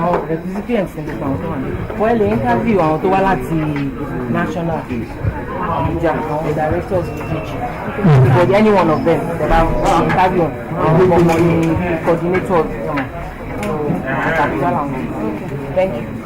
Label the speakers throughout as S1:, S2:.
S1: àwọn recipients ní gbogbo àwọn tó wà ní wọ́n lè interview àwọn tó wá láti national Abuja àwọn directors méjèèjì but any one of them they bá interview àwọn ọmọ ní coordinator ọmọ Abuja làwọn. Thank you.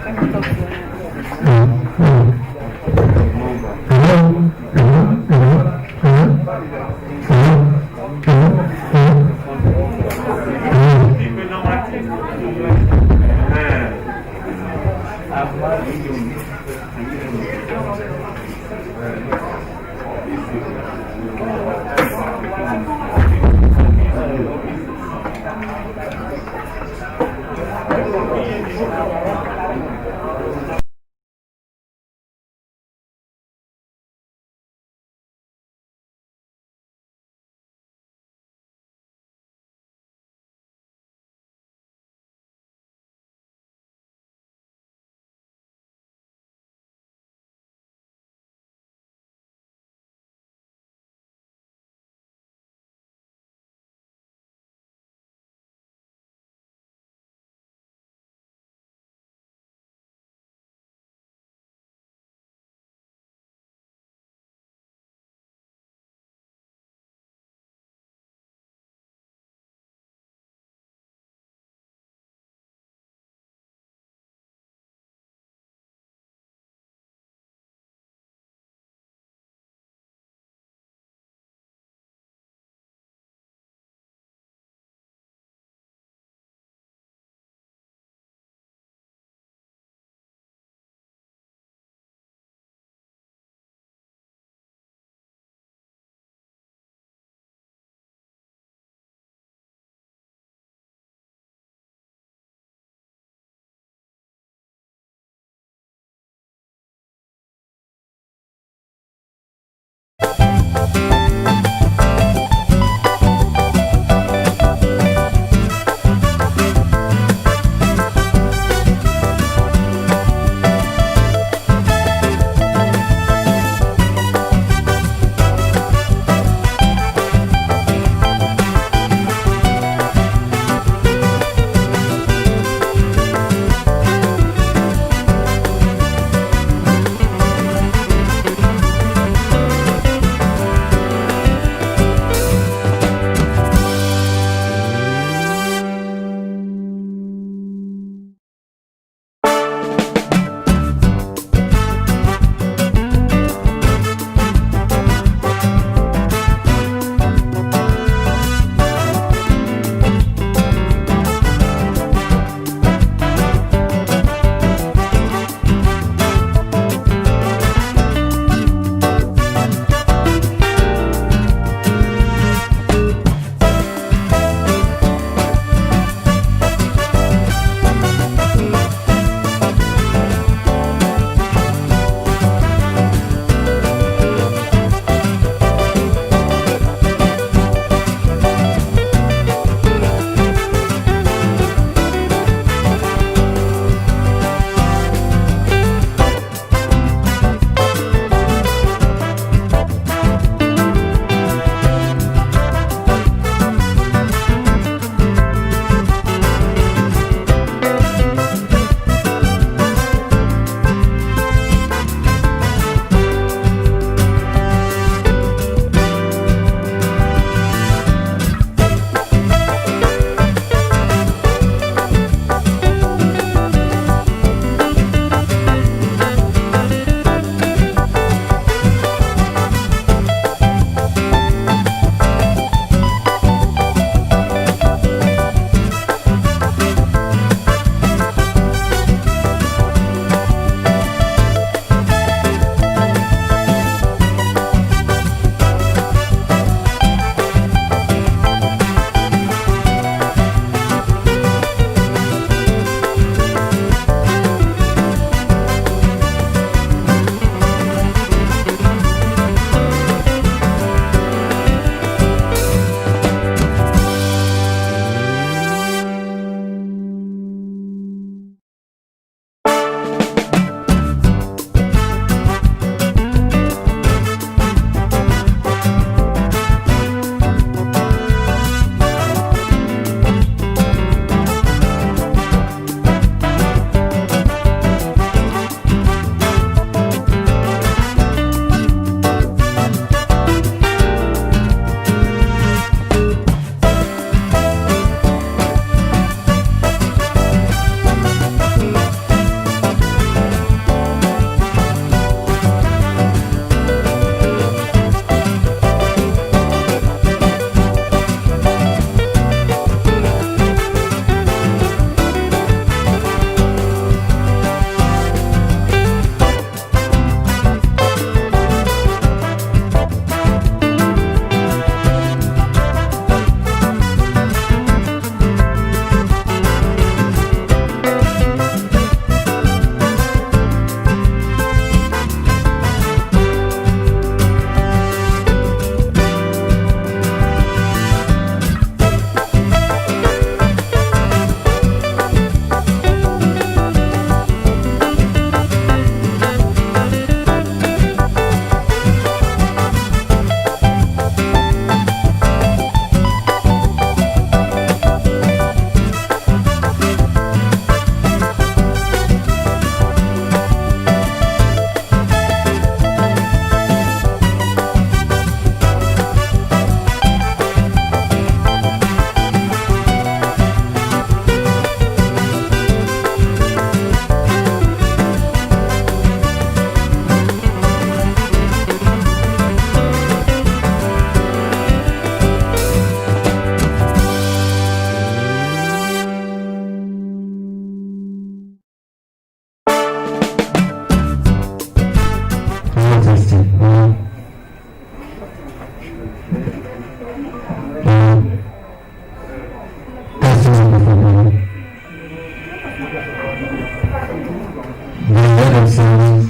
S2: The head of service,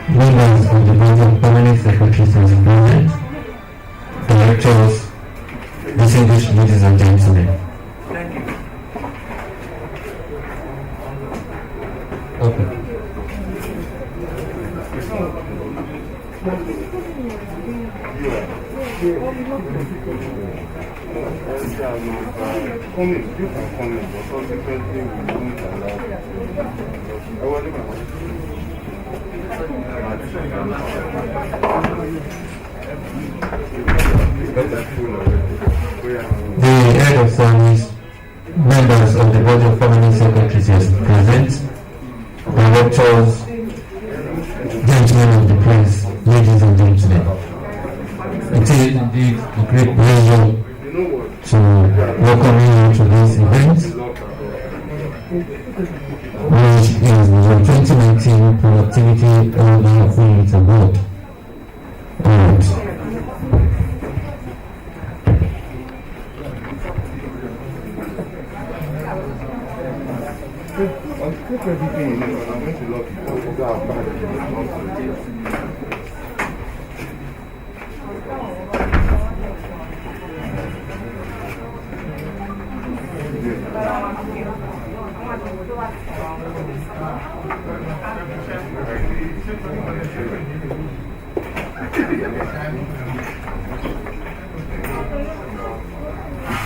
S2: members of the board of permanent secretaries and president, directors, distinguished ladies and gentlemen. Okay. The head of service, members of the board of permanent secretaries is present, directors, gentlemen of the press, ladies and gentlemen. It is indeed a great pleasure to welcome you to this event, which is the 2019 Productivity Order Unit Award.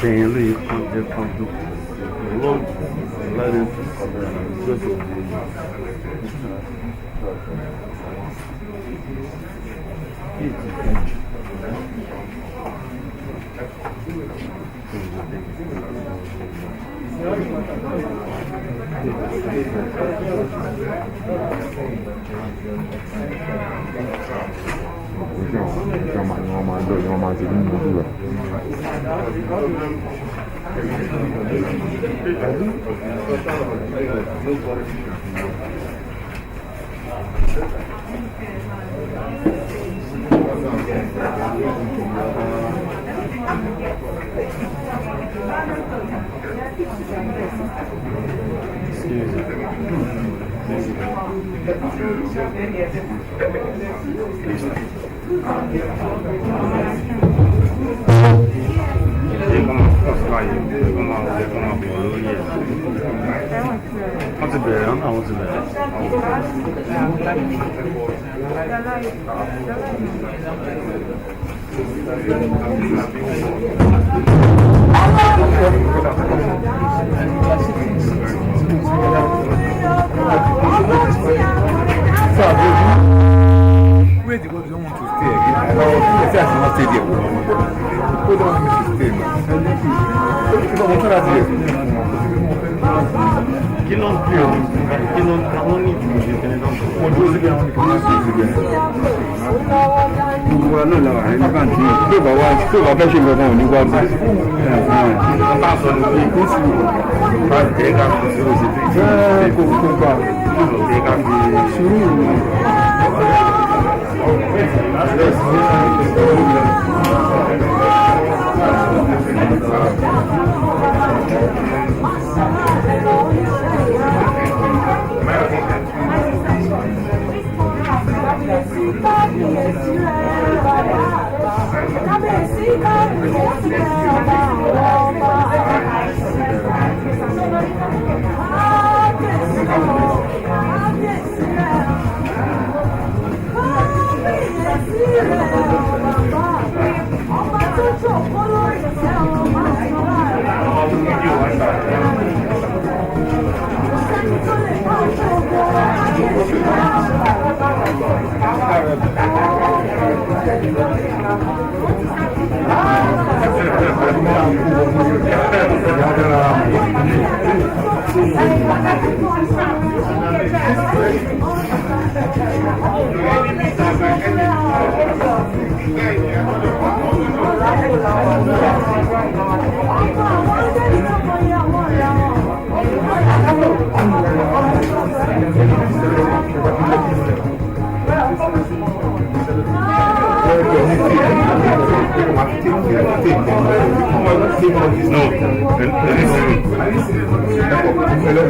S3: Tem ali do logo lá dentro
S4: Where the God don't want to stay again? I know they say I should not stay there. People don't want me to stay. People want to stay.
S3: Kí ló ń pè ọ́? Kí ló ń ní ìdíje tẹ́lẹ̀ náà?
S4: Wọ́n dúró síbi àwọn nìkan máa ń sùn síbẹ̀. Gbogbo wa náà làwọn àrẹ nígbà tí tó bá wá tó bá fẹ́ ṣe nǹkan ò ní wá bá.
S3: Wọ́n bá sọ ní pé kó sì bá tẹ̀ ká fi sí òsì tó
S4: Bẹ́ẹ̀ kò gbà
S3: tẹ̀ ká fi
S4: sùúrù.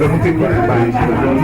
S4: lọ́dún kékeré báyìí ṣe lọ́dún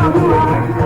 S5: Olúwa.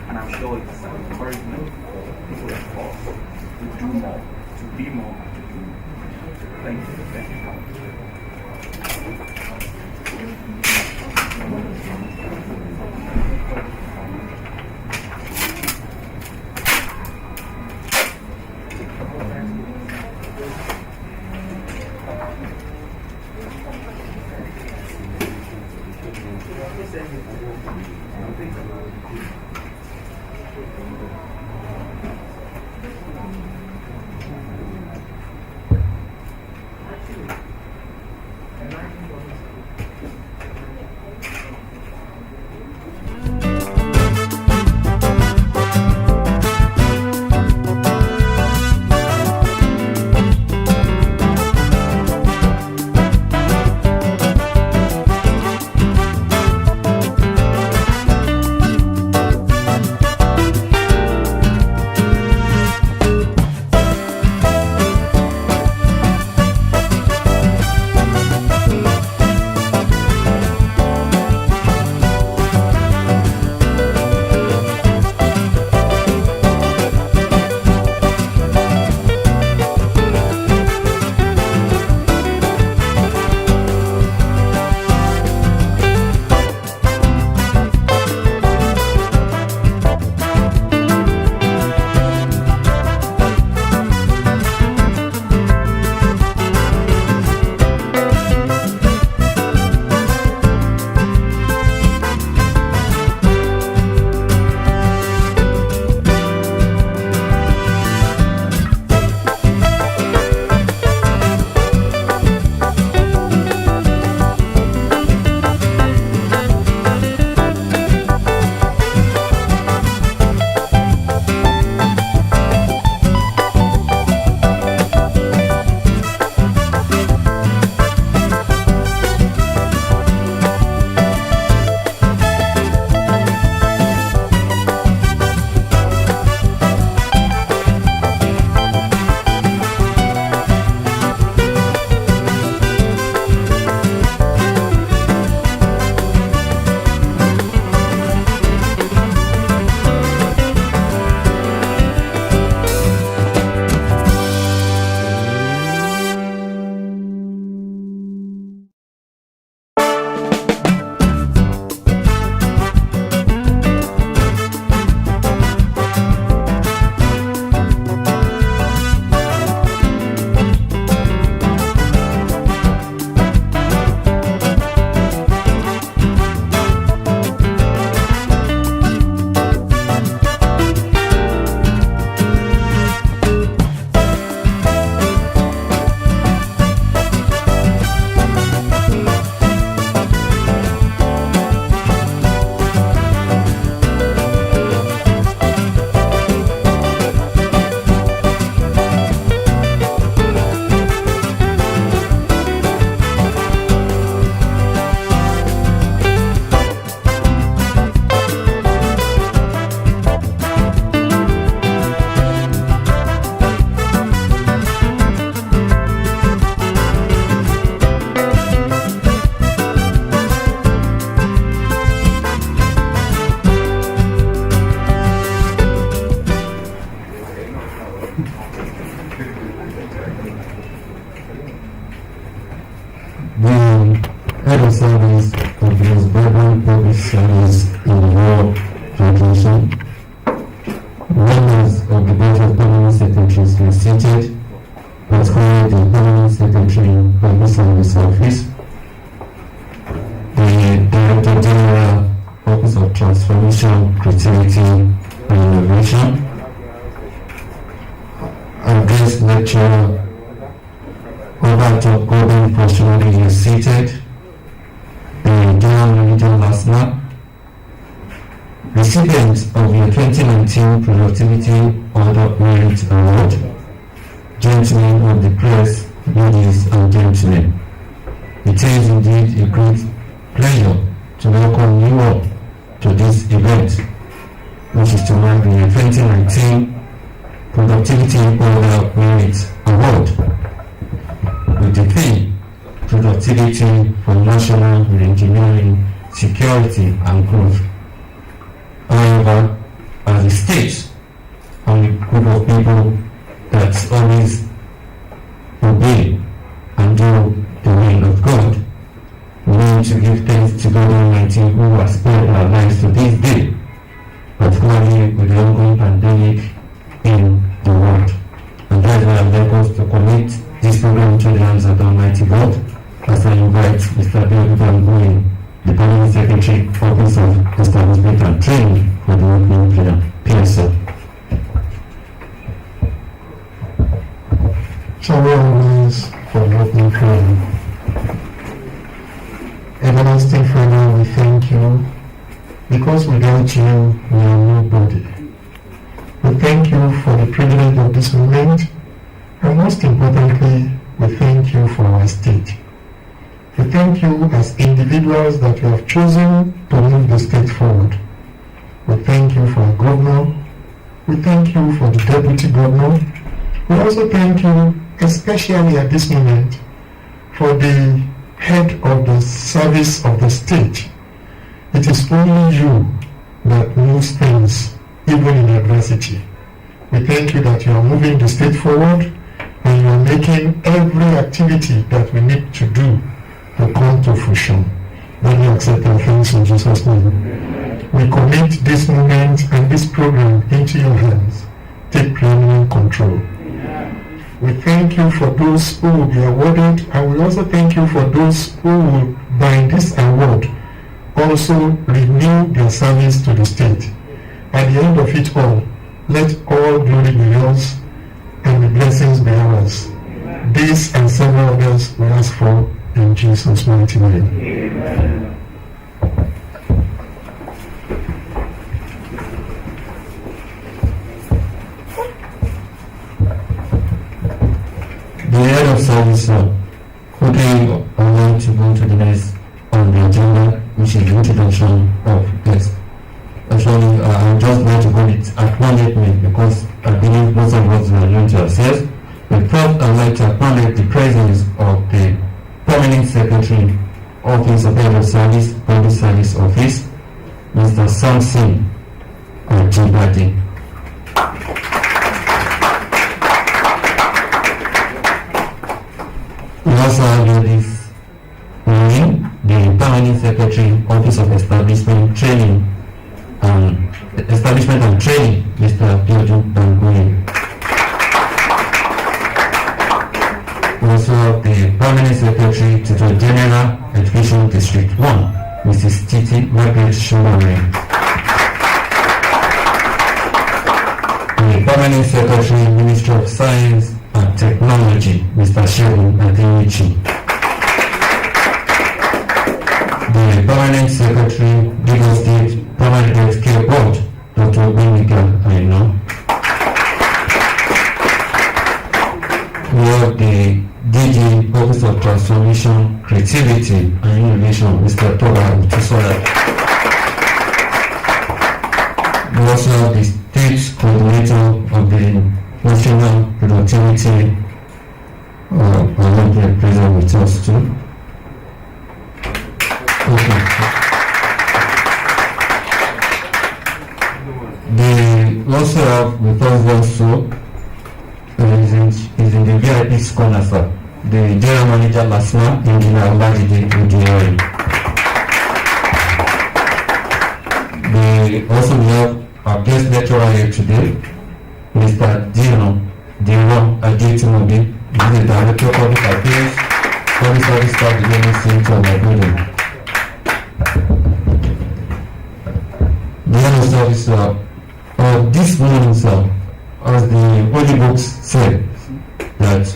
S5: And I'm sure it's an encouragement for people like us to do more, to be more, and to do more. Thank you. Thank
S2: Director General, Office of Transformation, Creativity and Innovation. Our guest lecturer, Robert Golden, fortunately is seated. The General Manager last night. Recipient of the 2019 Productivity Order Merit Award. Gentlemen of the press, ladies and gentlemen. It is indeed a great pleasure to welcome you all to this event, which is to mark the 2019 Productivity Order Merit Award, with the theme Productivity for National Engineering, Security and Growth. However, as a state and a group of people that always obey and do the will of God, we need to give thanks to God Almighty who has spared our lives to this day, particularly with the ongoing pandemic in the world. And that's why I like us to commit this program into the hands of the Almighty God, as I invite Mr. David Van, the Permanent Secretary, Office of Establishment and Training for the opening prayer. PSL.
S6: Shall we all rise for the opening prayer? Everlasting Father, we thank you, because without you, we are nobody. We thank you for the privilege of this moment, and most importantly, we thank you for our state. We thank you as individuals that you have chosen to move the state forward. We thank you for our governor. We thank you for the deputy governor. We also thank you, especially at this moment, for the head of the service of the state. It is only you that moves things, even in adversity. We thank you that you are moving the state forward and you are making every activity that we need to do to come to fruition. Let me accept our thanks in Jesus' name. We commit this moment and this program into your hands. Take preeminent control. We thank you for those who will be awarded, and we also thank you for those who will, by this award, also renew their service to the state. At the end of it all, let all glory be yours and the blessings be ours. This and several others we ask for in Jesus' mighty name. Amen.
S2: The head of service, quickly I want to go to the next on the agenda, which is the introduction of guests. Actually, I just want to call it acknowledgement because I believe most of us are new to ourselves. But first, I'd like to acknowledge the presence of the Permanent Secretary, Office of Head of Service, Public Service Office, Mr. Samson Ajibade. We also have this morning the Permanent Secretary, Office of Establishment and Training, Mr. Piotr Bangoye. We also have the Permanent Secretary to the General Education District 1, Mrs. Titi Margaret Shumare. The Permanent Secretary, Ministry of Science and Technology, Mr. Shegun Adenichi. The Permanent Secretary, Lagos State Permanent Health Care Board, Dr. Benika Aino. We have the DG, Office of Transformation, Creativity and Innovation, Mr. Toba Utusola. We also have the State Coordinator of the National Productivity Olympic present with us too. Okay. We also have with us also is in the VIP corner, sir. The General Manager Lasma, Engineer Olajide Engineering. We also have our guest lecturer here today, Mr. Dino Ajitumobi, the Director of Public Affairs, Public Service Staff Development Center of our building. service, this morning, sir, as the Holy Books said, that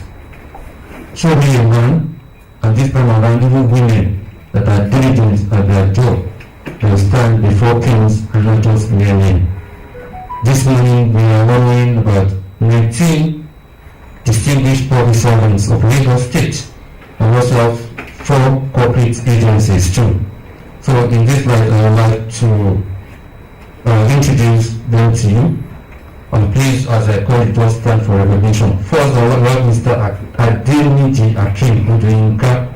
S2: show me a man, and this time around even women that are diligent at their job, will stand before kings and not just mere men. This morning we are honoring about 19 distinguished public servants of Lagos State, and also have 4 corporate agencies too. So in this light, I would like to introduce them to you. And please, as I call it, just stand for recognition. First, I would like Mr. Adeniji Akim Udinka.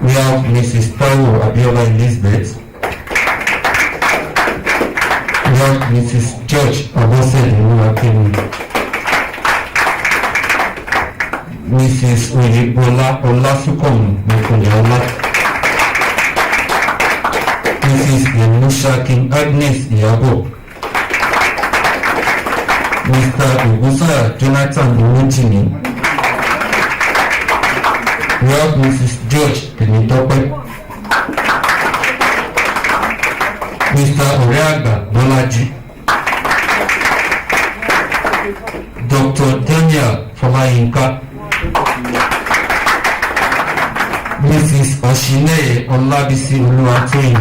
S2: We have Mrs. Taiwo Abiola Elizabeth. We have Mrs. George Abosed Akim. Mrs. Oyebola Olasukomi Mokunyola. Mrs. Yemusha King Agnes Iyabo. Mr. Ogusa Jonathan Umutini. We have Mrs. George Temitope. Mr. Oreaga Bolaji. Dr. Daniel Folayinka. Mrs. Oshineye Olabisi Oluwatoyin.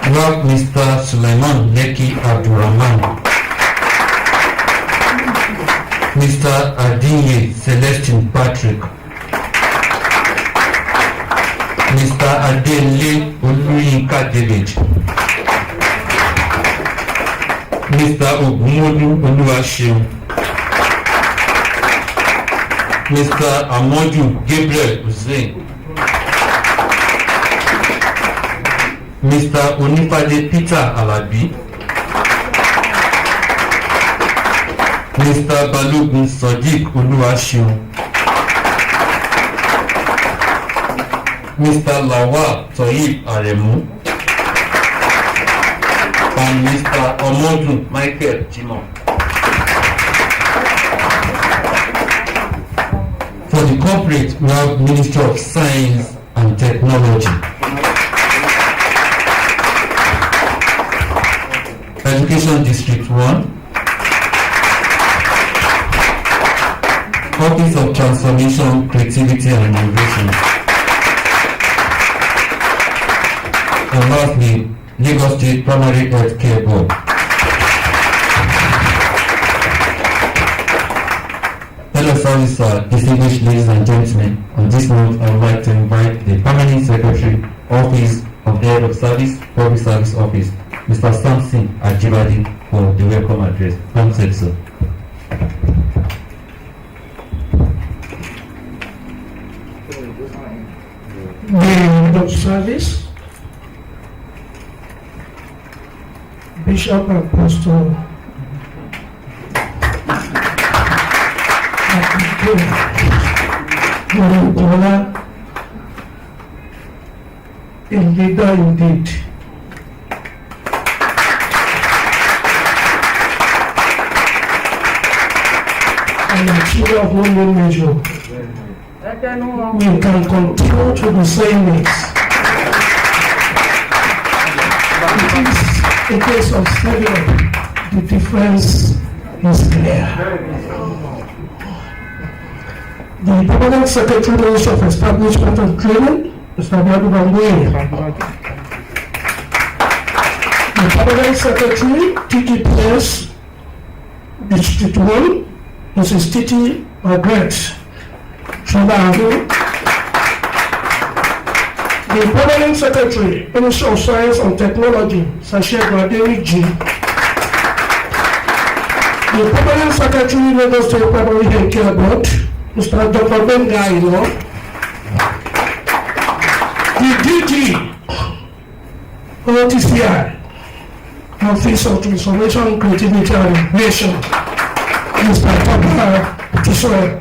S2: We have Mr. Suleiman Leki Abdurrahman. Mr. Adinye Celestine Patrick. Mr. Adele Oluyinka David. Mr. Ogunmolu Oluwaseun. Mr. Amodu Gabriel Hussein. Mr. Onifade Peter Alabi. Mr. Balogun Sadiq Oluwaseun. Mr. Lawal Toyib Aremu. And Mr. Omodun Michael Jimon. For the corporate, we have Ministry of Science and Technology. Education District 1. Office of Transformation, Creativity and Innovation. And lastly, Lagos State Primary Health Care Board. Hello, service, distinguished ladies and gentlemen. On this note, I would like to invite the Permanent Secretary, Office of the Head of Service, Public Service Office, Mr. Samson Ajibadi, for the welcome address. Come said so.
S6: The Head of Service, Bishop Apostle Morintola, a leader indeed. And achiever of no measure. We can continue to the same ways. It is a case of studying. The difference is clear. The Permanent Secretary Ministry of Establishment and Training, Mr. Abadu Bambuye. The Permanent Secretary, TTPS, District 1, Mrs. Titi Margaret Shabaru. The Permanent Secretary, Ministry of Science and Technology, Sasha Graderi G. The Permanent Secretary, Lagos State Primary Health Care Board, Mr. Dr. Benga Ilo. The DG, OTCI, Office of Transformation, Creativity and Innovation, Mr. Papa Tishoe.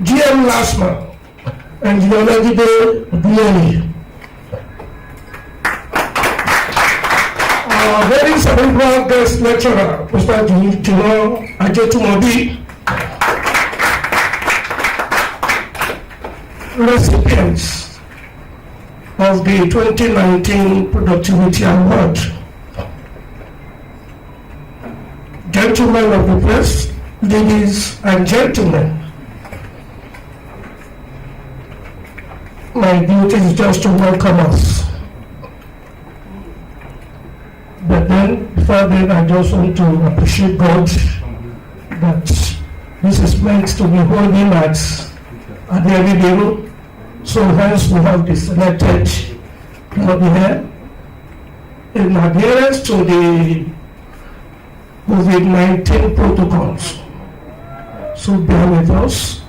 S6: GM Lasma and the Honorable Bieli. Our very cerebral guest lecturer, Mr. Jino Ajetumobi.
S7: recipients of the 2019 Productivity Award. Gentlemen of the press, ladies and gentlemen, my duty is just to welcome us. But then, before then, I just want to appreciate God that this is meant to be holding at the every level. So hence we have the selected club here in adherence to the COVID-19 protocols. So bear with us,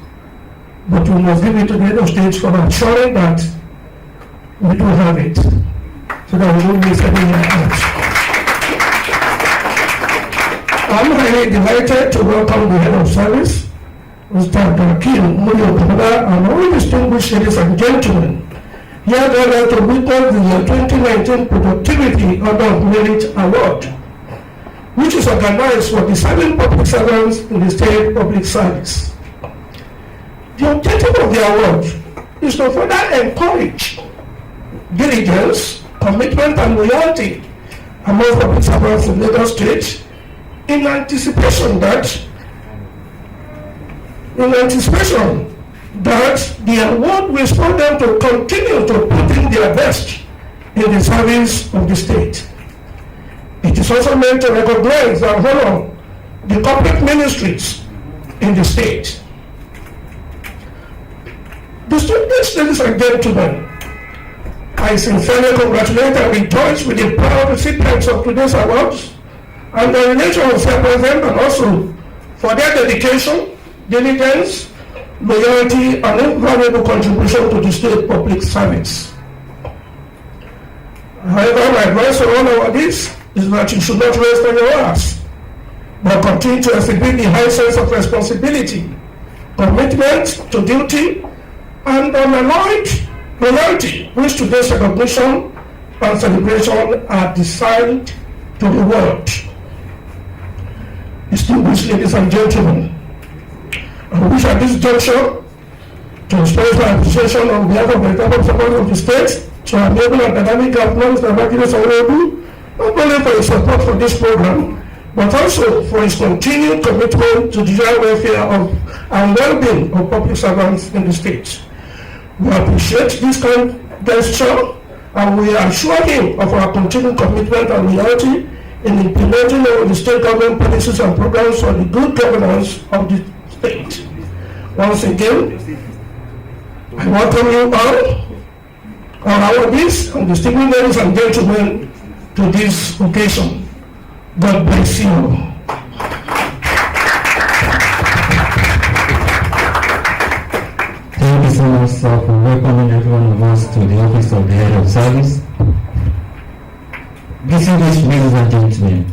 S7: but we must give it to the head of state for ensuring that we do have it, so that we won't miss any out. I'm highly delighted to welcome the head of service, Mr. Akim Muyokoda, and all distinguished ladies and gentlemen here gathered to witness the 2019 Productivity Order of Merit Award, which is organized for deserving public servants in the state public service. The objective of the award is to further encourage diligence, commitment, and loyalty among public servants in Lagos State in anticipation that the award will spur them to continue to put in their best in the service of the state. It is also meant to recognize and honor the corporate ministries in the state. Distinguished ladies and gentlemen, I sincerely congratulate and rejoice with the proud recipients of today's awards and the relations represent, and also for their dedication, diligence, loyalty, and invaluable contribution to the state public service. However, my advice for all awardees is that you should not rest on your laurels, but continue to exhibit the high sense of responsibility, commitment to duty, and unalloyed loyalty which today's recognition and celebration are designed to reward. Distinguished ladies and gentlemen, I wish at this juncture to express my appreciation on behalf of the top supporters of the state to our noble and dynamic governor, Mr. Evangelist Owodu, not only for his support for this program, but also for his continued commitment to the general welfare of and well-being of public servants in the state. We appreciate this kind gesture and we assure him of our continued commitment and loyalty in implementing all the state government policies and programs for the good governance of the state. Once again, I welcome you all, our awardees and distinguished ladies and gentlemen, to this occasion. God bless you.
S2: Thank you so much, sir, for welcoming every one of us to the office of the head of service. Distinguished ladies and gentlemen,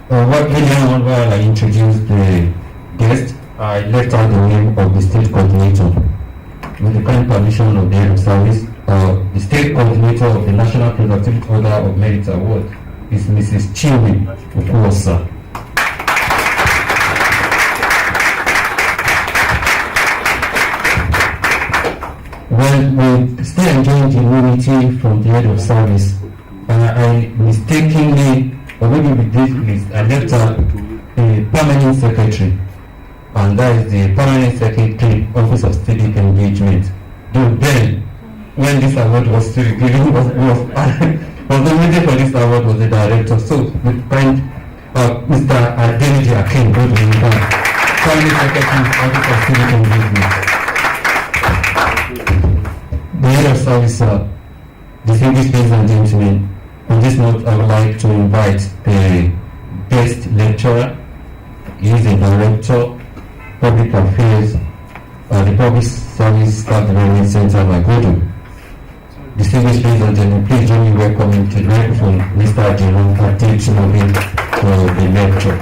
S2: while I introduced the guest, I left out the name of the state coordinator. With the kind permission of the head of service, the state coordinator of the National Productivity Order of Merit Award is Mrs. Chiwi Okuosa. Well, we still enjoying the immunity from the head of service. I mistakenly, or maybe with this list, I left out the permanent secretary, and that is the permanent secretary, Office of Civic Engagement. Though then, when this award was still given, was the meeting for this award was the director. So we find Mr. Adeniji Akin, good evening, permanent secretary, Office of Civic Engagement. The head of service, distinguished ladies and gentlemen, on this note, I would like to invite the guest lecturer. He is the director, public affairs, the Public Service Staff Development Center, Magodo. Distinguished ladies and gentlemen, please join me welcoming to the microphone Mr. Jerome Atin for the lecture.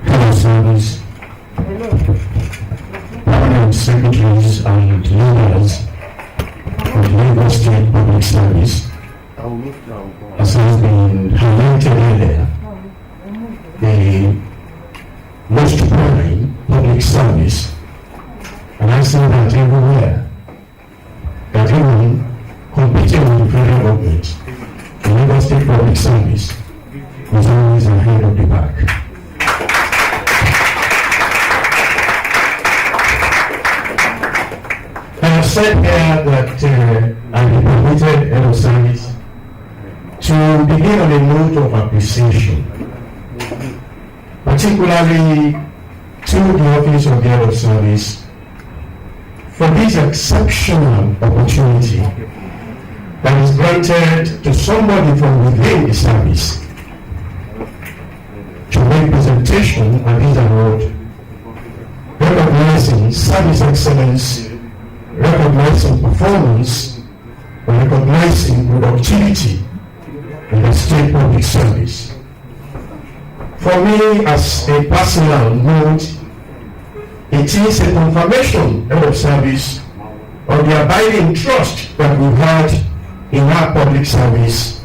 S6: Hello, service. secretaries and leaders of the Lagos State Public Service, as has been highlighted earlier, the most prime public service, and I say that everywhere, that even competing with the federal government, the Lagos State Public Service is always ahead of the pack. I have said here that I'm a promoted head of service to begin on a note of appreciation, particularly to the office of the head of service for this exceptional opportunity that is granted to somebody from within the service to make presentation and this award, recognizing service excellence, recognizing performance, and recognizing productivity in the state public service. For me, as a personal note, it is a confirmation of service of the abiding trust that we had in our public service,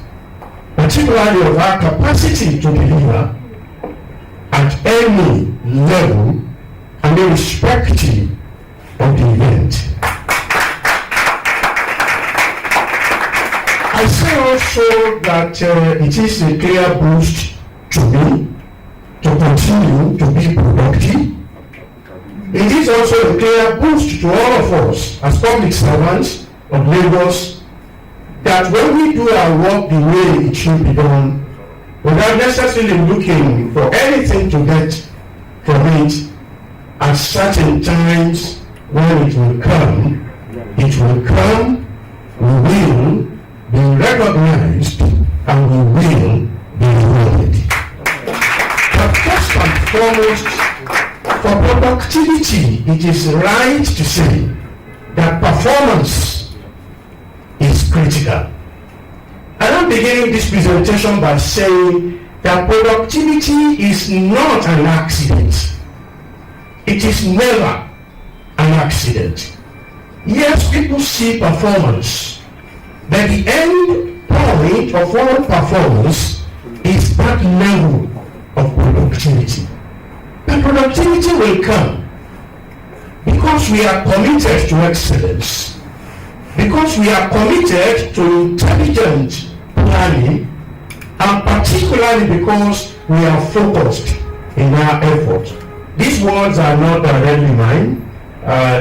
S6: particularly of our capacity to deliver at any level and irrespective of the event. I say also that it is a clear boost to me to continue to be productive. It is also a clear boost to all of us as public servants of Lagos that when we do our work the way it should be done, without necessarily looking for anything to get from it, at certain times when it will come, we will be recognized and we will be rewarded. But first and foremost, for productivity, it is right to say that performance is critical. And I'm beginning this presentation by saying that productivity is not an accident. It is never an accident. Yes, people see performance, but the end point of all performance is that level of productivity. The productivity will come because we are committed to excellence, because we are committed to intelligent planning, and particularly because we are focused in our effort. These words are not directly mine.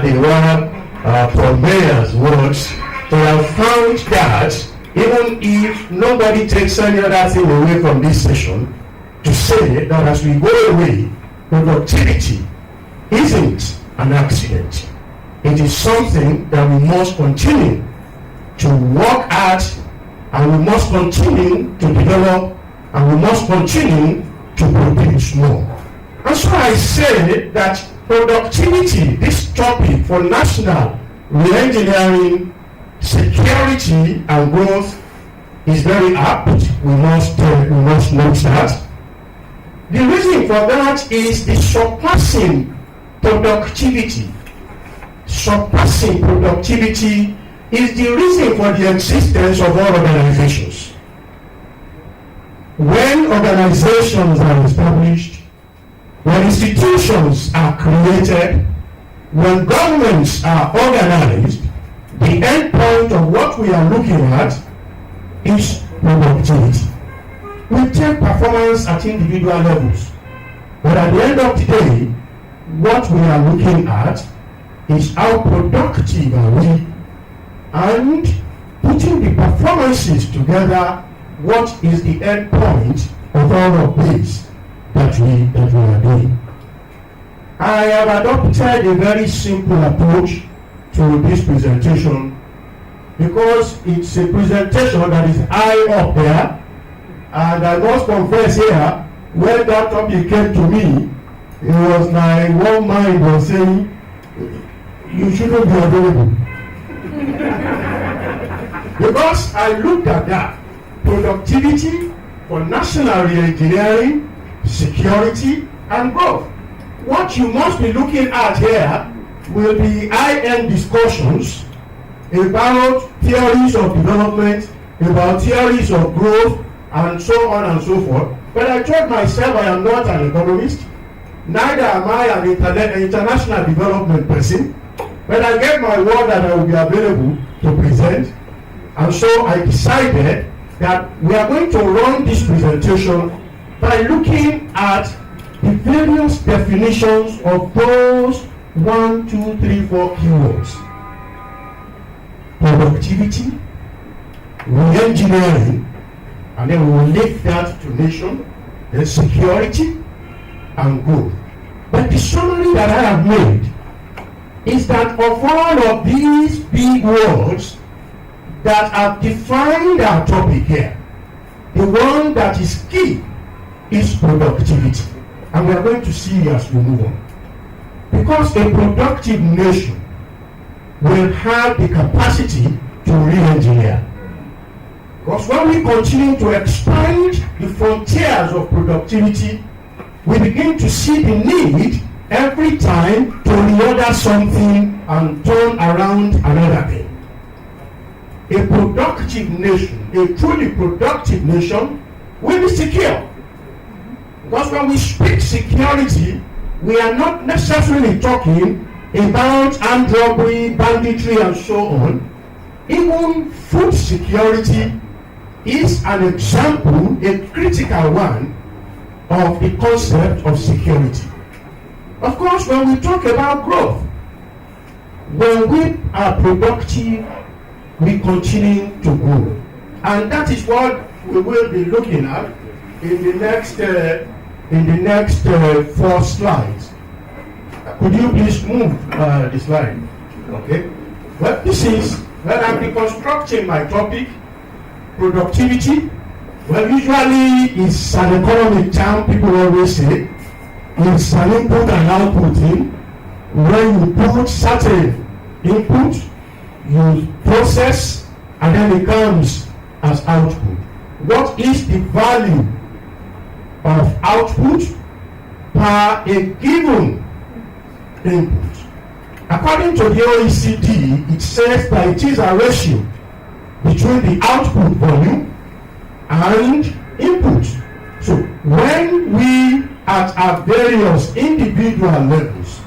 S6: They were from Mayor's words. So I found that even if nobody takes any other thing away from this session, to say that as we go away, productivity isn't an accident. It is something that we must continue to work at, and we must continue to develop, and we must continue to produce more. And so I say that productivity, this topic for national re-engineering, security and growth, is very apt. We must note that. The reason for that is the surpassing productivity. Surpassing productivity is the reason for the existence of all organizations. When organizations are established, when institutions are created, when governments are organized, the end point of what we are looking at is productivity. We take performance at individual levels, but at the end of the day, what we are looking at is how productive are we, and putting the performances together, what is the end point of all of this that we are doing. I have adopted a very simple approach to this presentation because it's a presentation that is high up there, and I must confess here, when that topic came to me, it was my one mind was saying, you shouldn't be available. Because I looked at that, productivity for national re-engineering, security, and growth. What you must be looking at here
S7: will be high-end discussions about theories of development, about theories of growth, and so on and so forth. But I told myself I am not an economist, neither am I an international development person, but I gave my word that I will be available to present, and so I decided that we are going to run this presentation by looking at the various definitions of those 1, 2, 3, 4 keywords. Productivity, re-engineering, and then we will link that to nation, then security, and growth. But the summary that I have made is that of all of these big words that have defined our topic here, the one that is key is productivity. And we are going to see as we move on. Because a productive nation will have the capacity to re-engineer. Because when we continue to expand the frontiers of productivity, we begin to see the need every time to reorder something and turn around another thing. A productive nation, a truly productive nation, will be secure. Because when we speak security, we are not necessarily talking about armed robbery, banditry, and so on. Even food security is an example, a critical one, of the concept of security. Of course, when we talk about growth, when we are productive, we continue to grow. And that is what we will be looking at in the next 4 slides. Could you please move the slide? Okay. Well, this is when I'm reconstructing my topic, productivity. Well, usually it's an economic term, people always say. It's an input and output thing. When you put certain input, you process, and then it comes as output. What is the value of output per a given input? According to the OECD, it says that it is a ratio between the output volume and input. So when we at our various individual levels,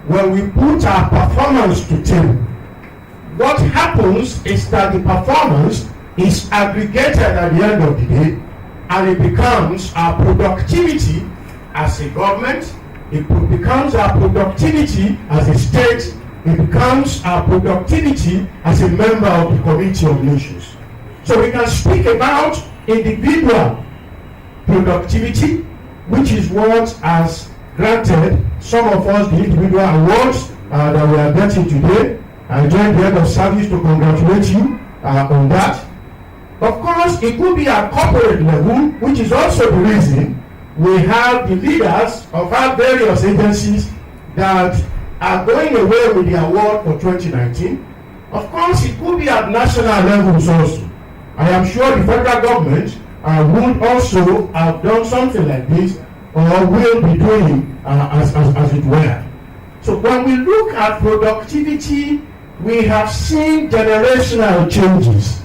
S7: when we put our performance to table, what happens is that the performance is aggregated at the end of the day, and it becomes our productivity as a government, it becomes our productivity as a state, it becomes our productivity as a member of the Community of Nations. So we can speak about individual productivity, which is what has granted some of us the individual awards that we are getting today. I join the head of service to congratulate you on that. Of course, it could be at corporate level, which is also the reason we have the leaders of our various agencies that are going away with the award for 2019. Of course, it could be at national levels also. I am sure the federal government would also have done something like this, or will be doing as it were. So when we look at productivity, we have seen generational changes.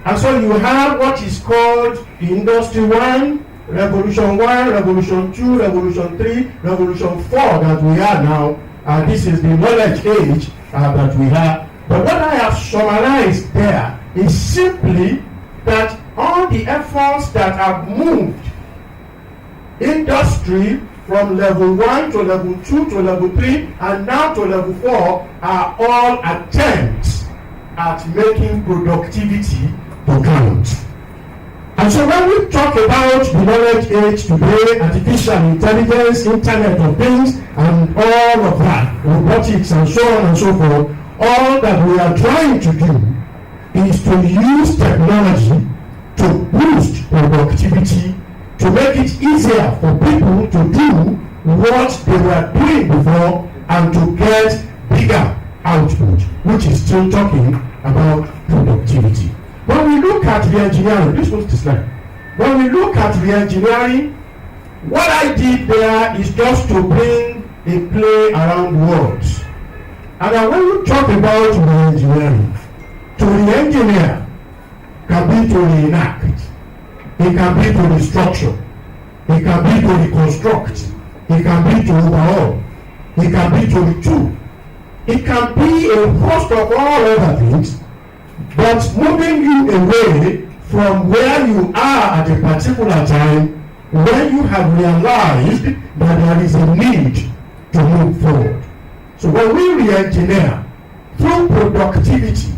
S7: And so you have what is called the Industry 1, Revolution 1, Revolution 2, Revolution 3, Revolution 4 that we are now. This is the knowledge age that we have. But what I have summarized there is simply that all the efforts that have moved industry from level 1 to level 2 to level 3 and now to level 4 are all attempts at making productivity to count. And so when we talk about the knowledge age today, artificial intelligence, Internet of Things, and all of that, robotics and so on and so forth, all that we are trying to do is to use technology to boost productivity, to make it easier for people to do what they were doing before and to get bigger output, which is still talking about productivity. When we look at the engineering, this was the slide. When we look at the engineering, what I did there is just to bring a play around words. And then when you talk about re-engineering, to re-engineer can be to reenact, it can be to restructure, it can be to reconstruct, it can be to overhaul, it can be to retool, it can be a host of all other things, but moving you away from where you are at a particular time when you have realized that there is a need to move forward. So when we re-engineer through productivity,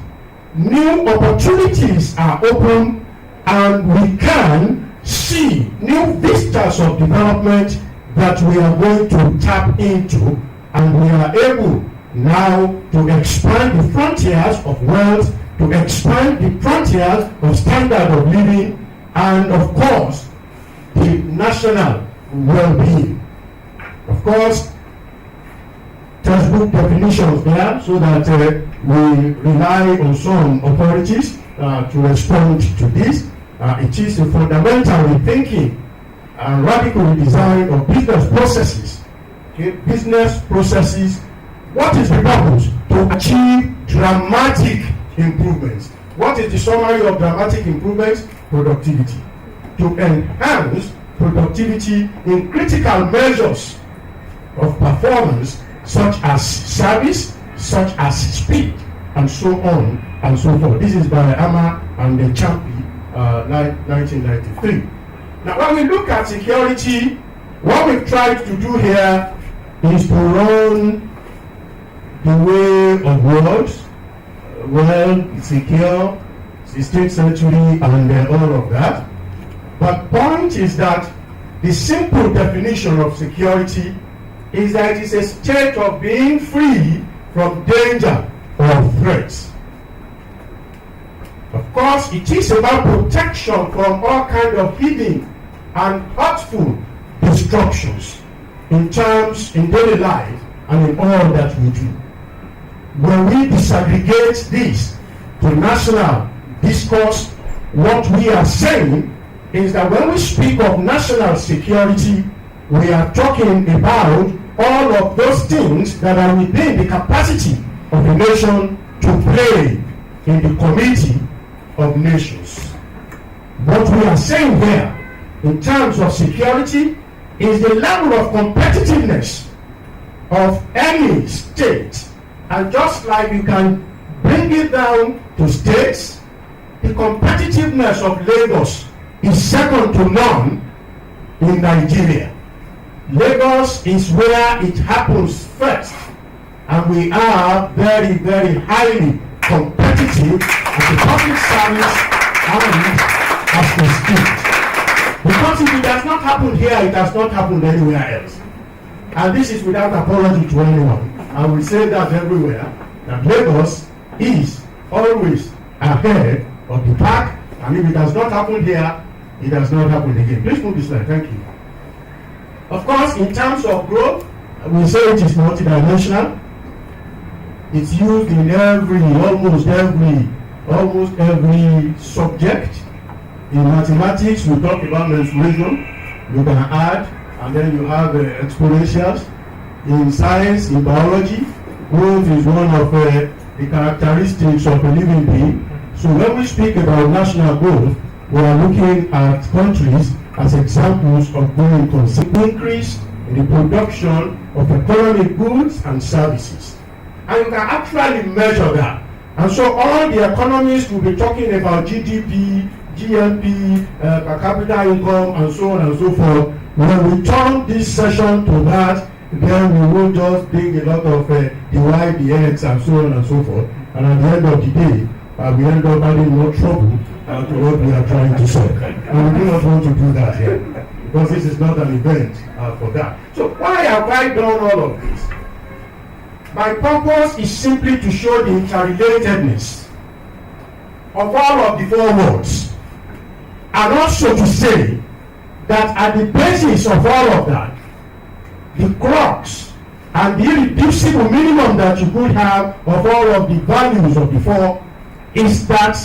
S7: new opportunities are open and we can see new vistas of development that we are going to tap into, and we are able now to expand the frontiers of wealth, to expand the frontiers of standard of living, and of course the national well-being. Of course, textbook definitions there so that we rely on some authorities to respond to this. It is a fundamental rethinking and radical redesign of business processes. Okay? Business processes, what is the purpose? To achieve dramatic improvements. What is the summary of dramatic improvements? Productivity. To enhance productivity in critical measures of performance, such as service, such as speed, and so on and so forth. This is by Amma and the Champi, 1993. Now, when we look at security, what we've tried to do here is to run the way of words, well, secure, 16th century, and all of that. But point is that the simple definition of security is that it is a state of being free from danger or threats. Of course, it is about protection from all kinds of hidden and hurtful destructions in terms in daily life and in all that we do. When we disaggregate this to national discourse, what we are saying is that when we speak of national security, we are talking about all of those things that are within the capacity of a nation to play in the community of nations. What we are saying here in terms of security is the level of competitiveness of any state. And just like you can bring it down to states, the competitiveness of Lagos is second to none in Nigeria. Lagos is where it happens first, and we are very, very highly competitive as a public service and as a state. Because if it has not happened here, it has not happened anywhere else. And this is without apology to anyone. I will say that everywhere, that Lagos is always ahead of the pack, and if it has not happened here, it has not happened again. Please move this slide, thank you. Of course, in terms of growth, we say it is multidimensional. It's used in almost every subject. In mathematics, we talk about mensuration. You can add, and then you have exponentials. In science, in biology, growth is one of the characteristics of a living being. So when we speak about national growth, we are looking at countries as examples of growing increase in the production of economic goods and services. And you can actually measure that. And so all the economists will be talking about GDP, GNP, per capita income, and so on and so forth. When we turn this session to that, then we will just bring a lot of the Y, the X, and so on and so forth. And at the end of the day, we end up having more trouble to what we are trying to solve. And we do not want to do that here, because this is not an event for that. So why have I done all of this? My purpose is simply to show the interrelatedness of all of the four words, and also to say that at the basis of all of that, the crux and the irreducible minimum that you could have of all of the values of the four is that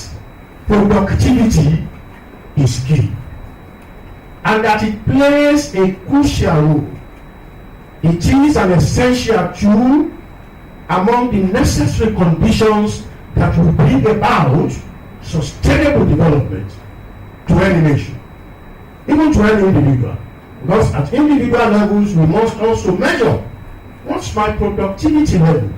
S7: productivity is key, and that it plays a crucial role. It is an essential tool
S8: among the necessary conditions that will bring about sustainable development to any nation, even to any individual. Because at individual levels, we must also measure what's my productivity level?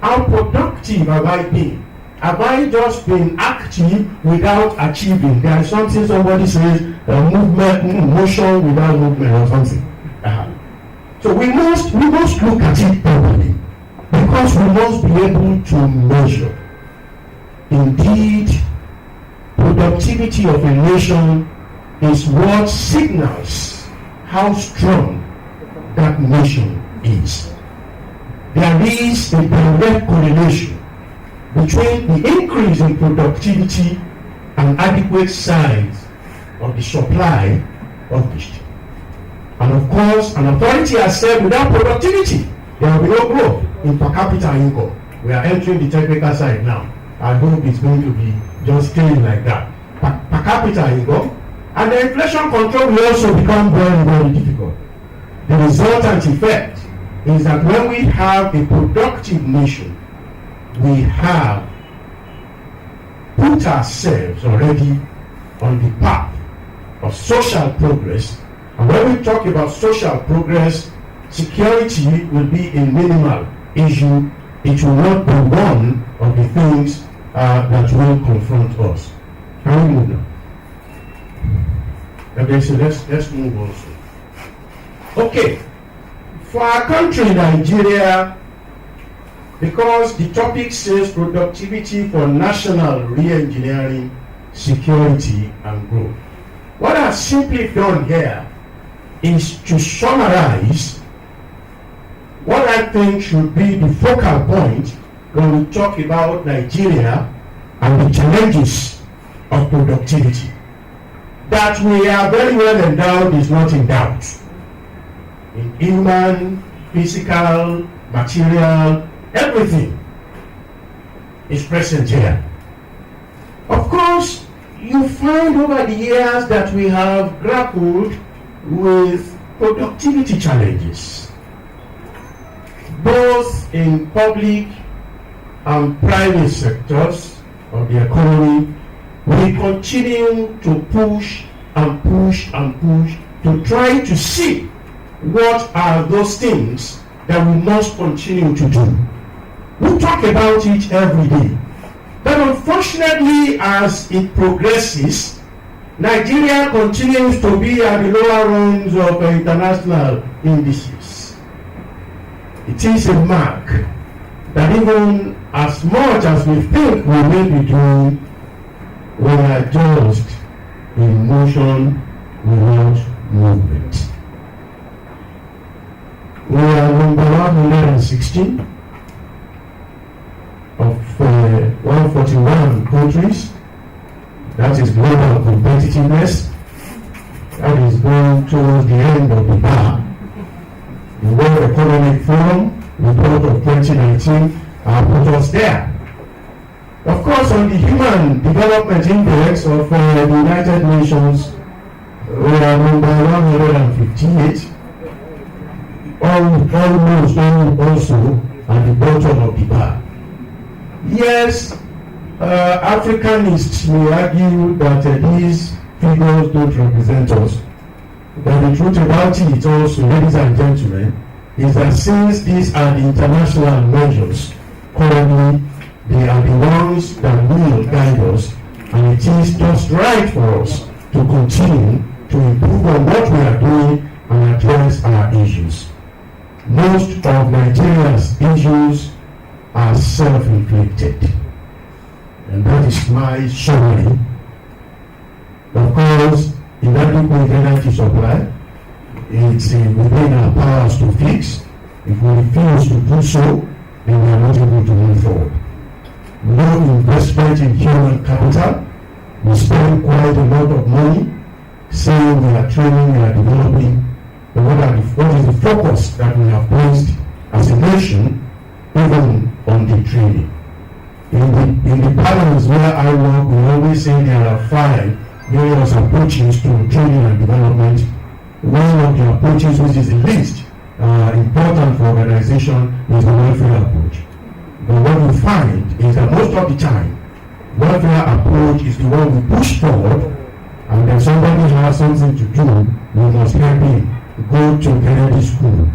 S8: How productive have I been? Have I just been active without achieving? There is something somebody says, motion without movement or something. So we must look at it properly, because we must be able to measure. Indeed, productivity of a nation is what signals how strong that nation is. There is a direct correlation between the increase in productivity and adequate size of the supply of the state. And of course, an authority has said without productivity, there will be no growth in per capita income. We are entering the technical side now. I hope it's going to be just staying like that. Per capita income, and the inflation control will also become very, very difficult. The resultant effect is that when we have a productive nation, we have put ourselves already on the path of social progress. And when we talk about social progress, security will be a minimal issue. It will not be one of the things that will confront us. Can we move now? Okay, so let's move also. Okay, for our country, Nigeria, because the topic says productivity for national re-engineering, security, and growth. What I've simply done here is to summarize what I think should be the focal point when we talk about Nigeria and the challenges of productivity. That we are very well endowed is not in doubt. In human, physical, material, everything is present here. Of course, you find over the years that we have grappled with productivity challenges, both in public and private sectors of the economy. We continue to push and push and push to try to see what are those things that we must continue to do. We talk about it every day. But unfortunately, as it progresses, Nigeria continues to be at the lower rungs of international indices. It is a mark that even as much as we think we may be doing, we are just in motion without movement. We are number 116 of 141 countries. That is global competitiveness. That is going towards the end of the bar. The World Economic Forum report of 2019 put us there. Of course, on the Human Development Index of the United Nations, we are number 158. Almost also at the bottom of the bar. Yes, Africanists may argue that these figures don't represent us. But the truth about it also, ladies and gentlemen, is that since these are the international measures, currently they are the ones that will guide us, and it is just right for us to continue to improve on what we are doing and address our issues. Most of Nigeria's issues are self-inflicted, and that is my summary. Of course, inadequate energy supply, it's within our powers to fix. If we refuse to do so, then we are not able to move forward. No investment in human capital. We spend quite a lot of money saying we are training, we are developing, but what is the focus that we have placed as a nation, even on the training? In the parliaments where I work, we always say there are 5 various approaches to training and development. One of the approaches, which is the least important for organization, is the welfare approach. find is that most of the time, welfare approach is the one we push forward, and if somebody has something to do, we must help him. Go to Kennedy School,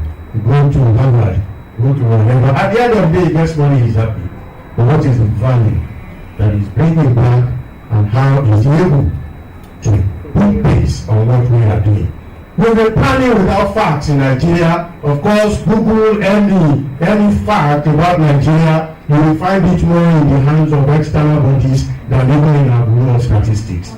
S8: go to Harvard, go to whatever. At the end of the day, he gets money, he's happy. But what is the value that is bringing back, and how is he able to put base on what we are doing? We've been planning without facts in Nigeria. Of course, Google any fact about Nigeria, you will find it more in the hands of external bodies than even in our Bureau of Statistics.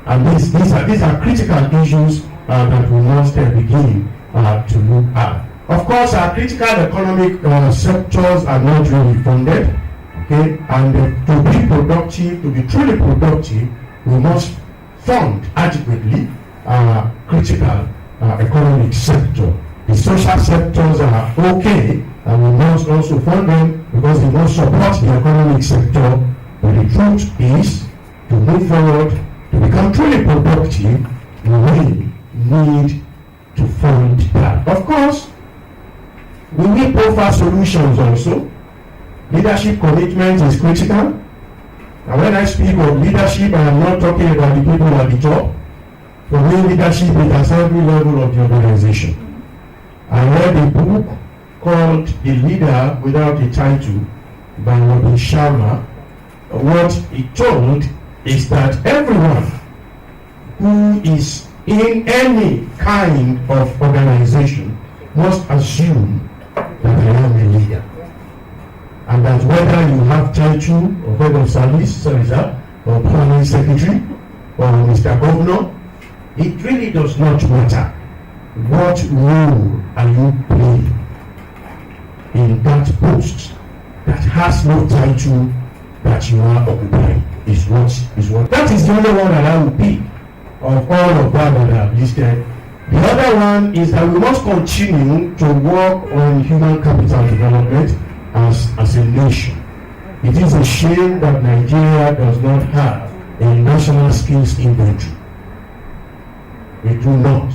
S8: And these are critical issues that we must begin to look at. Of course, our critical economic sectors are not really funded. Okay, and to be productive, to be truly productive, we must fund adequately critical economic sector. The social sectors are okay, and we must also fund them because they must support the economic sector. But the truth is, to move forward, to become truly productive, we need to fund that. Of course, we need profile solutions also. Leadership commitment is critical. And when I speak of leadership, I am not talking about the people at the top. For me, leadership is at every level of the organization. I read a book called A Leader Without a Title by Robin Sharma. What he told is that everyone who is in any kind of organization must assume that I am a leader. And that whether you have title of head of service, or permanent secretary, or Mr. Governor, it really does not matter. What role are you playing in that post that has no title that you are occupying? Is what that is the only one that I will pick of all of that that I have listed. The other one is that we must continue to work on human capital development as a nation. It is a shame that Nigeria does not have a national skills inventory. We do not.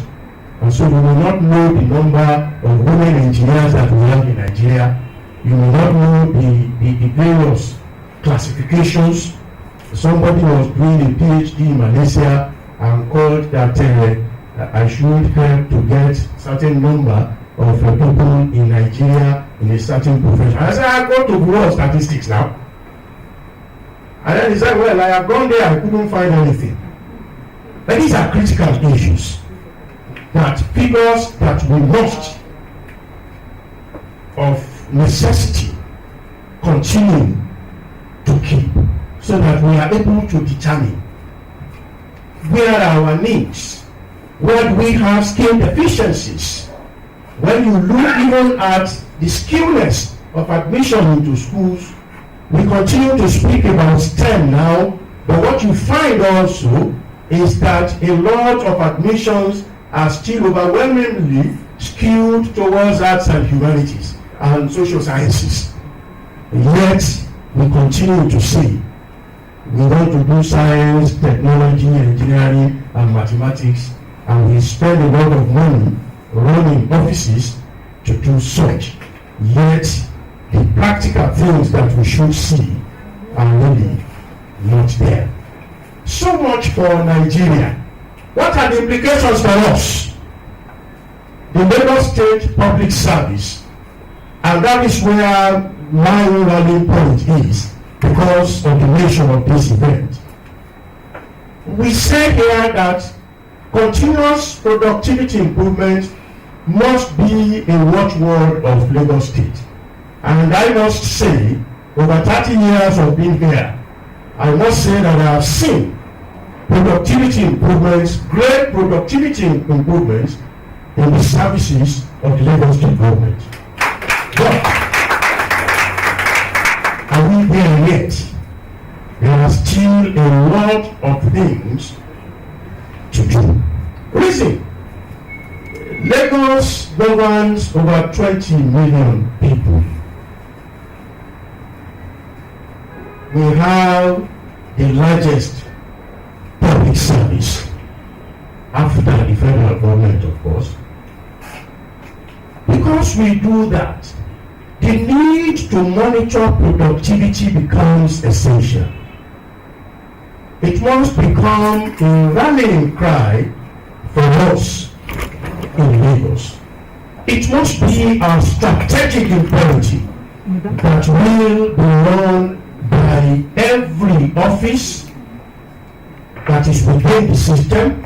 S8: And so we will not know the number of women engineers that we have in Nigeria. You will not know the various classifications. Somebody was doing a PhD in Malaysia and called that I should help to get certain number of people in Nigeria in a certain profession. I said, I go to Bureau of Statistics now. And then he said, well, I have gone there, I couldn't find anything. But these are critical issues. That figures that we must, of necessity, continue to keep so that we are able to determine where are our needs, where do we have skill deficiencies. When you look even at the skillness of admission into schools, we continue to speak about STEM now, but what you find also is that a lot of admissions are still overwhelmingly skewed towards arts and humanities and social sciences. Yet, we continue to say we want to do science, technology, engineering, and mathematics, and we spend a lot of money running offices to do such. Yet, the practical things that we should see are really not there. So much for Nigeria. What are the implications for us? The Lagos State Public Service, and that is where my rallying point is because of the nature of this event. We say here that continuous productivity improvement must be a watchword of Lagos State. And I must say, over 30 years of being here, I must say that I have seen productivity improvements, great productivity improvements in the services of the Lagos State government. But are we there yet? There are still a lot of things to do. Reason, Lagos governs over 20 million people. We have the largest public service after the federal government, of course. Because we do that, the need to monitor productivity becomes essential. It must become a rallying cry for us in Lagos. It must be a strategic imperative that will be run by every office that is within the system,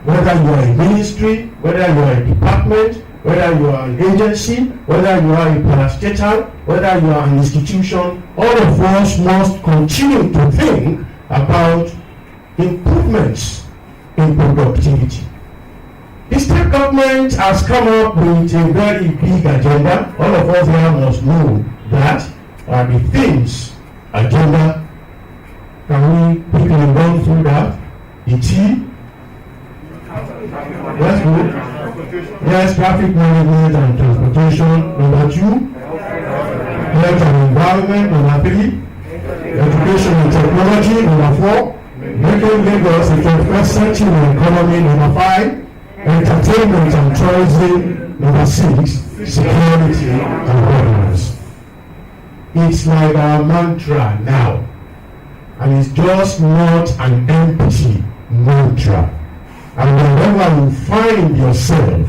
S8: whether you are a ministry, whether you are a department, whether you are an agency, whether you are a parastatal, whether you are an institution. All of us must continue to think about improvements in productivity. The state government has come up with a very big agenda. All of us here must know that the themes agenda. Can we quickly run through that? The T. Let's go. Yes, traffic management and transportation. Number 2. Health and environment. Number 3. Education and technology. Number 4. Making Lagos a 21st century economy. Number 5. Entertainment and tourism. Number 6. Security and governance. It's like our mantra now, and it's just not an empty mantra. And whenever you find yourself,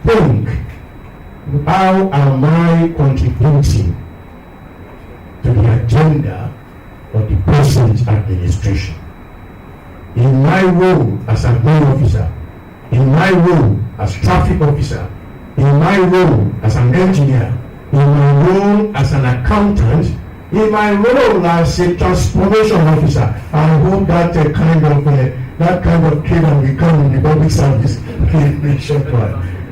S8: think, how am I contributing to the agenda of the present administration? In my role as a main officer, in my role as traffic officer, in my role as an engineer, in my role as an accountant, in my role as a transformation officer, I hope that kind of cadre will come in the public service.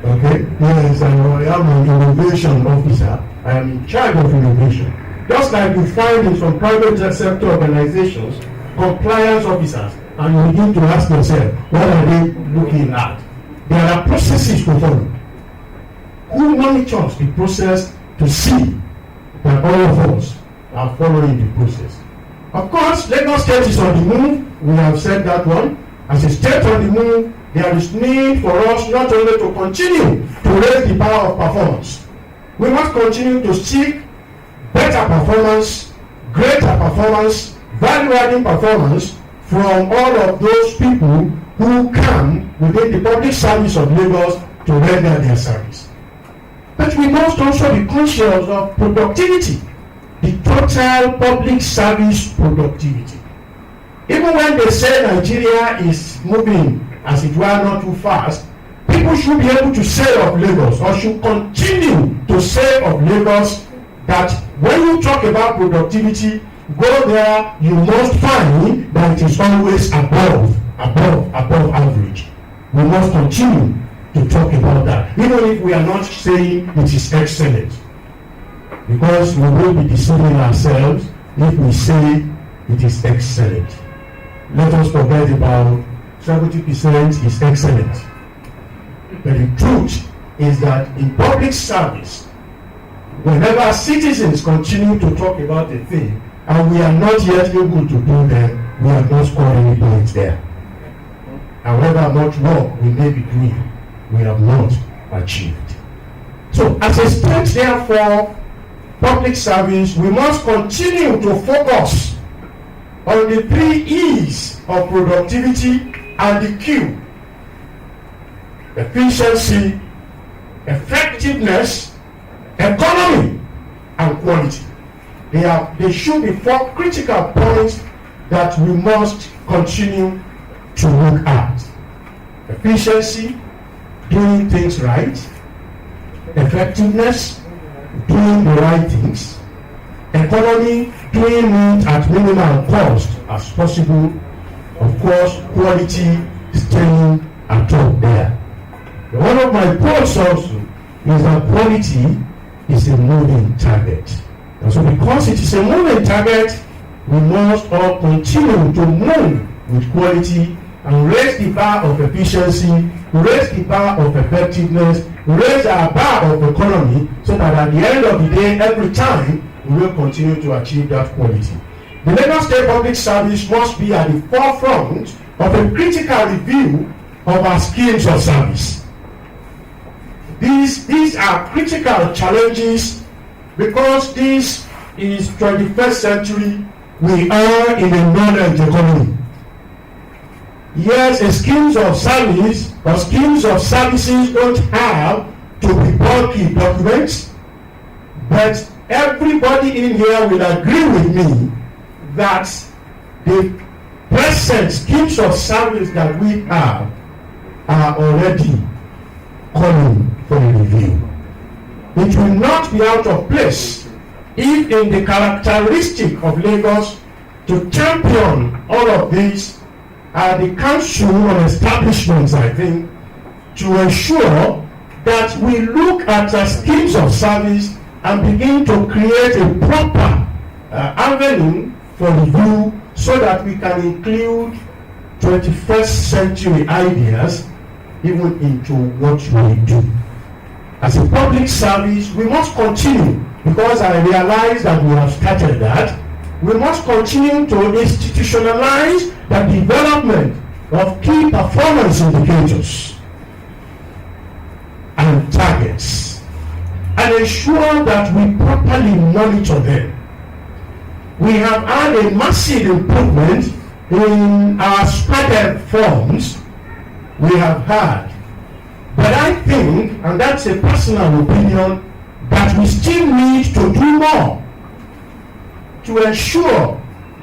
S8: Okay? Yes, I am an innovation officer. I am in charge of innovation. Just like you find in some private sector organizations, compliance officers, and you begin to ask yourself, what are they looking at? There are processes to follow. Who monitors the process to see that all of us are following the process? Of course, Lagos State is on the move. We have said that one. As a state on the move, there is need for us not only to continue to raise the power of performance. We must continue to seek better performance, greater performance, value-adding performance from all of those people who come within the public service of Lagos to render their service. But we must also be conscious of productivity, the total public service productivity. Even when they say Nigeria is moving, as it were, not too fast, people should be able to say of Lagos, or should continue to say of Lagos, that when you talk about productivity, go there, you must find that it is always above average. We must continue to talk about that, even if we are not saying it is excellent, because we will be deceiving ourselves if we say it is excellent. Let us forget about 70% is excellent. But the truth is that in public service, whenever citizens continue to talk about a thing and we are not yet able to do them, we have not scored any points there. However much work we may be doing, we have not achieved. So as a state, therefore, public service, we must continue to focus on the 3 E's of productivity and the Q: efficiency, effectiveness, economy, and quality. They should be 4 critical points that we must continue to look at. Efficiency, doing things right. Effectiveness, doing the right things. Economy, doing it at minimal cost as possible. Of course, quality, staying at top there. One of my points also is that quality is a moving target. And so because it is a moving target, we must all continue to move with quality and raise the bar of efficiency, raise the bar of effectiveness, raise our bar of economy, so that at the end of the day, every time, we will continue to achieve that quality. The Lagos State Public Service must be at the forefront of a critical review of our schemes of service. These are critical challenges because this is 21st century, we are in a knowledge economy. Yes, a schemes of service or schemes of services don't have to be bulky documents, but everybody in here will agree with me that the present schemes of service that we have are already calling for a review. It will not be out of place if in the characteristic of Lagos to champion all of these are the council on establishments, I think, to ensure that we look at the schemes of service and begin to create a proper avenue for review so that we can include 21st century ideas even into what we do. As a public service, we must continue, because I realize that we have started that, we must continue to institutionalize the development of key performance indicators and targets and ensure that we properly monitor them. We have had a massive improvement in our spread forms we have had. But I think, and that's a personal opinion, that we still need to do more to ensure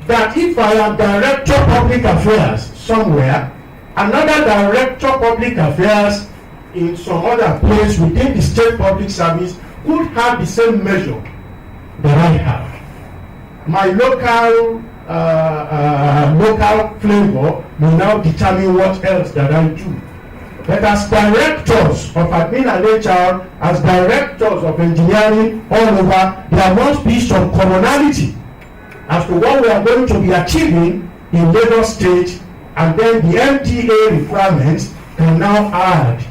S8: that if I am Director Public Affairs somewhere, another Director Public Affairs in some other place within the state public service could have the same measure that I have. My local flavor will now determine what else that I do. But as directors of admin and HR, as directors of engineering all over, there must be some commonality as to what we are going to be achieving in Lagos State, and then the MDA requirements can now add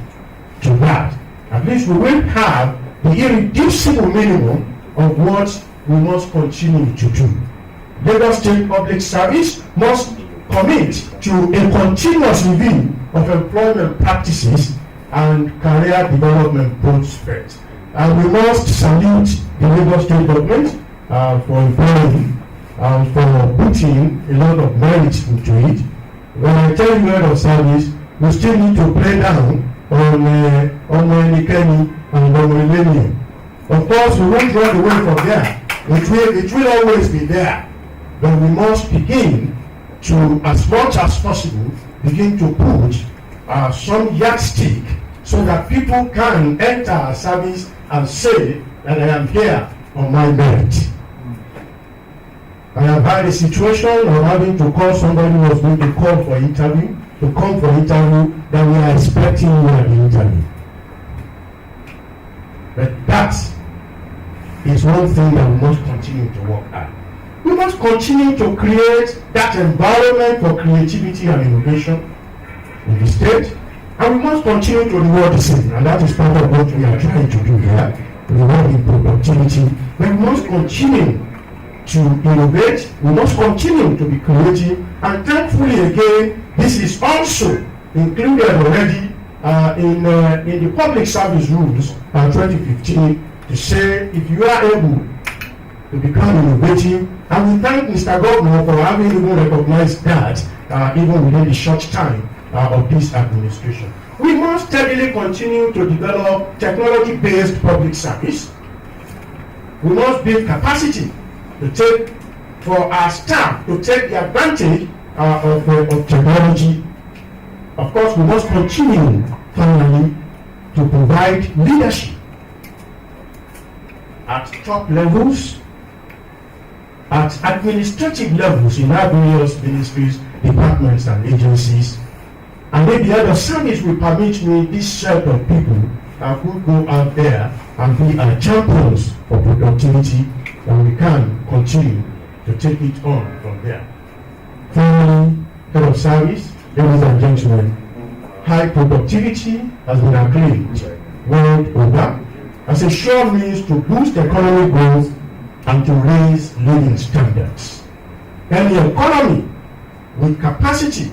S8: to that. At least we will have the irreducible minimum of what we must continue to do. Lagos State Public Service must commit to a continuous review of employment practices and career development prospects. And we must salute the Lagos State government for employing and for putting a lot of merit into it. When I tell you head of service, we still need to play down on Nikeni and on Millennium. Of course, we won't run away from there. It will always be there. But we must begin to, as much as possible, begin to put some yardstick so that people can enter our service and say that I am here on my merit. I have had a situation of having to call somebody who was going to call for interview, to come for interview, that we are expecting you at the interview. But that is one thing that we must continue to work at. We must continue to create that environment for creativity and innovation in the state, and we must continue to reward the same, and that is part of what we are trying to do here, rewarding productivity. But we must continue to innovate, we must continue to be creative, and thankfully again, this is also included already in the public service rules 2015 to say if you are able to become innovative, and we thank Mr. Governor for having even recognized that even within the short time of this administration. We must steadily continue to develop technology-based public service. We must build capacity to take, for our staff to take the advantage of technology. Of course, we must continue finally to provide leadership at top levels, at administrative levels in our various ministries, departments and agencies. And then the head of service will permit me, this set of people who go out there and be our champions for productivity, and we can continue to take it on from there. Finally, head of service, ladies and gentlemen, high productivity has been acclaimed world over as a sure means to boost economic growth and to raise living standards. Any economy with capacity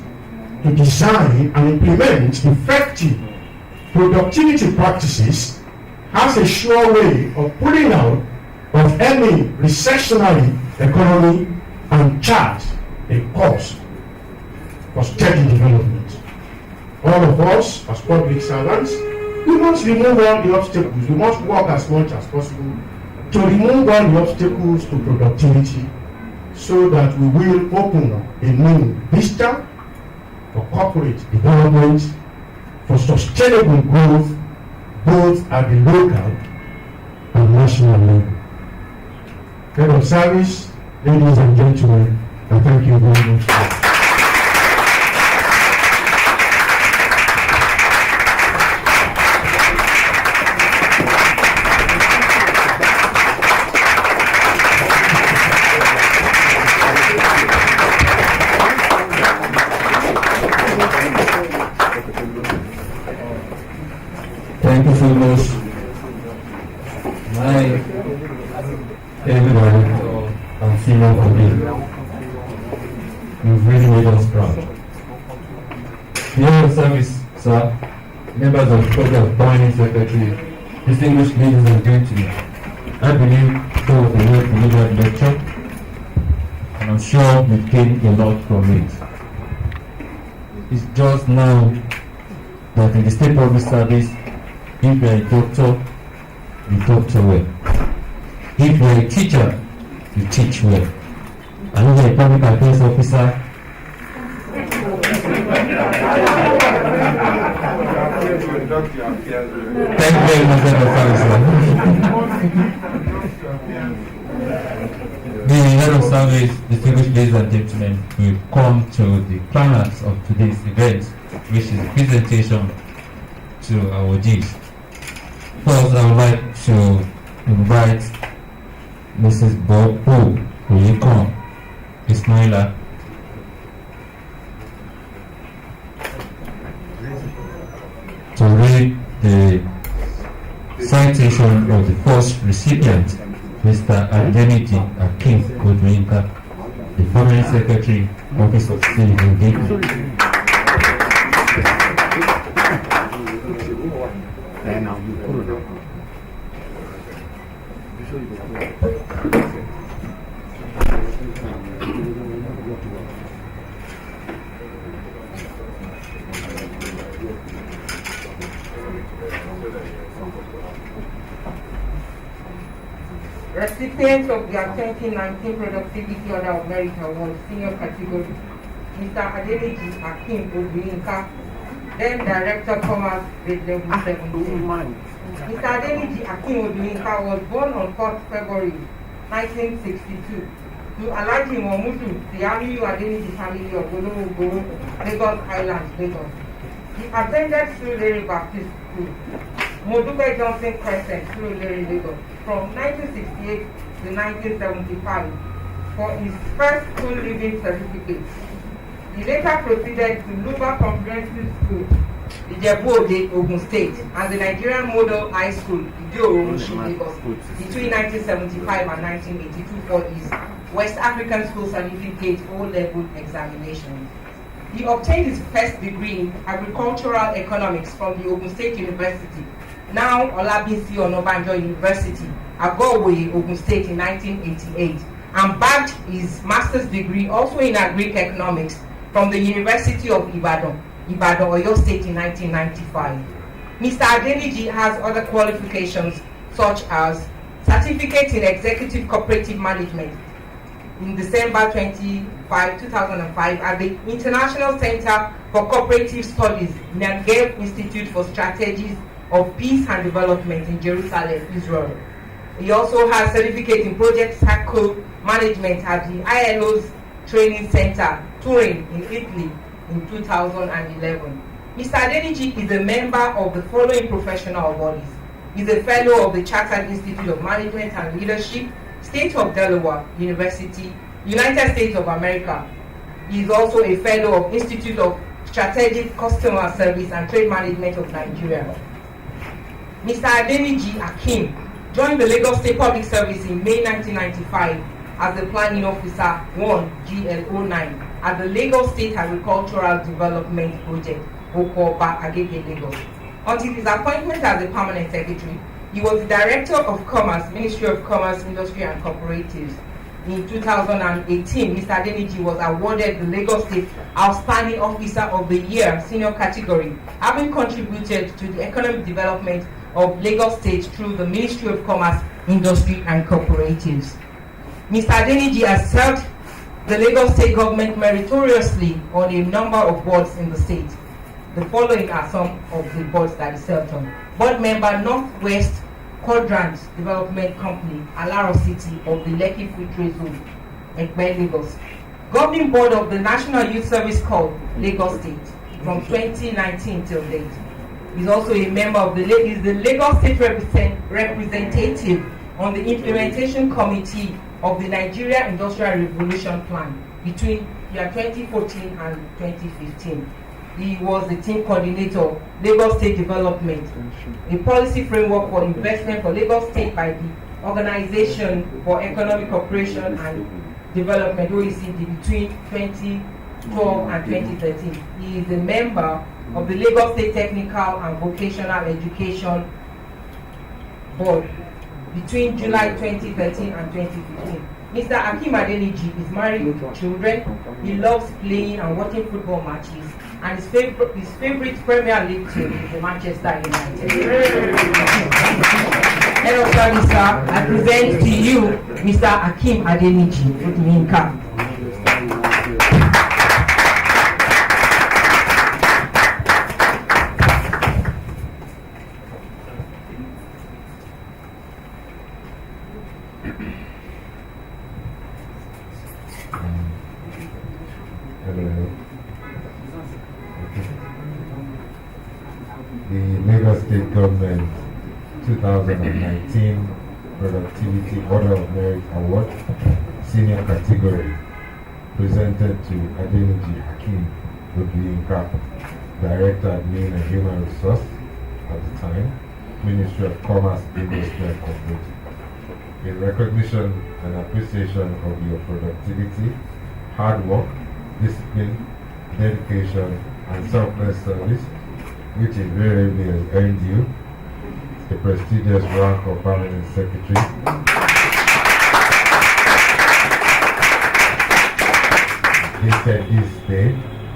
S8: to design and implement effective productivity practices has a sure way of pulling out of any recessionary economy and chart a course for steady development. All of us, as public servants, we must remove all the obstacles. We must work as much as possible to remove all the obstacles to productivity so that we will open a new vista for corporate development, for sustainable growth, both at the local and national level. Head of Service, ladies and gentlemen, I thank you very much.
S2: Thank you so much. My everybody and senior colleague, you've really made us proud. The Head of Service, sir, members of the Program Permanent Secretary, distinguished ladies and gentlemen, I believe that was a well-delivered lecture, and I'm sure we gained a lot from it. It's just now that in the state public service, if you are a doctor, you doctor well. If you are a teacher, you teach well. And if you are a public affairs officer, thank you very much, Head of Service. The Head of Service, distinguished ladies and gentlemen, will come to the climax of today's event, which is a presentation to our Gs. First, I would like to invite Mrs. Bob Oyekon Ismaila to read the citation of the first recipient, Mr. Adeniji Akin Godwinka, the Permanent Secretary, Office of Civic Engagement.
S1: Recipients of their 2019 Productivity Order of Merit Award, Senior Category, Mr. Adeniji Akin Godwinka, then Director Commerce, Grade Level 17. Mr. Adeniji Akin Godwinka was born on 4th February 1962 to Alhaji Momudu, the Amiyu Adeniji family of Olowo, Lagos Island, Lagos. He attended Surulere Baptist School, Modupe Johnson Crescent, Surulere, Lagos, from 1968 to 1975 for his first school leaving certificate. He later proceeded to Luba Comprehensive School, Ijebu-Ode, Ogun State, and the Nigerian Model High School, Idio-Omushi, Lagos, between 1975 and 1982 for his West African School Certificate O-Level examinations. He obtained his first degree in agricultural economics from the Ogun State University, now Olabisi Onabanjo University, Agowe, Ogun State in 1988, and bagged his master's degree also in agric economics from the University of Ibadan, Oyo State in 1995. Mr. Adeniji has other qualifications such as Certificate in Executive Cooperative Management in December 25, 2005 at the International Center for Cooperative Studies, Negev Institute for Strategies of Peace and Development in Jerusalem, Israel. He also has certificate in Project Cycle Management at the ILO's Training Center, Turin, in Italy, in 2011. Mr. Adeniji is a member of the following professional bodies. He is a fellow of the Chartered Institute of Management and Leadership, State of Delaware University, United States of America. He is also a fellow of Institute of Strategic Customer Service and Trade Management of Nigeria. Mr. Adeniji Akin joined the Lagos State Public Service in May 1995 as the Planning Officer 1 GL09 at the Lagos State Agricultural Development Project, Okoba, Agege, Lagos. Until his appointment as the Permanent Secretary, He was the Director of Commerce, Ministry of Commerce, Industry and Cooperatives. In 2018, Mr. Adeniji was awarded the Lagos State Outstanding Officer of the Year senior category, having contributed to the economic development of Lagos State through the Ministry of Commerce, Industry and Cooperatives. Mr. Adeniji has served the Lagos State government meritoriously on a number of boards in the state. The following are some of the boards that he served on. Board member, Northwest Quadrant Development Company, Alaro City of the Lekki Free Trade Zone, Ekpe, Lagos. Governing board of the National Youth Service Corps, Lagos State, from 2019 till date. He's also a member of the Lagos State representative on the implementation committee of the Nigeria Industrial Revolution Plan between year 2014 and 2015. He was the team coordinator, Lagos State Development, a policy framework for investment for Lagos State by the Organization for Economic Cooperation and Development, OECD, between 2012 and 2013. He is a member of the Lagos State Technical and Vocational Education Board between July 2013 and 2015. Mr. Akim Adeniji is married with children. He loves playing and watching football matches, and his favorite Premier League team is the Manchester United. Head of service, sir, I present to you Mr. Akim Adeniji with Minka.
S2: The Lagos State Government 2019 Productivity Order of Merit Award, Senior Category, presented to Adeniji Hakim Rubiyinka, Director Admin and Human Resource at the time, Ministry of Commerce, Industry and Cooperation. In recognition and appreciation of your productivity, hard work, discipline, dedication, and selfless service, which invariably has earned you the prestigious rank of Permanent Secretary. Dated this day,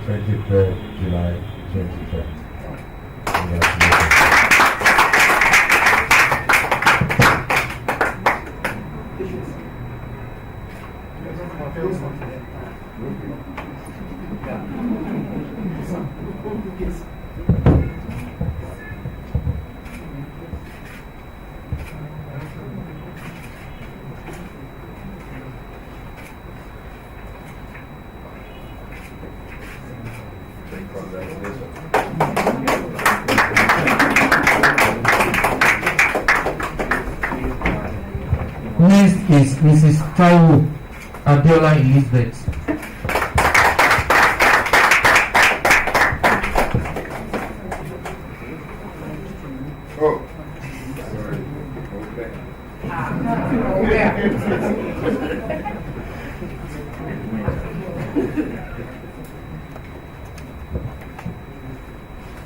S2: 23rd July 2020. Congratulations.
S9: Next is Mrs. Taiwo Abiola Elizabeth.
S4: Oh, sorry.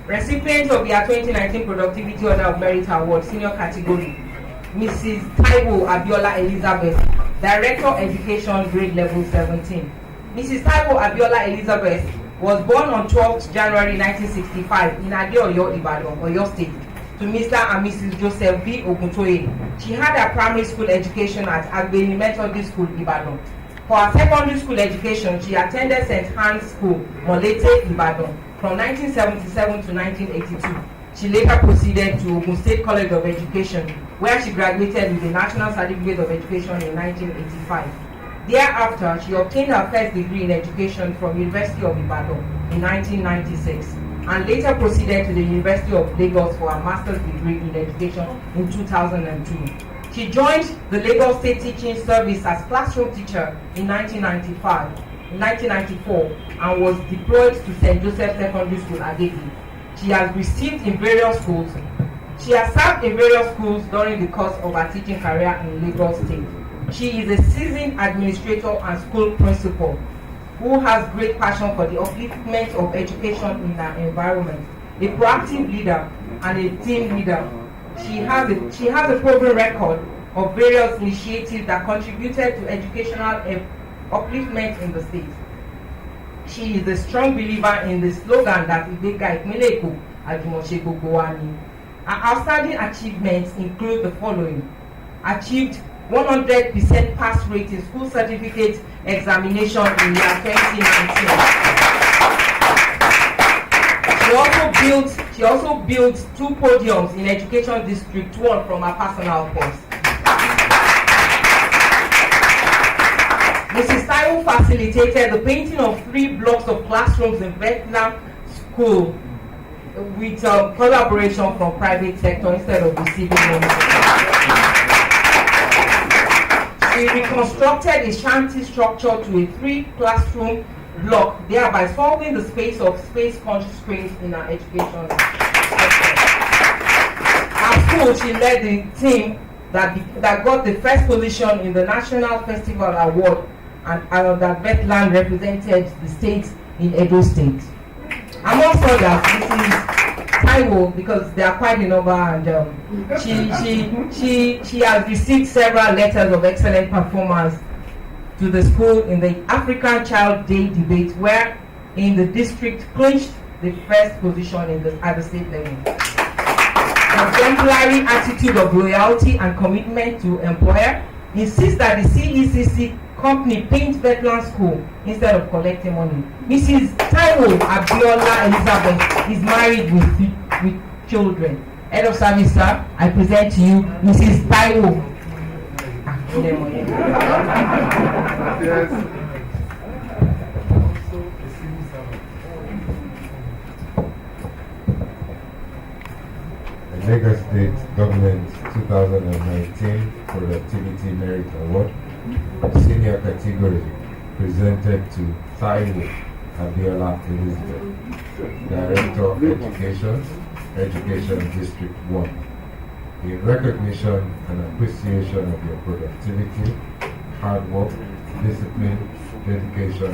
S1: Recipient of the 2019 Productivity Order of Merit Award, Senior Category, Mrs. Taiwo Abiola Elizabeth, Director Education, Grade Level 17. Mrs. Taiwo Abiola Elizabeth was born on 12th January 1965 in Adeoyo, Ibadan, Oyo State, to Mr. and Mrs. Joseph B. Oguntoye. She had her primary school education at Agbeni Methodist School, Ibadan. For her secondary school education, she attended St. Anne's School, Molete, Ibadan, from 1977 to 1982. She later proceeded to Ogun State College of Education, where she graduated with a National Certificate of Education in 1985. Thereafter, she obtained her first degree in education from University of Ibadan in 1996, and later proceeded to the University of Lagos for her master's degree in education in 2002. She joined the Lagos State Teaching Service as classroom teacher in 1994, and was deployed to St. Joseph Secondary School, Agege. She has served in various schools during the course of her teaching career in Lagos State. She is a seasoned administrator and school principal who has great passion for the upliftment of education in her environment, a proactive leader and a team leader. She has a proven record of various initiatives that contributed to educational upliftment in the state. She is a strong believer in the slogan that Ibeka Ìpínlẹ̀ Èkó Àjùmọ̀ṣe Gbogbo Wa Ni. Her outstanding achievements include the following: achieved 100% pass rate in school certificate examination in year 2019. She also built 2 podiums in Education District 1 from her personal course. Mrs. Taiwo facilitated the painting of 3 blocks of classrooms in Vietnam School with collaboration from private sector instead of receiving money. She reconstructed a shanty structure to a 3-classroom block, thereby solving the space constraints in her education. At school, she led the team that got the first position in the National Festival Award, and that Vetland represented the state in Edo State. Amongst others, Mrs. Taiwo, because they are quite a number, and she has received several letters of excellent performance to the school in the African Child Day debate, where in the district clinched the first position at the state level. Exemplary attitude of loyalty and commitment to employer insists that the CECC company paint Vetland School instead of collecting money. Mrs. Taiwo Abiola Elizabeth is married with children. Head of service, sir, I present to you Mrs. Taiwo.
S4: Yes.
S2: The Lagos State Government 2019 Productivity Merit Award, Senior Category, presented to Taiwo Abiola Elizabeth, Director of Education District 1. In recognition and appreciation of your productivity, hard work, discipline, dedication,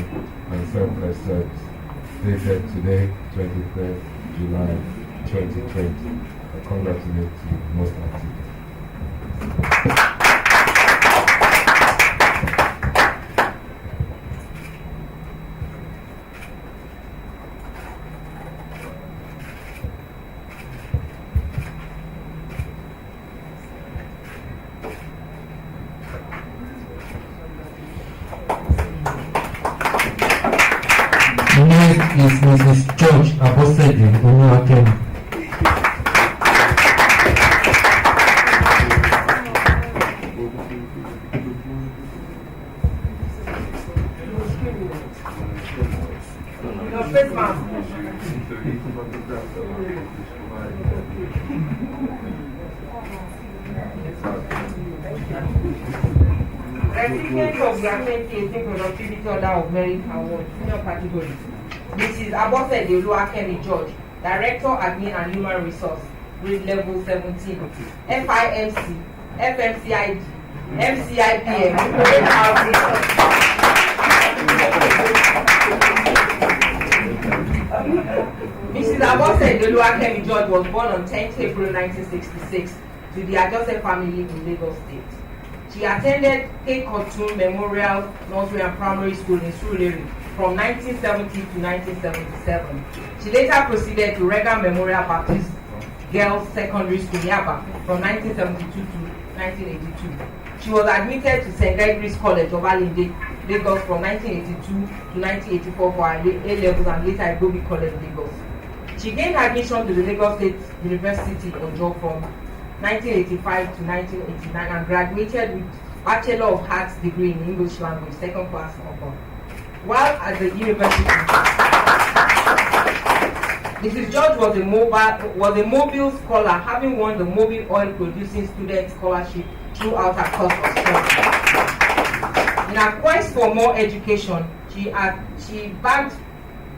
S2: and selfless service, dated today, 23rd July 2020. I congratulate you most heartily.
S9: Next is Mrs. George Abosede Oluwakemi.
S1: Recipient of the 2018 Productivity Order of Merit Award, senior category. Mrs. Abosede Oluwakemi George, Director, Admin and Human Resource, grade level 17, FIMC, FMCID, MCIPM, grade housing. Mrs. Abosede Oluwakemi George was born on 10th April 1966 to the Ajose family in Lagos State. She attended Keynote Memorial Nursery and Primary School in Surulere from 1970 to 1977. She later proceeded to Regan Memorial Baptist Girls Secondary School, Yaba, from 1972 to 1982. She was admitted to St. Gregory's College of Alinde, Lagos, from 1982 to 1984 for her A-levels and later at Gobi College, Lagos. She gained admission to the Lagos State University Ojo from 1985 to 1989 and graduated with Bachelor of Arts degree in English language, 2nd class upper. While at the university, Mrs. George was a mobile scholar, having won the Mobile Oil Producing Student Scholarship throughout her course of study. In her quest for more education, she bagged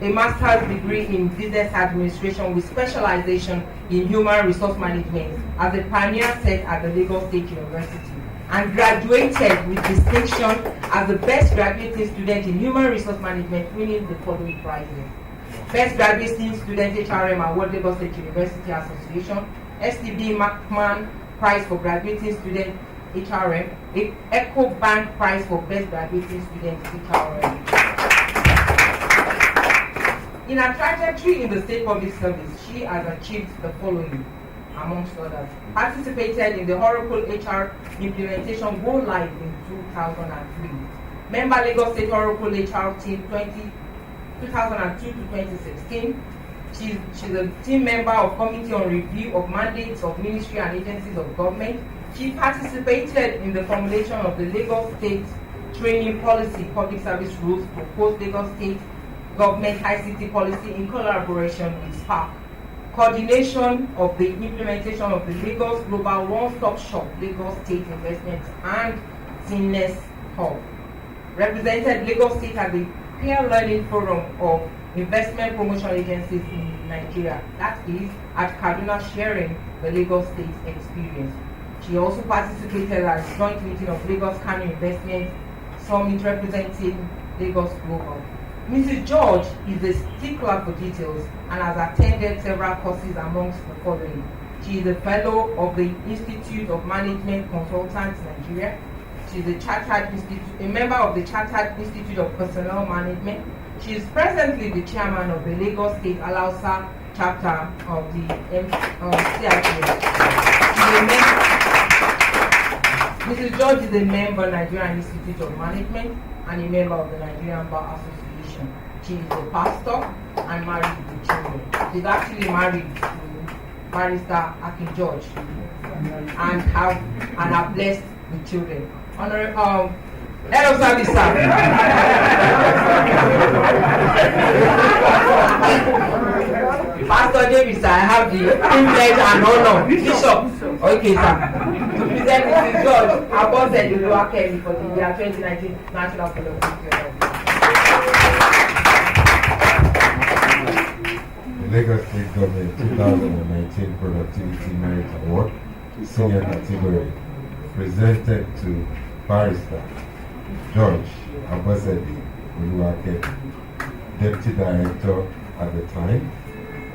S1: a master's degree in business administration with specialization in human resource management as a pioneer set at the Lagos State University, and graduated with distinction as the best graduating student in human resource management, winning the following prizes: Best Graduating Student HRM Award, Lagos State University Association; STB Macman Prize for Graduating Student HRM, Echo Bank Prize for Best Graduating Student HRM. In her trajectory in the state public service, she has achieved the following, amongst others. Participated in the Oracle HR implementation go live in 2003. Member Lagos State Oracle HR team 2002 to 2016. She's a team member of Committee on Review of Mandates of Ministry and Agencies of Government. She participated in the formulation of the Lagos State Training Policy Public Service Rules proposed Lagos State Government ICT policy in collaboration with SPARC. Coordination of the implementation of the Lagos Global One-Stop Shop, Lagos State Investments and Seamless Hub. Represented Lagos State at the Peer Learning Forum of Investment Promotion Agencies in Nigeria, that is, at Kaduna, sharing the Lagos State experience. She also participated at the joint meeting of Lagos Kano Investment Summit representing Lagos Global. Mrs. George is a stickler for details and has attended several courses amongst the following. She is a fellow of the Institute of Management Consultants Nigeria. She is a member of the Chartered Institute of Personnel Management. She is presently the chairman of the Lagos State Alausa chapter of the CIPS. Mrs. George is a member of the Nigerian Institute of Management and a member of the Nigerian Bar Association. She is a pastor and married with children. She's actually married to Barrister Akin George and are blessed with children. Head of service, sir. Pastor David, sir, I have the privilege and honor. Bishop, okay, sir, to present Mrs. George Abose Oluwakemi for the year 2019 National Productivity Award.
S10: The Lagos State Government 2019 Productivity Merit Award, Senior Category, presented to Barrister George Abose Oluwakemi, Deputy Director at the time,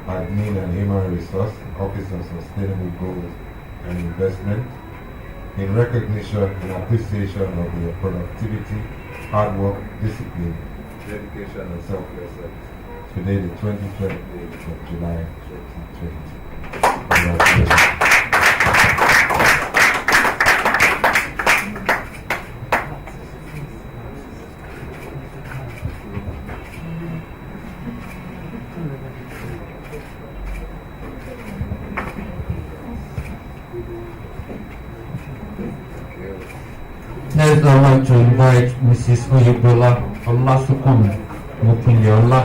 S10: Admin and Human Resource, Office of Sustainable Goals and Investment, in recognition and appreciation of your productivity, hard work, discipline, dedication, and selfless service. Today, the 20th day of July 2020. Congratulations.
S9: Next, I'd like to invite Mrs. Oyebola Olasukumi Mokunleola.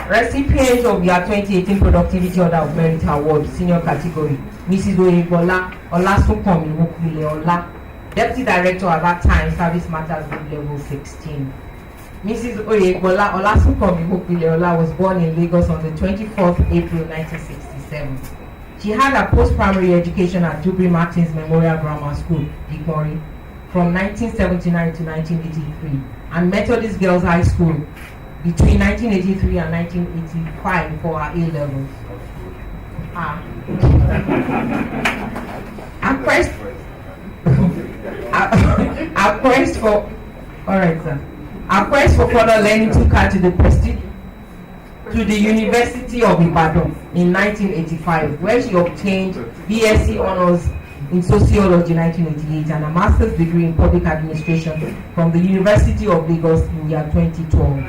S1: Recipient of your 2018 Productivity Order of Merit Award, Senior Category, Mrs. Oyebola Olasukumi Mokunleola. Deputy Director at that time, Service Matters Group Level 16. Mrs. Oyebola Olasukumi Mokunleola was born in Lagos on the 24th April 1967. She had her post-primary education at Dubri Martins Memorial Grammar School, Ikori, from 1979 to 1983, and Methodist Girls High School between 1983 and 1985 for her A-levels. Our quest for further learning took her to the University of Ibadan in 1985, where she obtained BSc Honours in Sociology 1988 and a Master's degree in Public Administration from the University of Lagos in year 2012.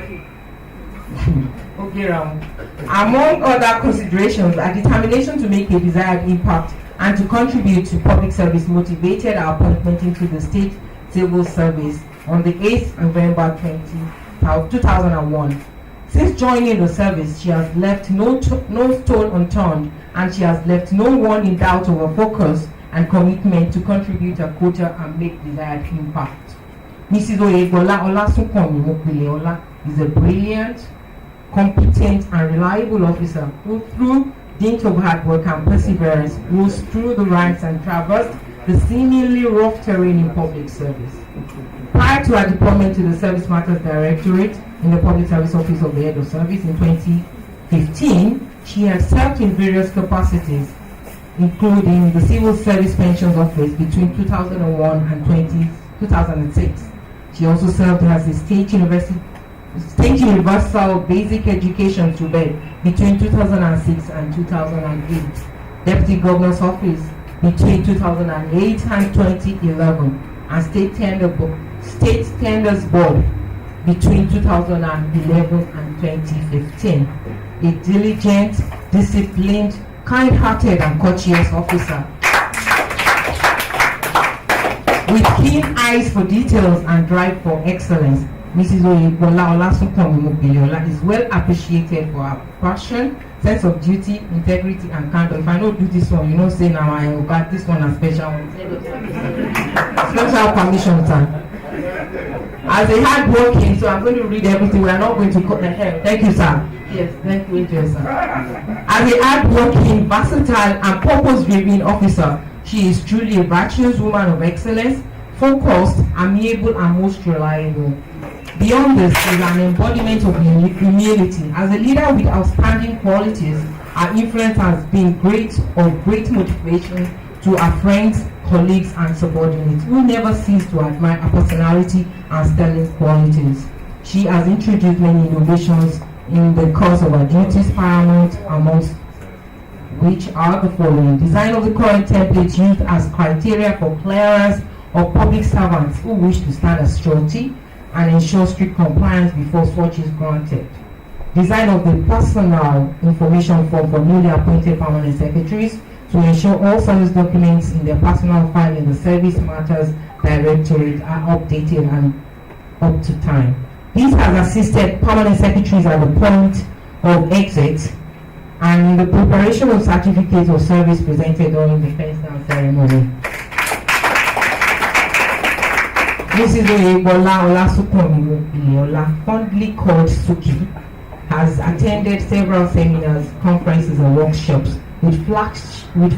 S1: Among other considerations, a determination to make a desired impact and to contribute to public service motivated her appointment into the State Civil Service on the 8th November 2001. Since joining the service, she has left no stone unturned, and she has left no one in doubt of her focus and commitment to contribute her quota and make desired impact. Mrs. Oyebola Olasukumi Mokunleola is a brilliant, competent, and reliable officer who, through dint of hard work and perseverance, rose through the ranks and traversed the seemingly rough terrain in public service. Prior to her deployment to the Service Matters Directorate in the Public Service Office of the Head of Service in 2015, she had served in various capacities, including the Civil Service Pensions Office between 2001 and 2006. She also served as the State Universal Basic Education Student between 2006 and 2008, Deputy Governor's Office between 2008 and 2011, and State Tenders Board between 2011 and 2015. A diligent, disciplined, kind-hearted and courteous officer with keen eyes for details and drive for excellence. Mrs. Oyebola Olasunkami Mobiliola is well appreciated for her passion, sense of duty, integrity and candor. If I don't do this one, you know, say now I got this one a special one. Special permission, sir. As a hard working, so I'm going to read everything. We are not going to cut the hair. Thank you, sir. Yes, thank you, sir. As a hard-working, versatile, and purpose-driven officer, she is truly a virtuous woman of excellence, focused, amiable, and most reliable. Beyond this is an embodiment of humility. As a leader with outstanding qualities, her influence has been of great motivation to her friends, colleagues, and subordinates who never cease to admire her personality and sterling qualities. She has introduced many innovations in the course of her duties paramount, amongst which are the following: design of the current templates used as criteria for clearance of public servants who wish to stand as surety and ensure strict compliance before such is granted. Design of the personal information form for newly appointed permanent secretaries to ensure all service documents in their personal file in the Service Matters Directorate are updated and up to time. This has assisted permanent secretaries at the point of exit and in the preparation of certificates of service presented during the first down ceremony. Mrs. Oyebola Olasunkami, fondly called Suki, has attended several seminars, conferences, and workshops with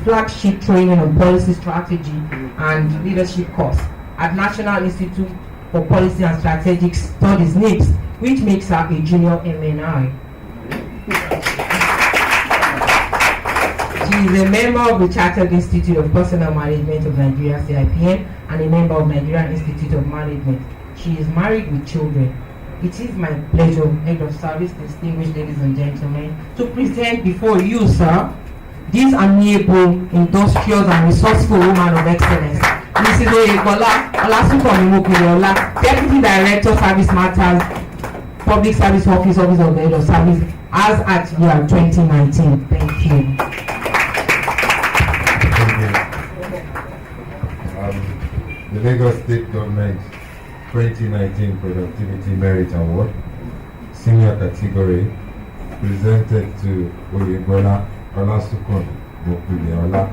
S1: flagship training on policy strategy and leadership course at National Institute for Policy and Strategic Studies (NIPS), which makes her a junior MNI. She is a member of the Chartered Institute of Personnel Management of Nigeria (CIPN) and a member of Nigerian Institute of Management. She is married with children. It is my pleasure, Head of Service, distinguished ladies and gentlemen, to present before you, sir, this amiable, industrious, and resourceful woman of excellence, Mrs. Oyebola Olasunkami Mobiliola, Deputy Director, Service Matters, Public Service Office of the Head of Service, as at year 2019. Thank you.
S10: The Lagos State Government 2019 Productivity Merit Award, Senior Category, presented to Oyebola Olasunkami Mobiliola,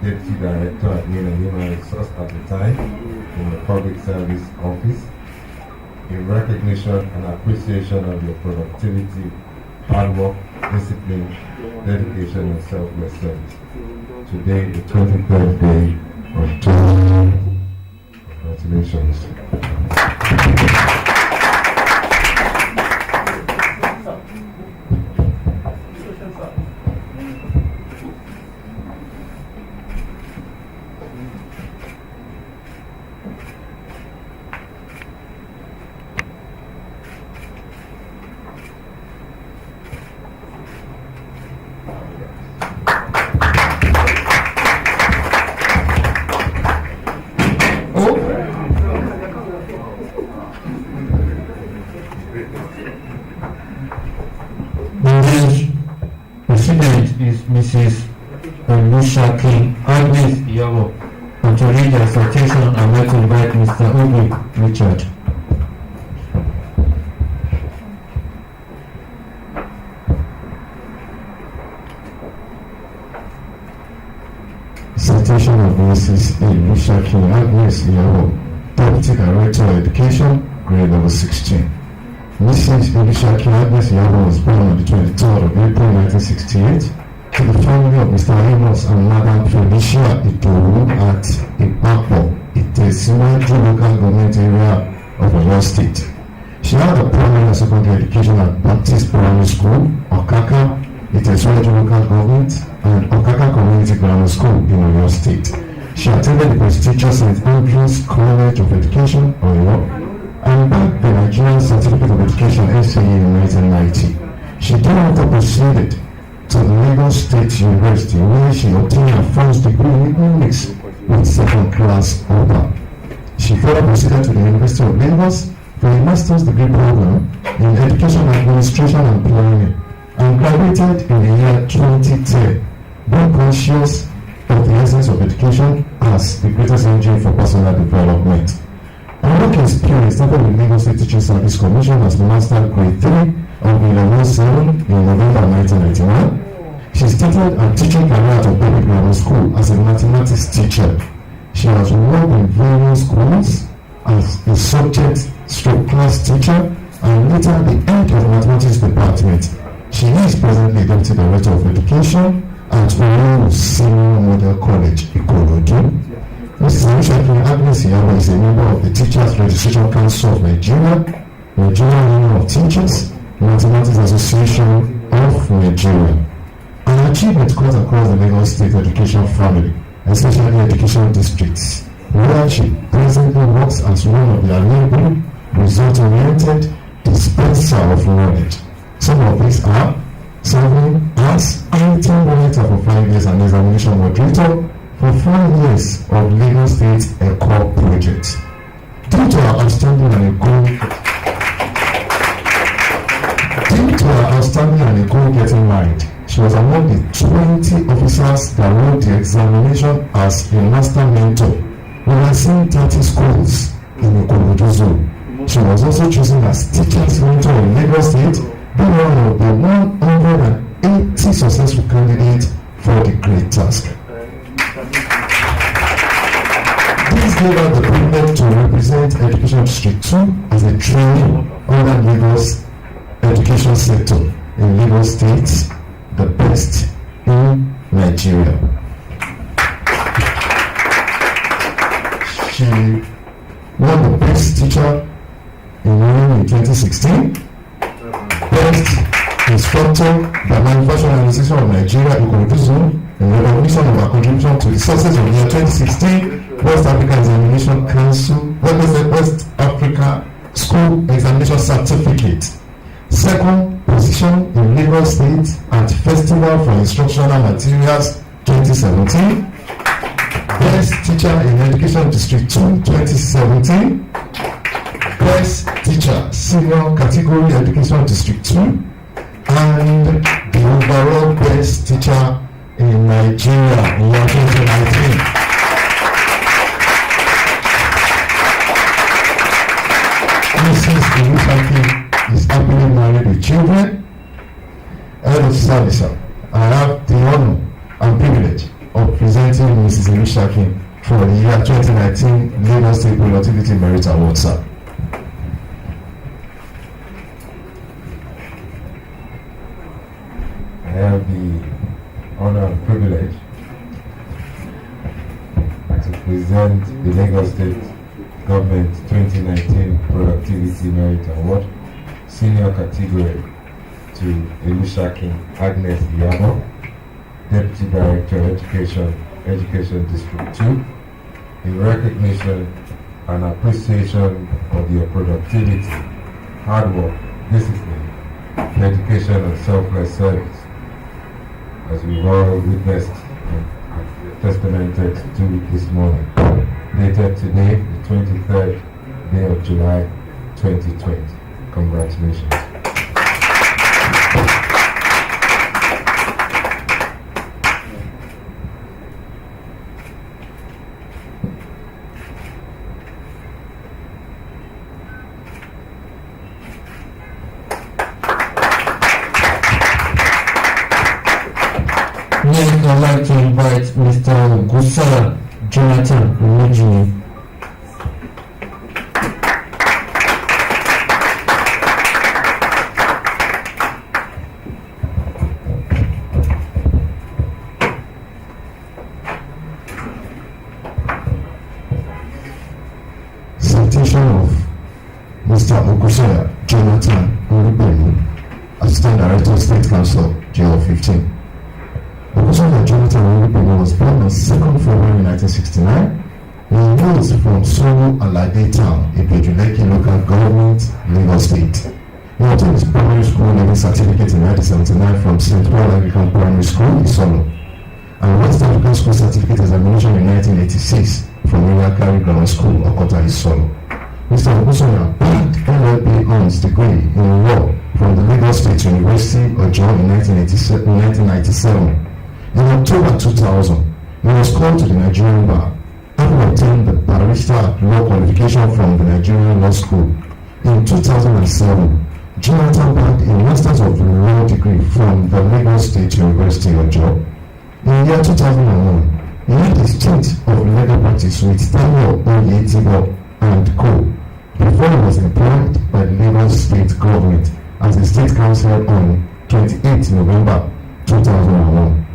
S10: Deputy Director, Admin and Human Resource at the time in the Public Service Office, in recognition and appreciation of your productivity, hard work, discipline, dedication, and selfless service. Today, the 23rd day of June. Congratulations.
S9: Mrs. Olushaki Agnes Iyabo, and to read the exhortation, I want to invite Mr. Obi Richard.
S6: Citation of Mrs. Olushaki Agnes Iyabo, Deputy Director of Education, grade level 16. Mrs. Olushaki Agnes Iyabo was born on the 23rd of April 1968 to to the family of Mr. Amos and Madam Felicia Itoru at Ipapo, Itesiwaju local government area of Oyo State. She had a primary and secondary education at Baptist Primary School, Okaka, Itesiwaju local government, and Okaka Community Grammar School in Oyo State. She attended the prestigious St. Andrews College of Education, Oyo, and bagged the Nigerian Certificate of Education (SCE) in 1990. She thereafter proceeded to the Lagos State University, where she obtained her first degree in economics with second-class honor. She further proceeded to the University of Lagos for a master's degree program in education administration and planning, and graduated in the year 2010, being conscious of the essence of education as the greatest engine for personal development. Her work experience started with Lagos State Teaching Service Commission as the Master Grade 3 of the Level 7 in November 1999. She started her teaching career at Opebi Grammar School as a mathematics teacher. She has worked in various schools as a subject/class teacher and later the head of mathematics department. She is presently Deputy Director of Education at Oyo Senior Model College, Ikorodu. Mrs. Arushaki Agnes Iyabo is a member of the Teachers Registration Council of Nigeria, Nigerian Union of Teachers, Mathematics Association of Nigeria. Her achievements cut across the Lagos State education family, especially education districts, where she presently works as one of their label, result-oriented dispenser of knowledge. Some of these are serving as IT monitor for 5 years and examination moderator for 5 years of Lagos State ECO project. Due to her outstanding and a goal-getting mind, she was among the 20 officers that wrote the examination as a master mentor, overseeing 30 schools in the Ikorodu zone. She was also chosen as teacher's mentor in Lagos State, being one of the 180 successful candidates for the great task. This gave her the privilege to represent Education District 2 as a trainee under Lagos education sector in Lagos State, the best in Nigeria. She won the best teacher in 2016, best instructor by Manufacturing Association of Nigeria Ikorodu Zone in recognition of her contribution to the success of the year 2016 West Africa Examination Council, West Africa School Examination Certificate. Second position in Lagos State at Festival for Instructional Materials 2017. Best Teacher in Education District 2 2017. Best Teacher Senior Category Education District 2. And the overall Best Teacher in Nigeria in year 2019. Mrs. Ilusaki is happily married with children. Head of service, I have the honor and privilege of presenting Mrs. Ilusaki for the year 2019 Lagos State Productivity Merit Award, sir.
S10: I have the honor and privilege to present the Lagos State Government 2019 Productivity Merit Award, Senior Category, to Ilusaki Agnes Iyabo, Deputy Director Education District 2, in recognition and appreciation of your productivity, hard work, discipline, dedication and selfless service, as we've all witnessed and testamented to this morning, dated today, the 23rd day of July 2020. Congratulations.
S9: Next, I'd like to invite Mr. Gusala Jonathan Umujini.
S11: Assistant Director, State Council, GL15. Okusanya Jonathan Olubimi was born on 2nd February 1969. He hails from Suru Alade Town, Ibejuleki Local Government, Lagos State. He obtained his primary school leaving certificate in 1979 from St. Paul Anglican Primary School, Isolo, and West African School Certificate Examination in 1986 from Iriakari Grammar School, Okota, Isolo. Mr. Okusanya earned LLB Honors degree in law from the Lagos State University, Ojo, in 1997. In October 2000, he was called to the Nigerian bar having obtained the barrister law qualification from the Nigerian Law School. In 2007, Jonathan bagged a Masters of Law degree from the Lagos State University, Ojo. In the year 2001, he had a stint of legal practice with Daniel Oyetibo and Co. before he was employed by the Lagos State Government as the State Council on 28 November 2001.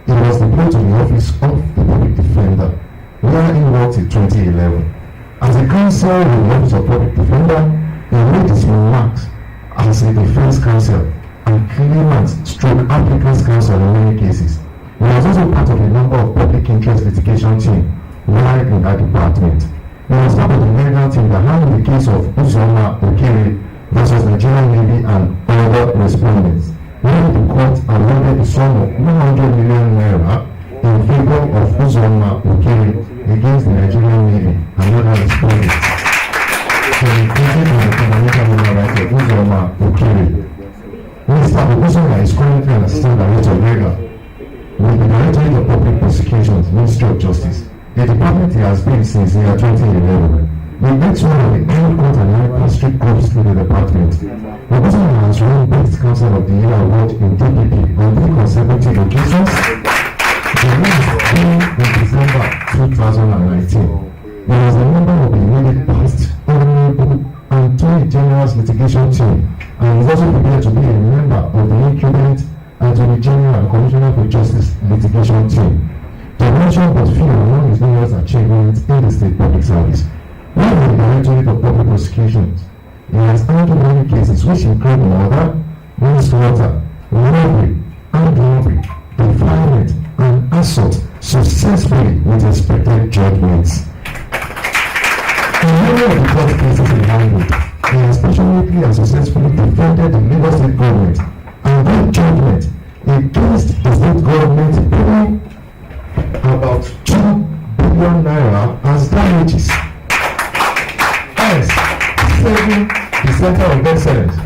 S11: He was deployed to the office of the Public Defender, where he worked in 2011. As a counsel in the Office of Public Defender, he made his remarks as a defense counsel and claimant/applicants counsel in many cases. He was also part of a number of public interest litigation teams while in that department. He was part of the legal team that handled the case of Uzoma Okere versus Nigerian Navy and other respondents, when the court awarded the sum of 100 million naira in favor of Uzoma Okere against the Nigerian Navy and other respondents. So the infringement on the fundamental human rights of Uzoma Okere. Mr. Okusanya is currently an Assistant Director of Legal with the Directorate of Public Prosecutions, Ministry of Justice. The department he has been since the year 2011. He makes one of the High Court and High District Courts through the department. Okusanya has won Best Counsel of the Year award in DPP on 3 consecutive occasions. The last being in December 2019. He was a member of the immediate past Honorable Attorney General's litigation team and is also prepared to be a member of the incumbent Attorney General and Commissioner for Justice litigation team. To mention but few among his numerous achievements in the state public service. One of the Directorate of Public Prosecutions, he has handled many cases which include murder, manslaughter, robbery, armed robbery, defilement, and assault successfully with expected judgments. In many of the court cases he handled, he has passionately and successfully defended the Lagos State government and got judgment against the state government paying about 2 billion naira as damages. Hence, saving the Center of Excellence,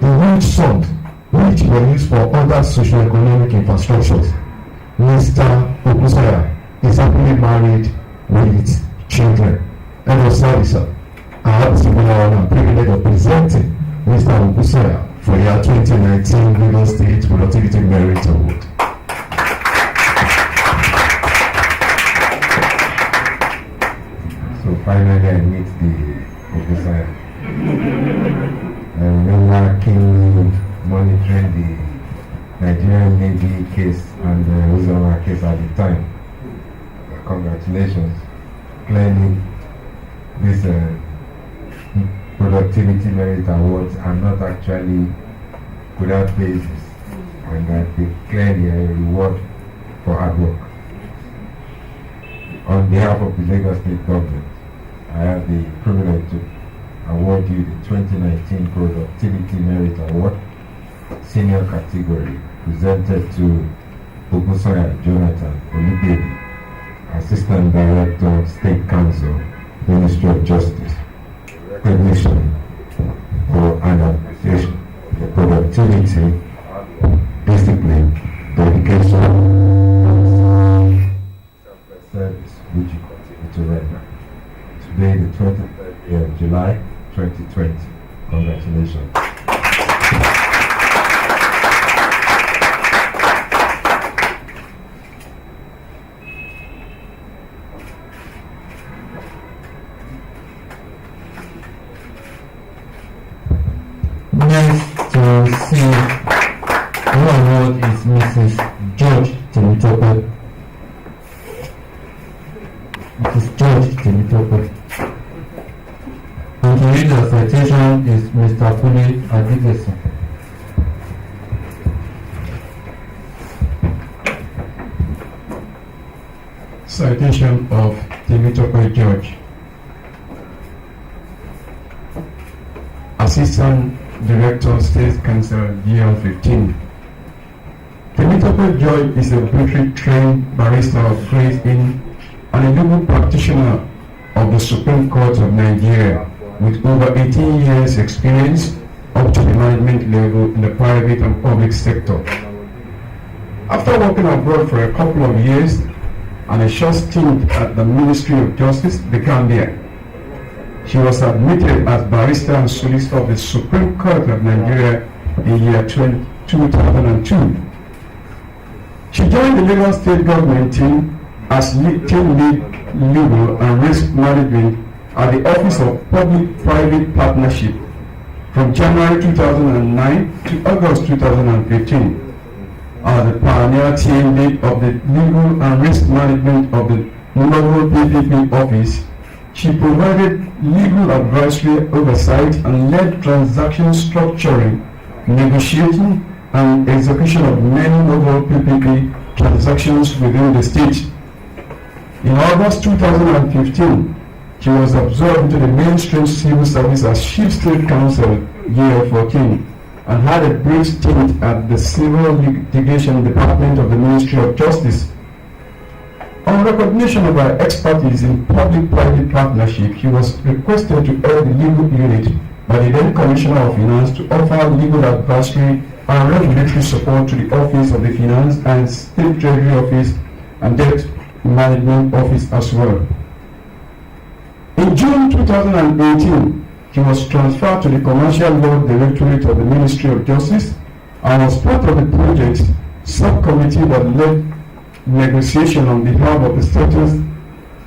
S11: the huge sums which were used for other socio-economic infrastructures. Mr. Okusanya is happily married with children. And of service, I have the honor and privilege of presenting Mr. Okusanya for year 2019 Lagos State Productivity Merit Award.
S10: So finally I meet the Okusanya. I remember keenly monitoring the Nigerian Navy case and the Uzoma case at the time. Congratulations. Clearly, these productivity merit awards are not actually without basis, and that they clearly a reward for hard work. On behalf of the Lagos State Government, I have the privilege to award you the 2019 Productivity Merit Award, Senior Category, presented to Okusanya Jonathan Olubimi, Assistant Director, State Council, Ministry of Justice. Recognition for an appreciation for productivity, discipline, dedication, and service which you continue to render. Today, the 23rd day of July 2020. Congratulations.
S9: Next to see who award is Mrs. George Temitope. Mrs. George Temitope. And to read the citation is Mr. Kule Adigesi.
S8: citation of Temitope George, Assistant Director, State Council, GL15. Temitope George is a briefly trained barrister of grade in and a legal practitioner of the Supreme Court of Nigeria with over 18 years experience up to the management level in the private and public sector. After working abroad for a couple of years and a short stint at the Ministry of Justice, the Gambia, she was admitted as barrister and solicitor of the Supreme Court of Nigeria in year 2002. She joined the Lagos State government team as team lead legal and risk management at the Office of Public-Private Partnership from January 2009 to August 2015. As the pioneer team lead of the legal and risk management of the Novel PPP office, she provided legal advisory oversight and led transaction structuring, negotiating, and execution of many novel PPP transactions within the state. In August 2015, she was absorbed into the mainstream civil service as Chief State Counsel, GL14, and had a brief stint at the Civil Litigation Department of the Ministry of Justice. On recognition of her expertise in public-private partnership, she was requested to head the legal unit by the then Commissioner of Finance to offer legal advisory and regulatory support to the Office of the Finance and State Treasury Office and Debt Management Office as well. In June 2018, he was transferred to the Commercial Law Directorate of the Ministry of Justice and was part of the project subcommittee that led negotiation on behalf of the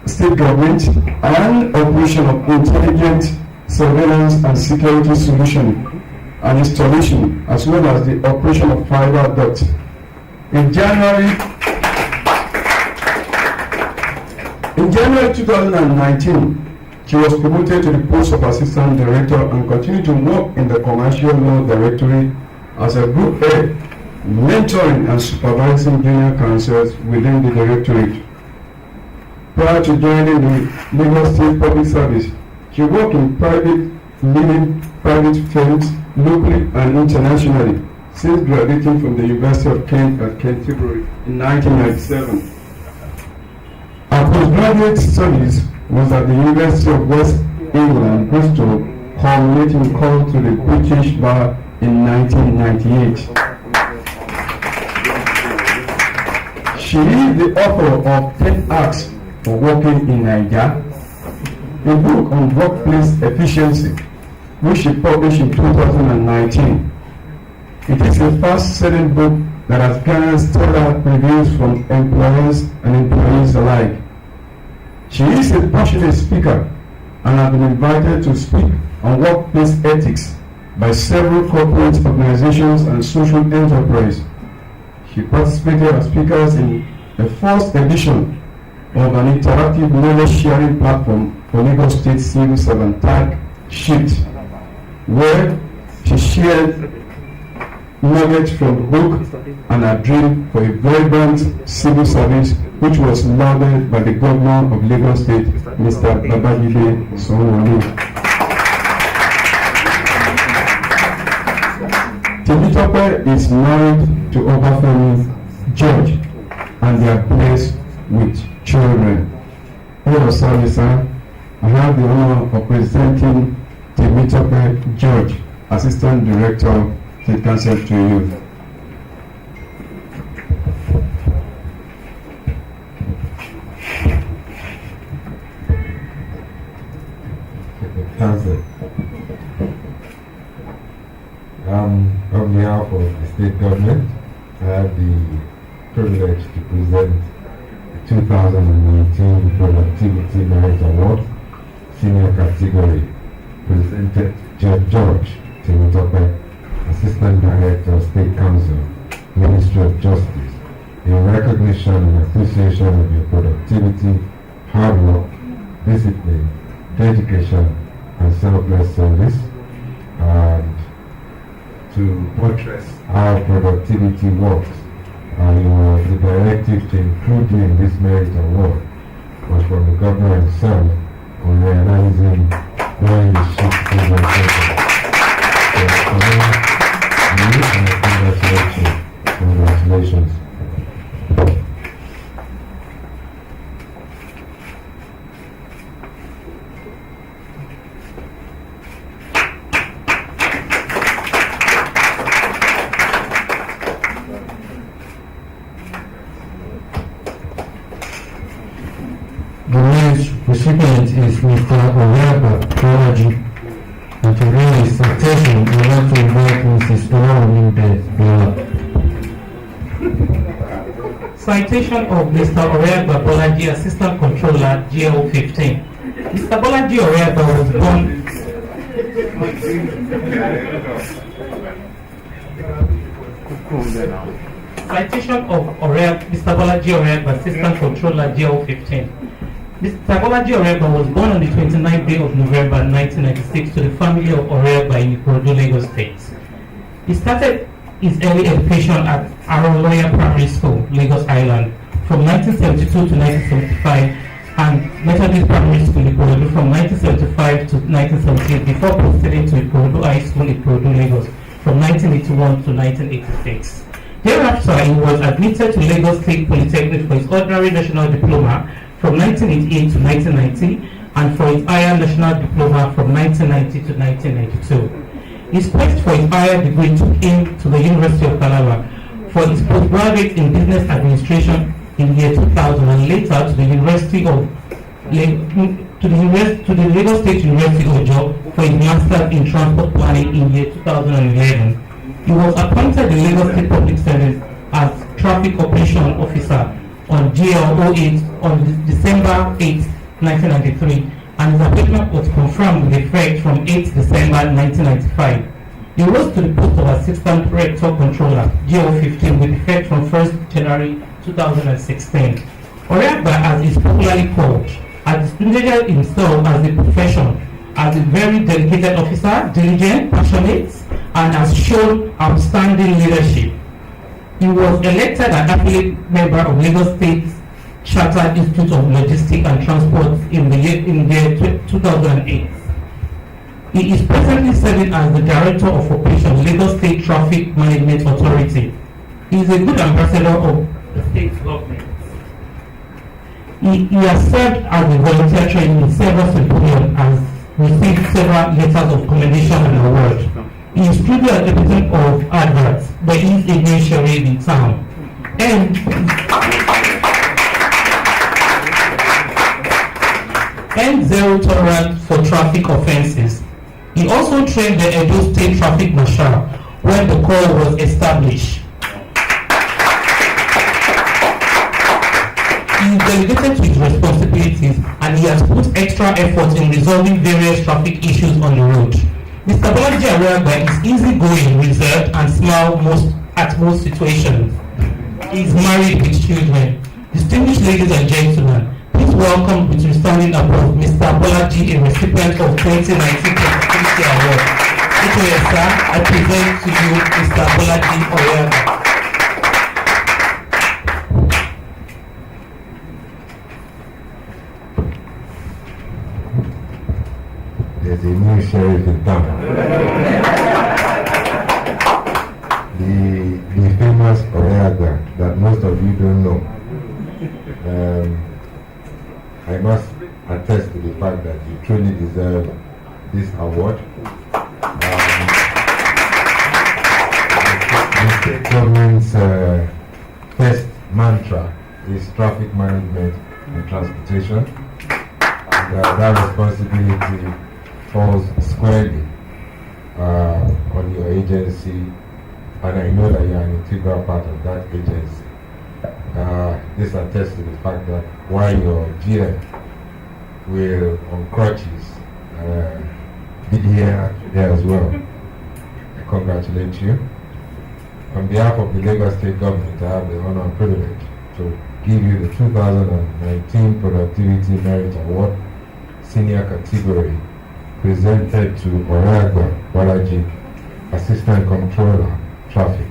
S8: state government and operation of intelligent surveillance and security solution and installation, as well as the operation of fiber duct. In January 2019, she was promoted to the post of Assistant Director and continued to work in the Commercial Law Directorate as a group head, mentoring and supervising junior counsels within the Directorate. Prior to joining the Lagos State Public Service, she worked in leading private firms locally and internationally since graduating from the University of Kent at Canterbury in 1997. Her postgraduate studies was at the University of West England, Bristol, culminating call to the British Bar in 1998. She is the author of 10 Acts for Working in Nigeria, a book on workplace efficiency, which she published in 2019. It is a fast-selling book that has garnered stellar reviews from employers and employees alike. She is a passionate speaker and has been invited to speak on workplace ethics by several corporate organizations and social enterprise. She participated as speakers in the first edition of an interactive knowledge-sharing platform for Lagos State civil servant tag Shift, where she shared knowledge from the book and her dream for a vibrant civil service, which was lauded by the Governor of Lagos State, Mr. Babajide Sanwo-Olu. Temitope is married to Obafemi George, and they are blessed with children. Hello, sir. I have the honor of presenting Temitope George, Assistant Director, State Council, to you.
S10: Council. On behalf of the state government, I have the privilege to present the 2019 Productivity Merit Award, Senior Category, presented Judge George Temitope, Assistant Director, State Council, Ministry of Justice, in recognition and appreciation of your productivity, hard work, discipline, dedication, and selfless service, and to buttress how productivity works. The directive to include you in this merit award was from the governor himself on realizing where his ship is located. So, congratulations.
S9: The next recipient is Mr. Oyaba Karaji. And to bring his attention, we want to invite Mrs. Olaolinde Biola.
S12: Citation of Mr. Oyaba Bolaji, Assistant Controller, GL15. Mr. Bolaji Oyaba was born. Citation of Mr. Bolaji Oyaba, Assistant Controller, GL15. Mr. Bolaji Oyaba was born on the 29th day of November 1996 to the family of Oyaba in Ikorodu, Lagos State. He started his early education at Aroloya Primary School, Lagos Island, from 1972 to 1975, and Methodist Primary School, Ikorodu, from 1975 to 1978, before proceeding to Ikorodu High School, Ikorodu, Lagos, from 1981 to 1986. Thereafter, he was admitted to Lagos State Polytechnic for his ordinary national diploma from 1988 to 1990, and for his higher national diploma from 1990 to 1992. His quest for his higher degree took him to the University of Calabar for his postgraduate in business administration in the year 2000, and later to the Lagos State University Ojo for his master's in transport planning in the year 2011. He was appointed in Lagos State Public Service as Traffic Operation Officer on GL08 on December 8, 1993, and his appointment was confirmed with effect from 8 December 1995. He rose to the post of Assistant Rector Controller, GL15, with effect from 1st January 2016. Oyaba, as is popularly called, has distinguished himself as a profession, as a very dedicated officer, diligent, passionate, and has shown outstanding leadership. He was elected an affiliate member of Lagos State Chartered Institute of Logistics and Transport in the year 2008. He is presently serving as the Director of Operations, Lagos State Traffic Management Authority. He is a good ambassador of the state government. He has served as a volunteer training in several symposiums and received several letters of commendation and awards. He is truly an epitome of adverts, but he is a new charade in town. And zero tolerance for traffic offences. He also trained the Edo State Traffic Marshal when the call was established. He is delegated to his responsibilities, and he has put extra effort in resolving various traffic issues on the road. Mr. Bolaji Oyaba is easygoing, reserved, and smiles at most situations. He is married with children. Distinguished ladies and gentlemen, please welcome with standing applause Mr. Bolaji, a recipient of 2019 Positivity Award. Sir, I present to you Mr. Bolaji Oyaba.
S10: There's a new sheriff in town. The famous Oyaba that most of you don't know. I must attest to the fact that you truly deserve this award. The state government's first mantra is traffic management and transportation. And that responsibility falls squarely on your agency, and I know that you are an integral part of that agency. This attests to the fact that while your GM will on crutches be here as well, I congratulate you. On behalf of the Lagos State Government, I have the honor and privilege to give you the 2019 Productivity Merit Award, Senior Category, presented to Oyaba Bolaji, Assistant Controller, Traffic,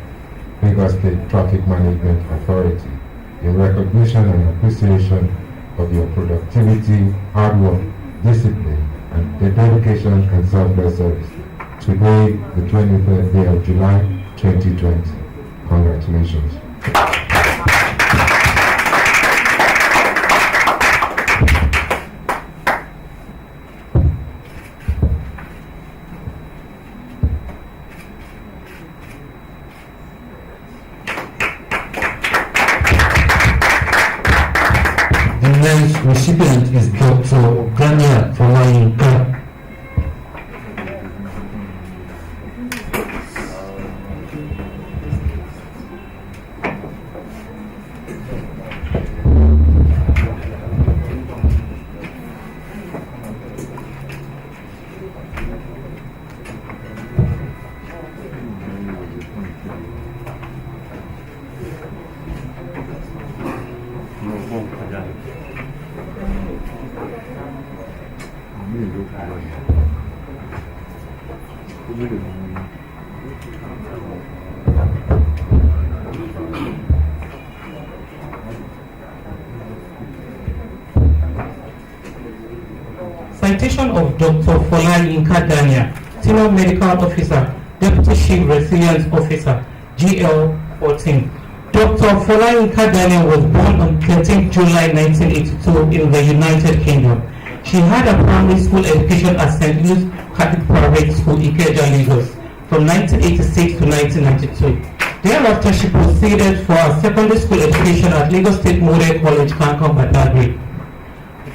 S10: Lagos State Traffic Management Authority, in recognition and appreciation of your productivity, hard work, discipline, and the dedication and selfless service. Today, the 23rd day of July, 2020. Congratulations.
S2: The next recipient is Dr. Gania Folayinka.
S12: Citation of Dr. Folayinka Dania, Senior Medical Officer, Deputy Chief Resilience Officer, GL14. Dr. Folayinka Dania was born on 13 July 1982 in the United Kingdom. She had a primary school education at St. Louis Catholic Private School, Ikeja, Lagos, from 1986 to 1992. Thereafter, she proceeded for her secondary school education at Lagos State Model College, Kankan, Badagry,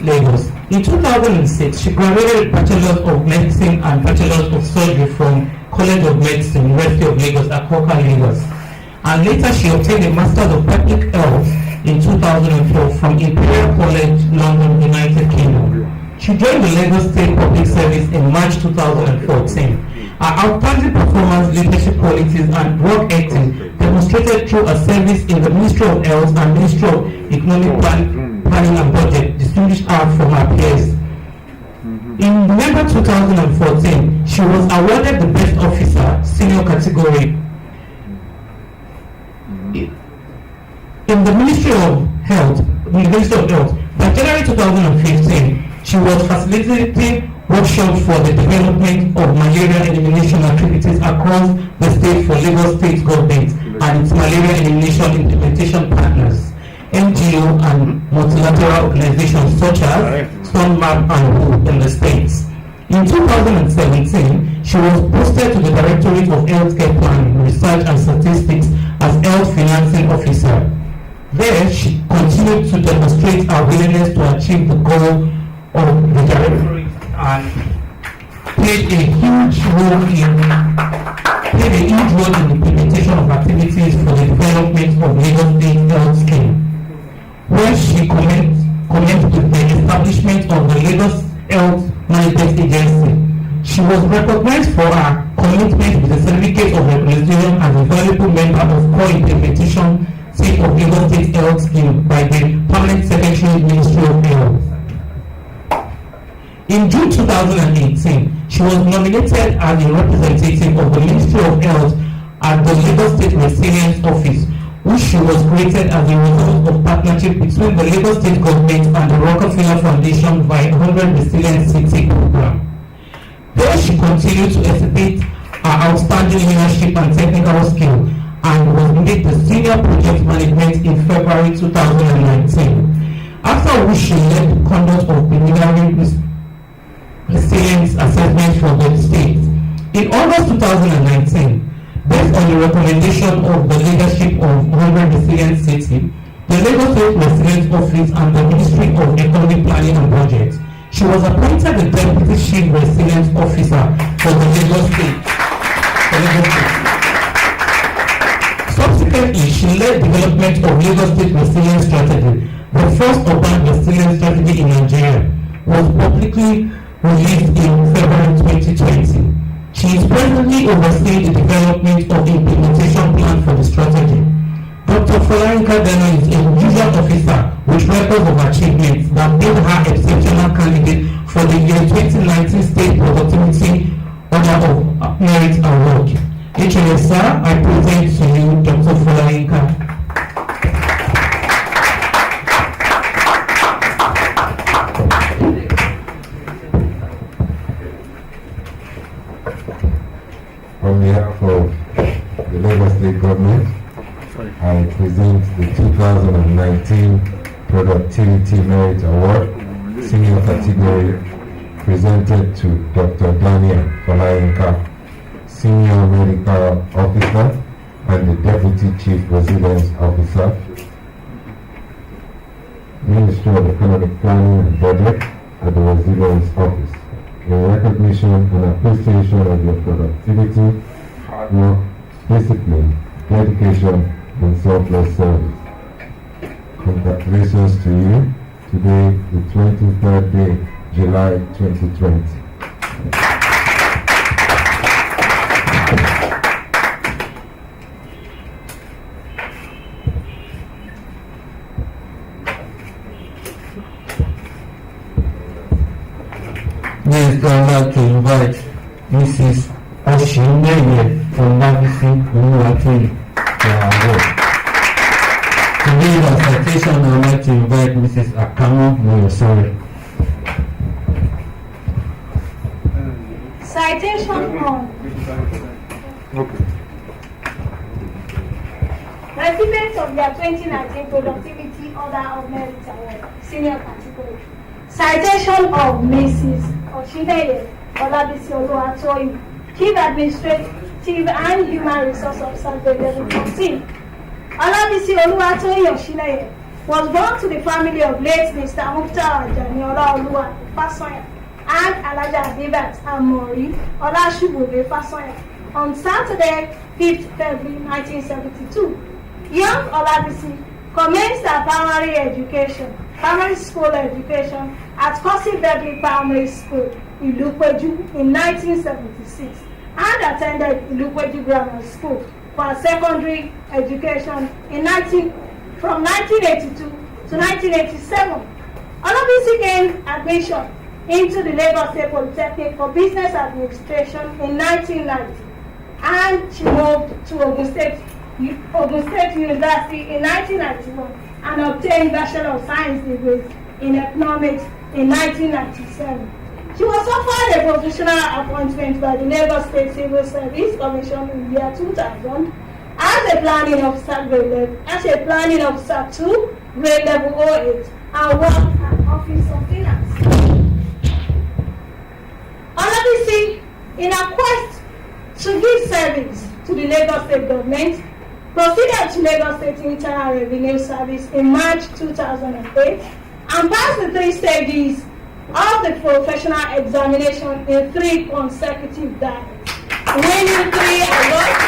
S12: Lagos. In 2006, she graduated Bachelor's of Medicine and Bachelor's of Surgery from College of Medicine, University of Lagos, Akoka, Lagos. And later, she obtained a Master's of Public Health in 2012 from Imperial College, London, United Kingdom. She joined the Lagos State Public Service in March 2014. Her outstanding performance, leadership qualities, and work ethic demonstrated through her service in the Ministry of Health and Ministry of Economic Planning and Budget distinguished her from her peers. In November 2014, she was awarded the Best Officer, Senior Category. In the Ministry of Health, by January 2015, she was facilitating workshops for the development of malaria elimination activities across the state for Lagos State government and its malaria elimination implementation partners, NGO and multilateral organizations such as SUNMAP and WHO in the states. In 2017, she was posted to the Directorate of Healthcare Planning, Research and Statistics as Health Financing Officer. There, she continued to demonstrate her willingness to achieve the goal of the Directorate and played a huge role in the implementation of activities for the development of Lagos State Health Scheme, where she commenced with the establishment of the Lagos Health Management Agency. She was recognized for her commitment with the Certificate of Recognition as a valuable member of core implementation team of Lagos State Health Scheme by the Permanent Secretary, Ministry of Health. In June 2018, she was nominated as a representative of the Ministry of Health at the Lagos State Resilience Office, which she was created as a result of partnership between the Lagos State Government and the Rockefeller Foundation via 100 Resilient City program. There she continued to exhibit her outstanding leadership and technical skill and was made the Senior Project Management in February 2019, after which she led the conduct of preliminary resilience assessment for the state. In August 2019, based on the recommendation of the leadership of 100 Resilient City, the Lagos State Resilience Office and the Ministry of Economic Planning and Budget, she was appointed the Deputy Chief Resilience Officer for the Lagos State. Subsequently, she led development of Lagos State Resilience Strategy, the first urban resilience strategy in Nigeria, was publicly released in February 2020. She is presently overseeing the development of the implementation plan for the strategy. Dr. Folayinka Dania is a usual officer with records of achievements that made her exceptional candidate for the year 2019 State Productivity Order of Merit Award. HLSR, I present to you Dr. Folayinka.
S10: government, I present the 2019 Productivity Merit Award, Senior Category, presented to Dr. Daniel Falayenka, Senior Medical Officer and the Deputy Chief Residence Officer, Ministry of Economic Planning and Budget at the Residence Office, in recognition and appreciation of your productivity, hard work, discipline, dedication, and selfless service. Congratulations to you. Today, the 23rd day, July 2020.
S9: Next, I'd like to invite Mrs. Oshineye from Navisi Oluwatoyi for our award. To give a citation, I'd like to invite Mrs. Akamo Moyosore.
S13: Citation on recipients of their 2019 Productivity Order of Merit Award, Senior Category. Citation of Mrs. Oshineye Olabisi Oluwatoyi, Chief Administrative and Human Resource Officer, grade level 14. Olabisi Oluwatoyi Oshineye was born to the family of late Mr. Mukhtar Ajani Olaoluwa Fasanya and Alaja Abibat Amori Olashubube Fasanya on Saturday, 5th February 1972. Young Olabisi commenced her primary school education at Kosi Begley Primary School, Ilukweju, in 1976 and attended Ilukweju Grammar School for her secondary education from 1982 to 1987. Olabisi gained admission into the Lagos State Polytechnic for Business Administration in 1990, and she moved to Ogun State University in 1991 and obtained Bachelor of Science degrees in Economics in 1997. She was offered a provisional appointment by the Lagos State Civil Service Commission in the year 2000 as a planning officer two, grade level 08, and worked at Office of Finance. Olabisi, in a quest to give service to the Lagos State government, proceeded to Lagos State Internal Revenue Service in March 2008 and passed the 3 stages of the professional examination in 3 consecutive days, winning 3 awards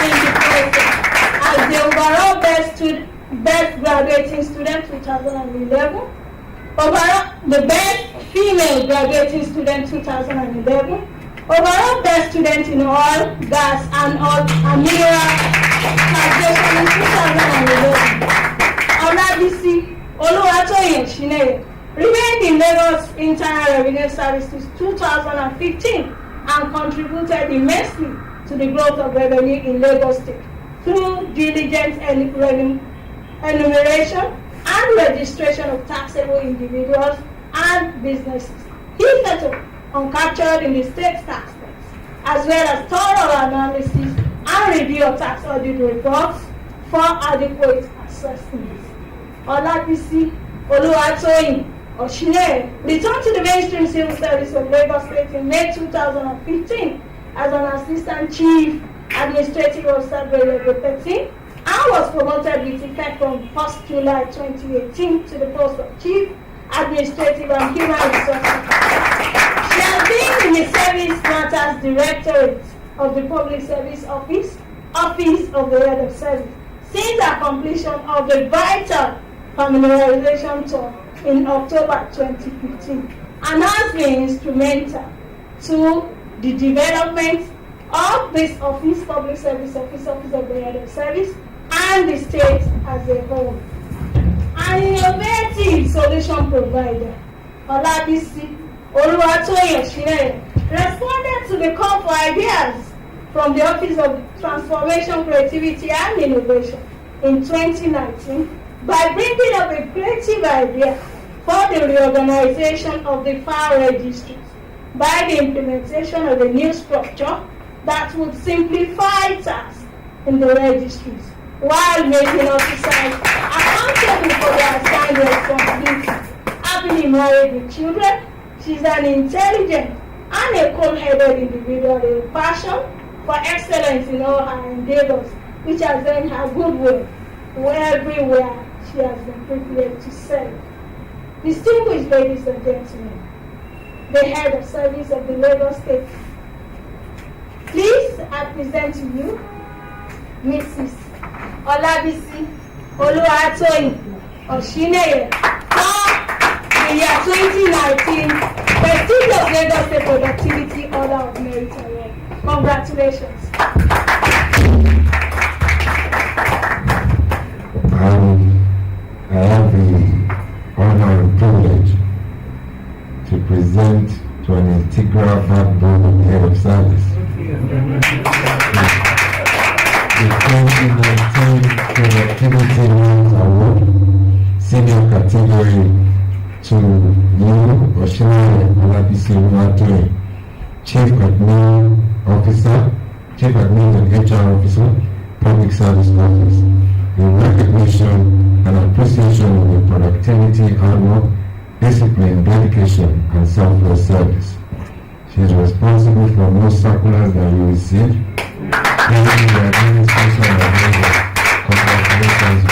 S13: in the process as the overall best graduating student 2011, the best female graduating student 2011, overall best student in oil, gas, and mineral taxation in 2011. Olabisi Oluwatoyi Oshineye remained in Lagos Internal Revenue Service since 2015 and contributed immensely to the growth of revenue in Lagos State through diligent enumeration and registration of taxable individuals and businesses. He settled on captured in the state tax base, as well as thorough analysis and review of tax audit reports for adequate assessments. Olabisi Oluwatoyi Oshineye returned to the mainstream civil service of Lagos State in May 2015 as an Assistant Chief Administrative Officer, grade level 13, and was promoted with effect from 1st July 2018 to the post of Chief Administrative and Human Resources. She has been in the Service Matters Directorate of the Public Service Office of the Head of Service, since the completion of the vital familiarization tour in October 2015, and has been instrumental to the development of this office, Public Service Office of the Head of Service, and the state as a whole. An innovative solution provider, Olabisi Oluwatoyi Oshineye responded to the call for ideas from the Office of Transformation, Creativity and Innovation in 2019 by bringing up a creative idea for the reorganization of the file registries by the implementation of a new structure that would simplify tasks in the registries, while making officers accountable for their assigned responsibilities. Happily married with children, she's an intelligent and a cool-headed individual with a passion for excellence in all her endeavors, which has earned her goodwill everywhere she has been privileged to serve. Distinguished ladies and gentlemen, the head of service of the Lagos State, please I present to you Mrs. Olabisi Oluwatoyin Oshineye for the year 2019 prestigious Lagos State Productivity Order of Merit Award. Congratulations.
S10: I have the honor and privilege to present to an integral backbone of the head of service the 2019 Productivity Merit Award, senior category, to you, Oshineye Olabisi Oluwatoyin, Chief Admin and HR Officer, Public Service Office, in recognition and appreciation of your productivity, hard work, discipline, dedication, and selfless service. She is responsible for most circulars that you receive. During the administration of Lagos. Congratulations.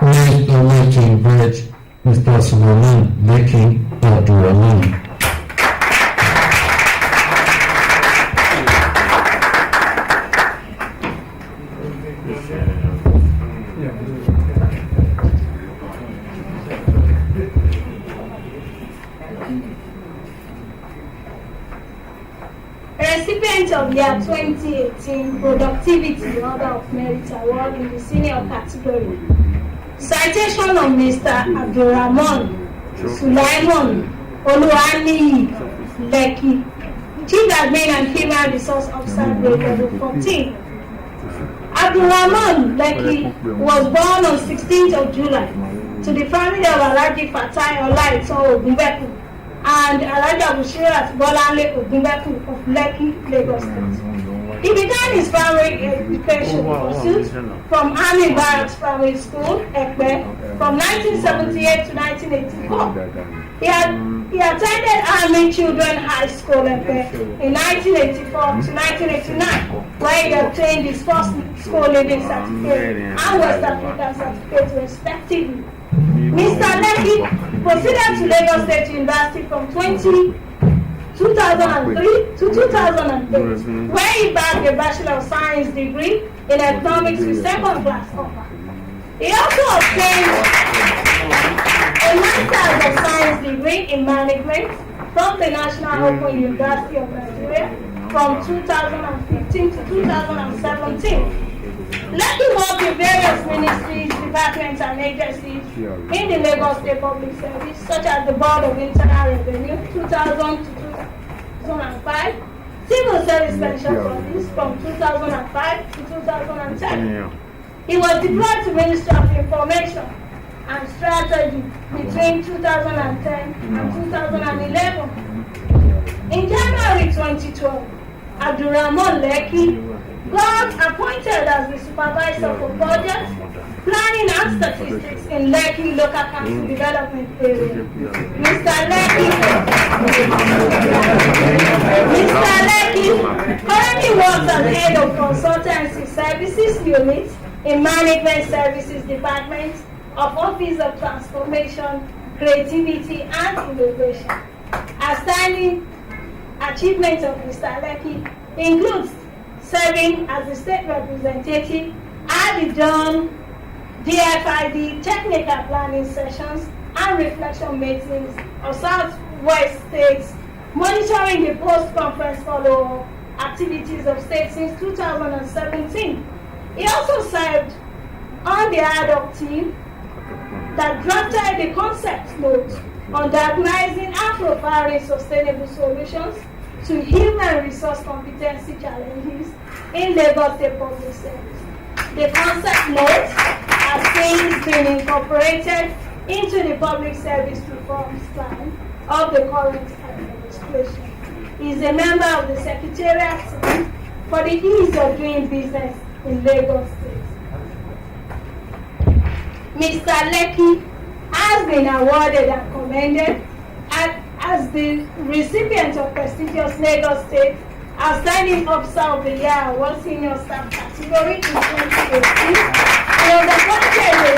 S9: Next, I'd like to invite Mr. Suleiman Leki Abdurrahman.
S13: Recipient of year 2018 Productivity Order of Merit Award in the senior category. Citation of Mr. Abdurrahman Sulaiman Oluwaniyi Lekki, Chief Admin and Human Resource Officer, grade level 14. Abdurrahman Lekki was born on 16th of July to the family of Alhaji Fatai Olaito Ogunbeku and Alhaja Bushirat Bolanle Ogunbeku of Lekki, Lagos State. He began his primary education pursuit from Army Barracks Primary School, Ekpe, from 1978 to 1984. He attended Army Children High School, Ekpe, in 1984 to 1989, where he obtained his first school leaving certificate and West African certificate, respectively. Mr. Lekki proceeded to Lagos State University from 2003 to 2008, where he bagged a Bachelor of Science degree in Economics with second class offer. He also obtained a Master of Science degree in Management from the National Open University of Nigeria from 2015 to 2017. Lekki worked in various ministries, departments, and agencies in the Lagos State Public Service, such as the Board of Internal Revenue 2000 to 2005, Civil Service Pension Service from 2005 to 2010. He was deployed to Ministry of Information and Strategy between 2010 and 2011. In January 2012, Abdurrahman Lekki got appointed as the Supervisor for Budget, Planning and Statistics in Lekki Local Council Development Area. Mr. Lekki currently works as Head of Consultancy Services Unit in Management Services Department of Office of Transformation, Creativity and Innovation. Outstanding achievements of Mr. Lekki includes serving as the state representative at the John DFID technical planning sessions and reflection meetings of Southwest states, monitoring the post-conference follow-up activities of states since 2017. He also served on the ad hoc team that drafted the concept note on diagnosing and profiling sustainable solutions to human resource competency challenges in Lagos State Public Service. The concept note has since been incorporated into the public service reforms plan of the current administration. He is a member of the Secretariat team for the ease of doing business in Lagos State. Mr. Lekki has been awarded and commended as the recipient of prestigious Lagos State Outstanding Officer of the Year Award Senior Staff category in 2018. He was appointed a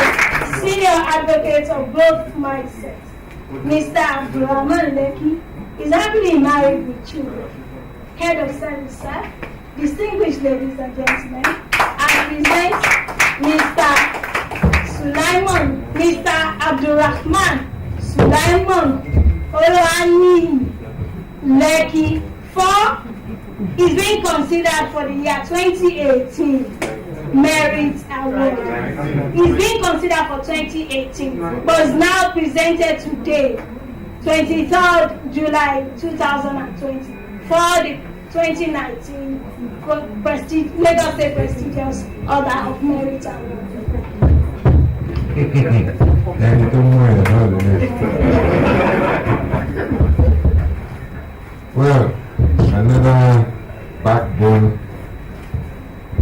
S13: Senior Advocate of Growth Mindset. Mr. Abdulrahman Lekki is happily married with children. Head of Service Staff, distinguished ladies and gentlemen, I present Mr. Abdulrahman Sulaiman Olani Lekki is being considered for the year 2018 Merit Award. He's being considered for 2018, but is now presented today, 23rd July 2020, for the 2019 Lagos State Prestigious Order of Merit Award.
S10: Well, another backbone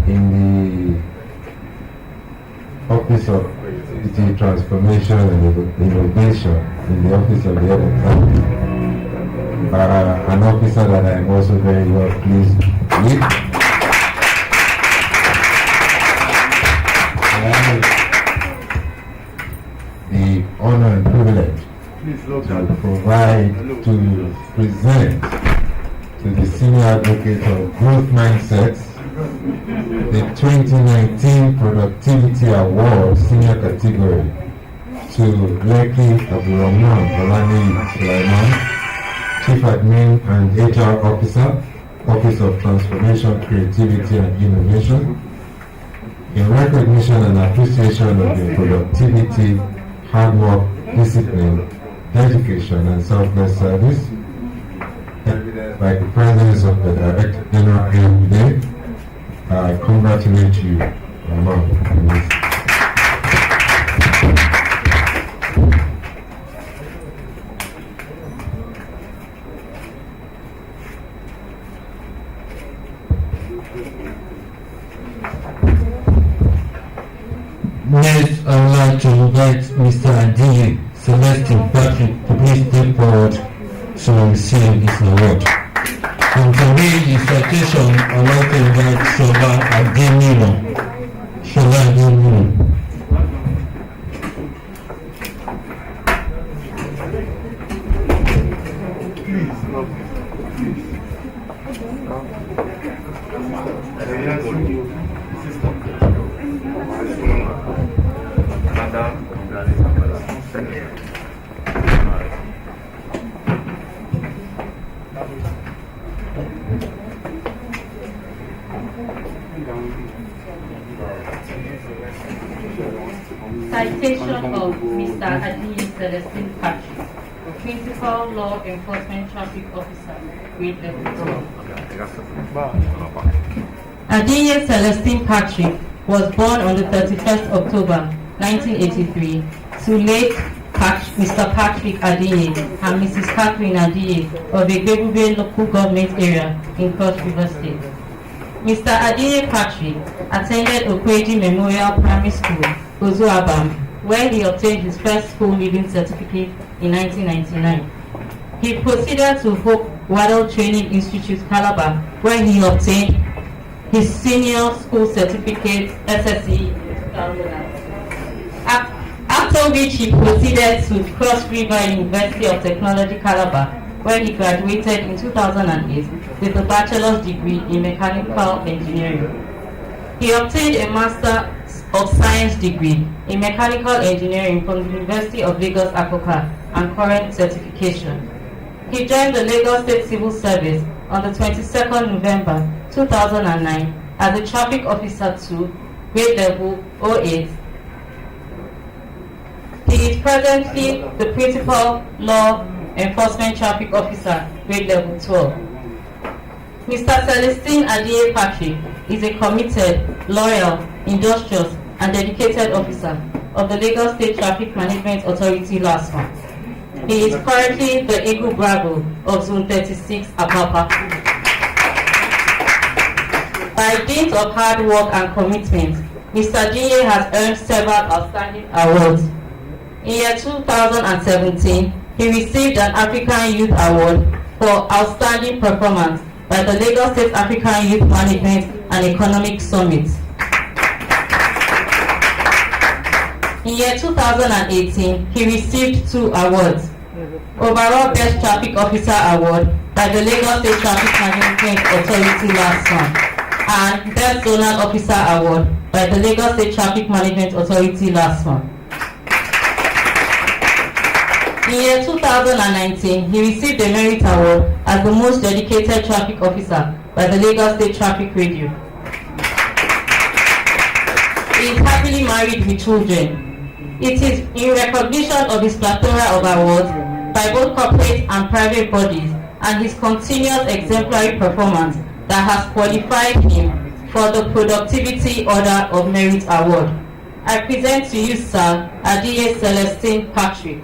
S10: in the Office of City Transformation and Innovation in the Office of the Head of Cabinet. An officer that I am also very well pleased with. I have the honor and privilege to present to the Senior Advocate of Growth Mindsets the 2019 Productivity Award Senior Category to Lekki Abdulrahman Olani Sulaiman, Chief Admin and HR Officer, Office of Transformation, Creativity and Innovation, in recognition and appreciation of your productivity, hard work, discipline, dedication and selfless service. By the presence of the Director General here today, I congratulate you, Rahman.
S9: Next, I would like to invite Mr. Adiye Celestine Patrick to please step forward to receive this award. And to read the citation, I would like to invite Shola Ademiro.
S14: Citation of Mr. Adiye Celestine Patrick, Principal Law Enforcement Traffic Officer, grade level 12. Adiye Celestine Patrick was born on the 31st October 1983 to late Mr. Patrick Adiye and Mrs. Catherine Adiye of Egbebube local government area in Cross River State. Mr. Adiye Patrick attended Okweji Memorial Primary School, Ozuabam, where he obtained his first school leaving certificate in 1999. He proceeded to Hope Waddell Training Institute, Calabar, where he obtained his senior school certificate, SSE, in 2000. After which he proceeded to Cross River University of Technology, Calabar, where he graduated in 2008 with a bachelor's degree in mechanical engineering. He obtained a Master of Science degree in mechanical engineering from the University of Lagos, Akoka, and current certification. He joined the Lagos State Civil Service on the 22nd November 2009 as a Traffic Officer 2, grade level 08. He is presently the Principal Law Enforcement Traffic Officer, grade level 12. Mr. Celestine Adiye Patrick is a committed, loyal, industrious, and dedicated officer of the Lagos State Traffic Management Authority LASMA. He is currently the Eagle Bravo of Zone 36, Apapa. By dint of hard work and commitment, Mr. Adiye has earned several outstanding awards. In year 2017, he received an African Youth Award for outstanding performance by the Lagos State African Youth Management and Economic Summit. In year 2018, he received 2 awards. Overall Best Traffic Officer Award by the Lagos State Traffic Management Authority LASMA and Best Zonal Officer Award by the Lagos State Traffic Management Authority LASMA. In year 2019, he received a Merit Award as the Most Dedicated Traffic Officer by the Lagos State Traffic Radio. He is happily married with children. It is in recognition of his plethora of awards by both corporate and private bodies and his continuous exemplary performance that has qualified him for the Productivity Order of Merit Award. I present to you, Sir Adiye Celestine Patrick.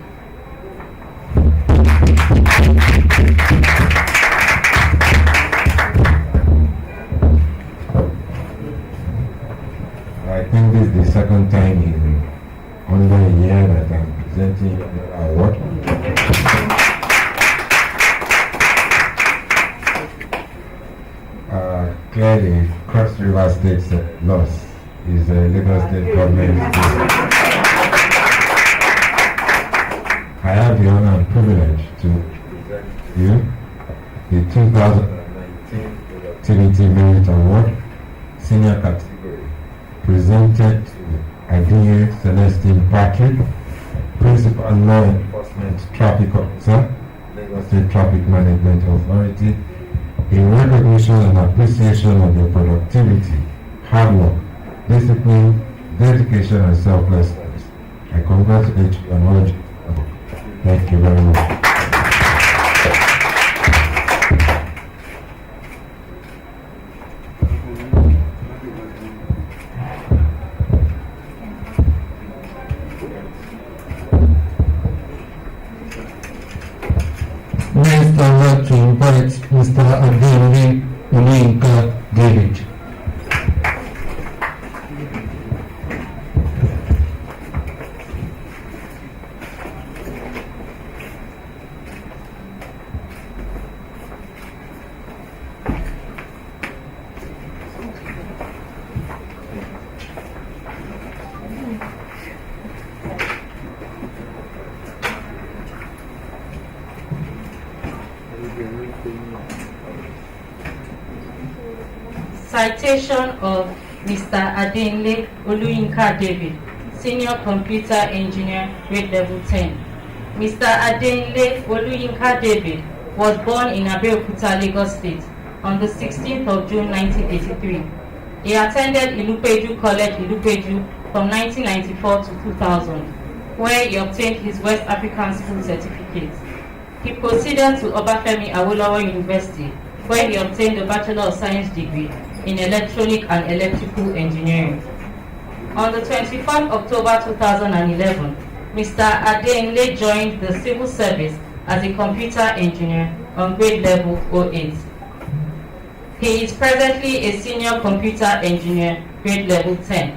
S10: I think this is the second time in under a year that I'm presenting the award. Clearly, Cross River State's loss is a Lagos State government. I have the honor and privilege to present to you the 2019 Productivity Merit Award, Senior Category, presented to Adiye Celestine Patrick, Principal Law Enforcement Traffic Officer, Lagos State Traffic Management Authority, in recognition and appreciation of your productivity, hard work, discipline, dedication, and selflessness. I congratulate you and urge you. Thank you very much.
S9: Next, I would like to invite Mr. Adele Olayinka David.
S14: Citation of Mr. Adenle Oluyinka David, Senior Computer Engineer, grade level 10. Mr. Adenle Oluyinka David was born in Abeokuta, Lagos State on the 16th of June 1983. He attended Ilupeju College, Ilupeju from 1994 to 2000, where he obtained his West African School certificate. He proceeded to Obafemi Awolowo University, where he obtained a Bachelor of Science degree in Electronic and Electrical Engineering. On the 24th October 2011, Mr. Adenle joined the civil service as a computer engineer on grade level 08. He is presently a senior computer engineer, grade level 10.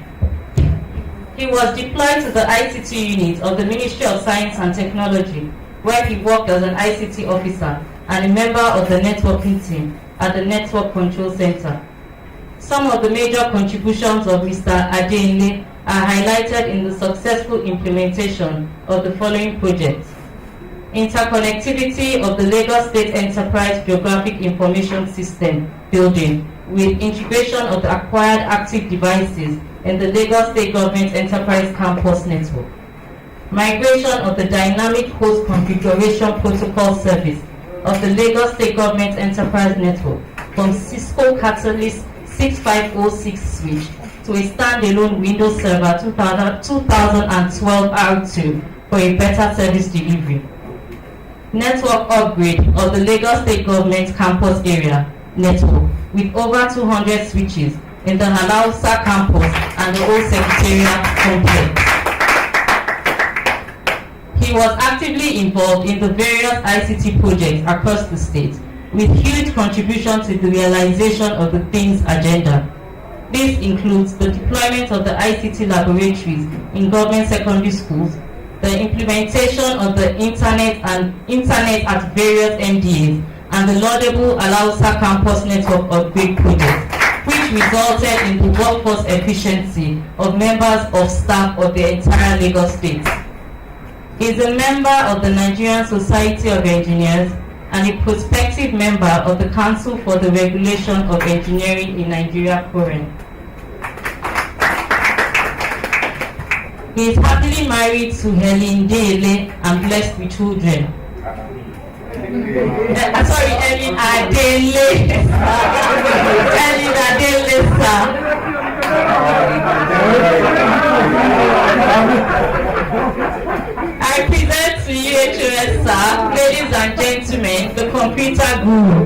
S14: He was deployed to the ICT unit of the Ministry of Science and Technology, where he worked as an ICT officer and a member of the networking team at the Network Control Center. Some of the major contributions of Mr. Adenle are highlighted in the successful implementation of the following projects: interconnectivity of the Lagos State Enterprise Geographic Information System building with integration of the acquired active devices in the Lagos State Government Enterprise Campus Network, migration of the Dynamic Host Configuration Protocol Service of the Lagos State Government Enterprise Network from Cisco Catalyst 6506 switch to a standalone Windows Server 2012 R2 for a better service delivery. Network upgrade of the Lagos State Government campus area, network with over 200 switches in the Halausa campus and the old Secretariat complex. He was actively involved in the various ICT projects across the state, with huge contribution to the realization of the Things Agenda. This includes the deployment of the ICT laboratories in government secondary schools, the implementation of the internet at various MDAs, and the laudable Alausa campus network upgrade project, which resulted in the workforce efficiency of members of staff of the entire Lagos state. He is a member of the Nigerian Society of Engineers and a prospective member of the Council for the Regulation of Engineering in Nigeria, Koren. He is happily married to Helen Dele and blessed with children. Sorry, Helen Adele. Helen Adele, sir. I present to you, HOS, sir, ladies and gentlemen, the computer guru.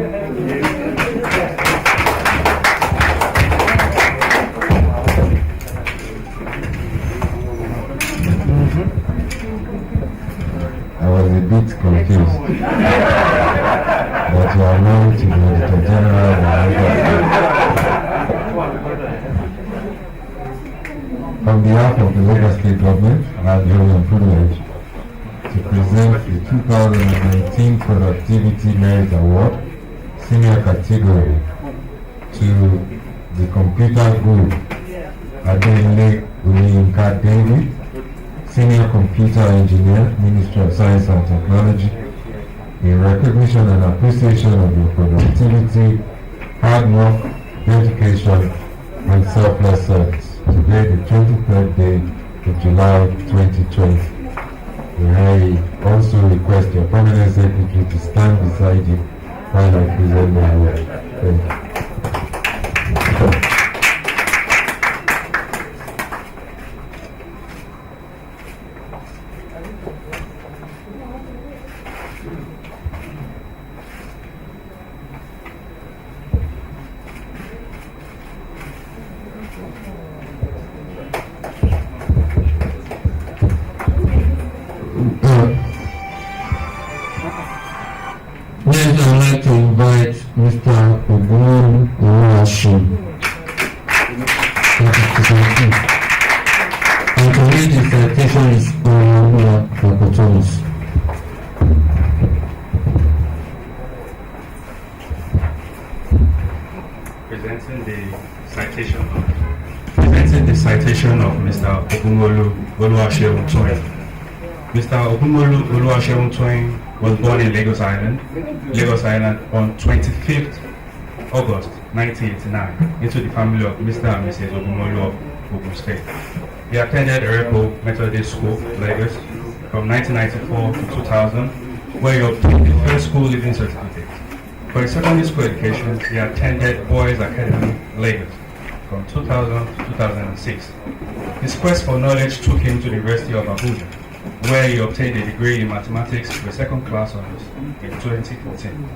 S10: I was a bit confused that you are known to the Auditor General of Lagos State. On behalf of the Lagos State government, I have the honor and privilege to present the 2019 Productivity Merit Award, Senior Category, to the Computer Group, Adele Uyinka David, Senior Computer Engineer, Ministry of Science and Technology, in recognition and appreciation of your productivity, hard work, dedication, and selfless service. Today, the 23rd day of July 2020. I also request your permanent secretary to stand beside you while I present the award. Thank you.
S9: Next, I'd like to invite Mr. Ogun Oluwaseun and to read the citation is Olamula Pakotonis.
S5: Presenting the citation of Mr. Ogunmolu Oluwaseun. Mr. Ogunmolu Oluwaseun was born in Lagos Island on 25th August 1989 into the family of Mr. and Mrs. Ogunmolu of Ogun State. He attended Erepo Methodist School, Lagos, from 1994 to 2000, where he obtained the first school leaving certificate. For his secondary school education, he attended Boys Academy, Lagos, from 2000 to 2006. His quest for knowledge took him to the University of Abuja, where he obtained a degree in mathematics with second-class honors in 2014.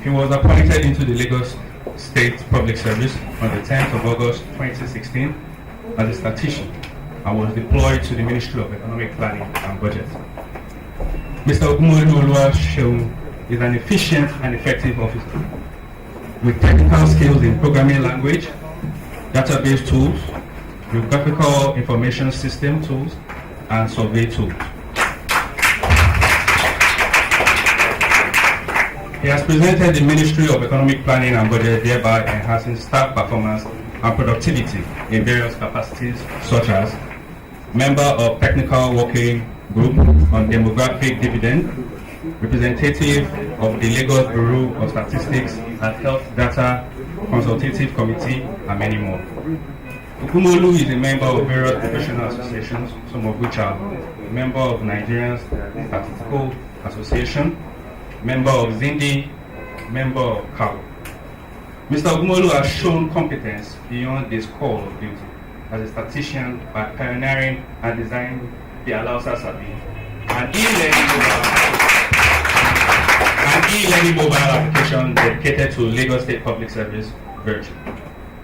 S5: He was appointed into the Lagos State Public Service on the 10th of August 2016 as a statistician and was deployed to the Ministry of Economic Planning and Budget. Mr. Ogunmolu Oluwaseun is an efficient and effective officer with technical skills in programming language, database tools, geographical information system tools, and survey tools. He has presented the Ministry of Economic Planning and Budget, thereby enhancing staff performance and productivity in various capacities, such as member of Technical Working Group on Demographic Dividend, representative of the Lagos Bureau of Statistics and Health Data Consultative Committee, and many more. Ogunmolu is a member of various professional associations, some of which are member of Nigerian Statistical Association, member of Zindi, member of CAO. Mr. Ogunmolu has shown competence beyond his call of duty as a statistician by pioneering and designing the Alausa Sabi, an e-learning mobile application dedicated to Lagos State Public Service Virtue,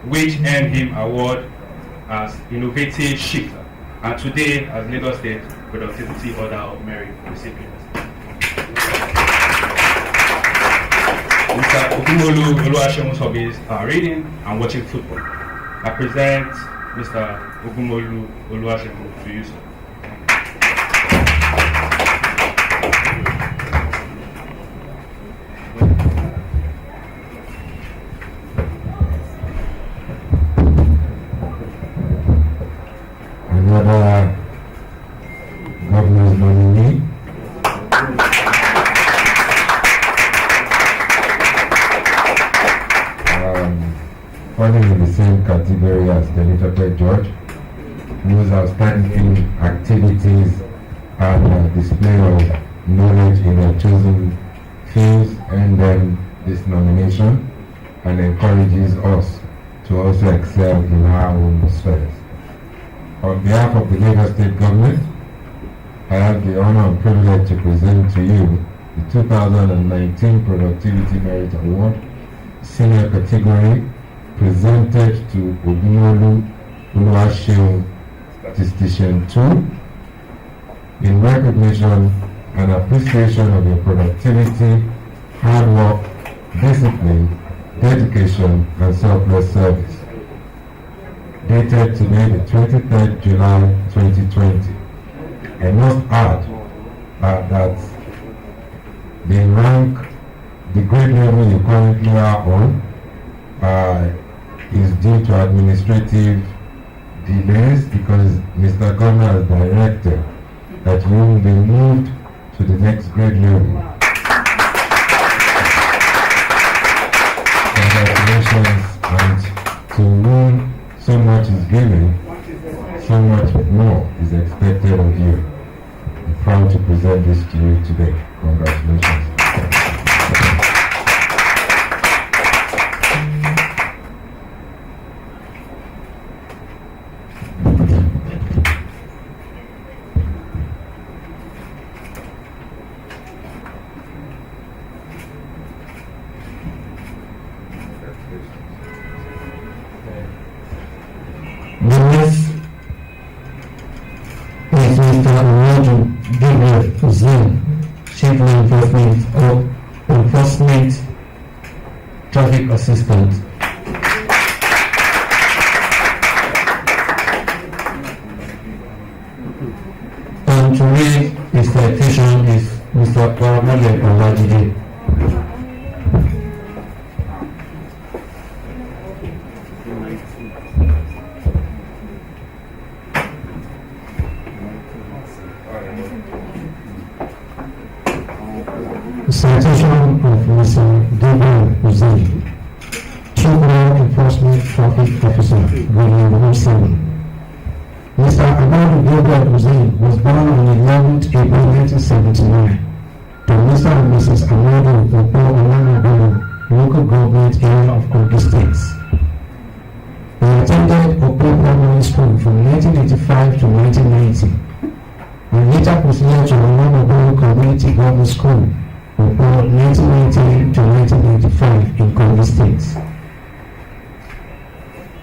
S5: which earned him award as Innovative Shifter, and today as Lagos State Productivity Order of Merit recipient. Mr. Ogunmolu Oluwaseun's hobbies are reading and watching football. I present Mr. Ogunmolu Oluwaseun to you, sir.
S10: Another governor's nominee. Falling in the same category as Denitape George, whose outstanding activities and display of knowledge in their chosen fields earned them this nomination and encourages us to also excel in our own spheres. On behalf of the Lagos State Government, I have the honor and privilege to present to you the 2019 Productivity Merit Award, Senior Category, presented to Ogunmolu Oluwaseun, Statistician 2, in recognition and appreciation of your productivity, hard work, discipline, dedication, and selfless service. Dated today, the 23rd July 2020. I must add that the rank, the grade level you currently are on, is due to administrative delays because Mr. Governor has directed that you will be moved to the next grade level. Congratulations, and to whom so much is given, so much more is expected of you. I'm proud to present this to you today. Congratulations.
S6: Chief Enforcement Traffic Assistant. And to read his citation is Mr. Paramole Olajide. Citation of Mr. Gabriel Hussein, Chief Law Enforcement Traffic Officer, Grade 07. Mr. Amadu Gabriel Hussein was born on 11th April 1979 to Mr. and Mrs. Amadu Opo Olanagono, local government area of Kogi State. He attended Opo Primary School from 1985 to 1990 and later proceeded to Olanagono Community Government School from 1990 to 1995 in Kogi State.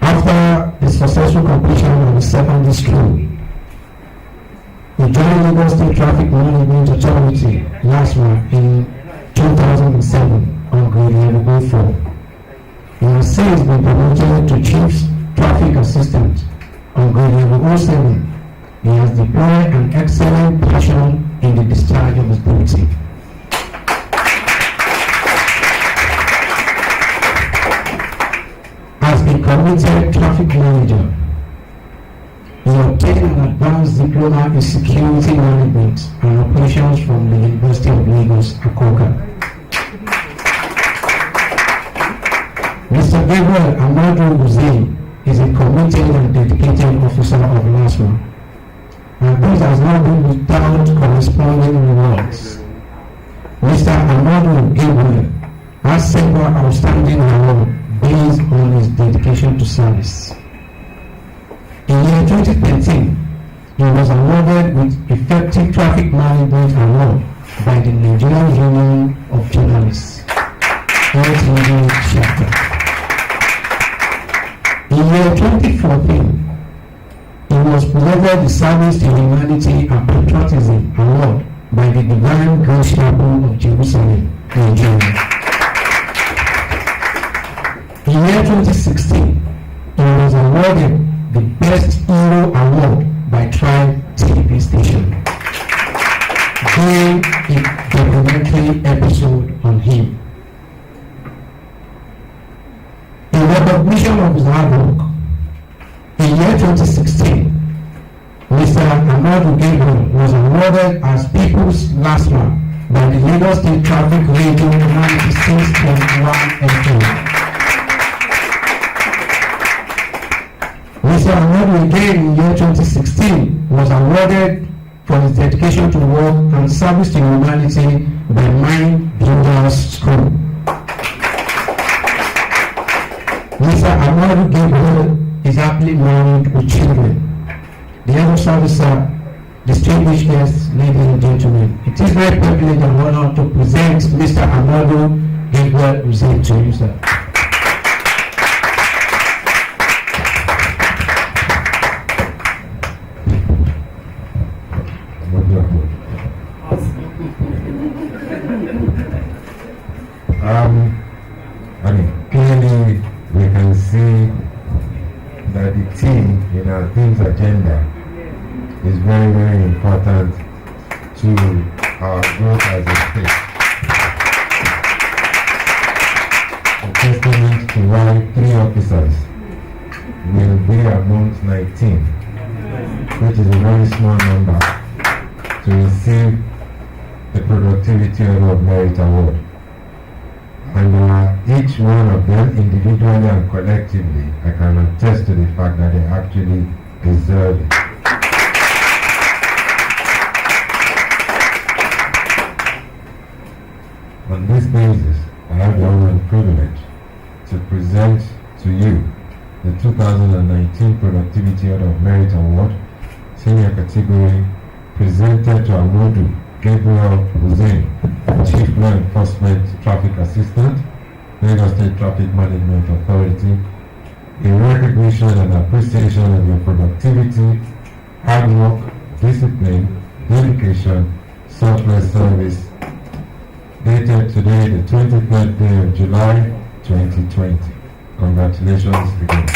S6: After the successful completion of the secondary school, he joined Lagos State Traffic Management Authority, LASMA, in 2007 on grade level 04. He has since been promoted to Chief Traffic Assistant on grade level 07. He has deployed an excellent passion in the discharge of his duty. As a committed traffic manager, he obtained an advanced diploma in security management and operations from the University of Lagos, Akoka. Mr. Gabriel Amadu Hussein is a committed and dedicated officer of LASMA, and this has not been without corresponding rewards. Mr. Amadu Gabriel has several outstanding awards based on his dedication to service. In year 2013, he was awarded with Effective Traffic Management Award by the Nigerian Union of journalist, health media chapter. In year 2014, he was presented the Service to Humanity and Patriotism Award by the Divine Grace Chapel of Jerusalem, Nigeria. In year 2016, he was awarded the Best Hero Award by Tribe TV station, doing a documentary episode on him. In recognition of his hard work, in year 2016, Mr. Amadu Gabriel was awarded as People's Last Man by the Lagos State Traffic Radio 96.1 FM. Mr. Amadu again in year 2016 was awarded for his dedication to work and service to humanity by Mind Builders School. Mr. Amadu Gabriel is happily married with children. The other servicer, distinguished guests, ladies and gentlemen, it is my privilege and honor to present Mr. Amadu Gabriel Hussein to you, sir.
S10: Clearly we can see that the theme in our theme's agenda is very, very important to our growth as a state. A testament to why 3 officers will be amongst 19, which is a very small number, to receive the Productivity Order of Merit Award. And each one of them, individually and collectively, I can attest to the fact that they actually deserve it. On this basis, I have the honor and privilege to present to you the 2019 Productivity Order of Merit Award, Senior Category, presented to Amadu Gabriel Hussein, Chief Law Enforcement Traffic Assistant, Lagos State Traffic Management Authority, in recognition and appreciation of your productivity, hard work, discipline, dedication, selfless service, dated today, the 23rd day of July, 2020. Congratulations again.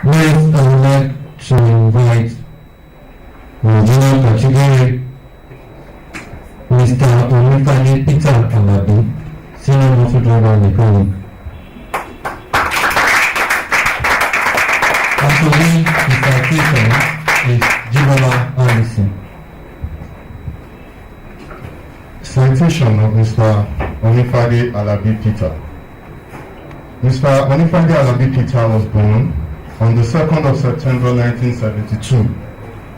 S6: Next, I would like to invite Regional Category Mr. Onifade Peter Alabi, Senior Motor Driver Mechanic. Actually, the citation is Jibola Allison.
S11: Citation of Mr. Onifade Alabi Peter. Mr. Onifade Alabi Peter was born on the 2nd of September 1972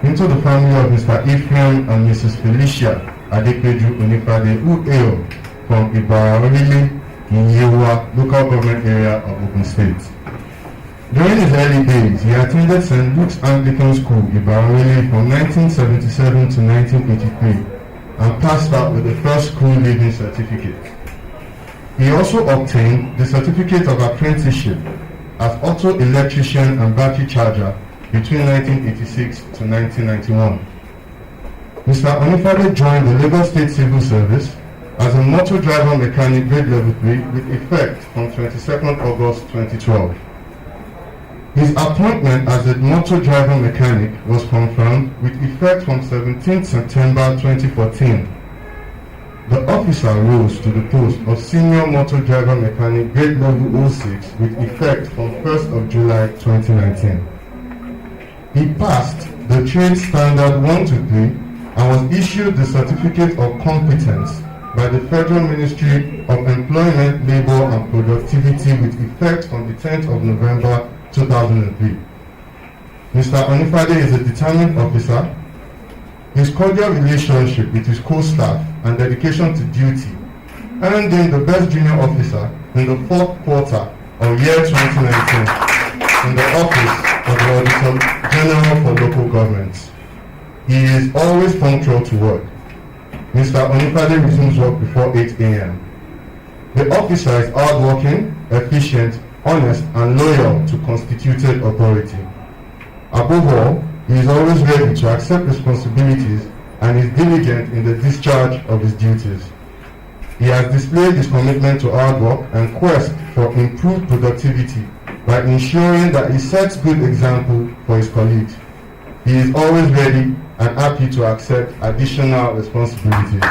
S11: into the family of Mr. Ephraim and Mrs. Felicia Adepeju Onifade, who hail from Ibararili in Yewa, local government area of Ogun State. During his early days, he attended St. Luke's Anglican School, Ibararili, from 1977 to 1983 and passed out with the first school leaving certificate. He also obtained the certificate of apprenticeship as auto electrician and battery charger between 1986 to 1991. Mr. Onifade joined the Lagos State Civil Service as a motor driver mechanic grade level 3 with effect from 22nd August 2012. His appointment as a motor driver mechanic was confirmed with effect from 17th September 2014. The officer rose to the post of Senior Motor Driver Mechanic Grade Level 06 with effect from 1st of July 2019. He passed the trade standard 1 to 3 and was issued the certificate of competence by the Federal Ministry of Employment, Labour and Productivity with effect on the 10th of November 2003. Mr. Onifade is a determined officer. His cordial relationship with his co-staff and dedication to duty earned him the Best Junior Officer in the 4th quarter of year 2019 in the office of the Auditor General for Local Governments. He is always punctual to work. Mr. Onifade resumes work before 8 a.m. The officer is hardworking, efficient, honest, and loyal to constituted authority. Above all, he is always ready to accept responsibilities and is diligent in the discharge of his duties. He has displayed his commitment to hard work and quest for improved productivity by ensuring that he sets good example for his colleagues. He is always ready and happy to accept additional responsibilities.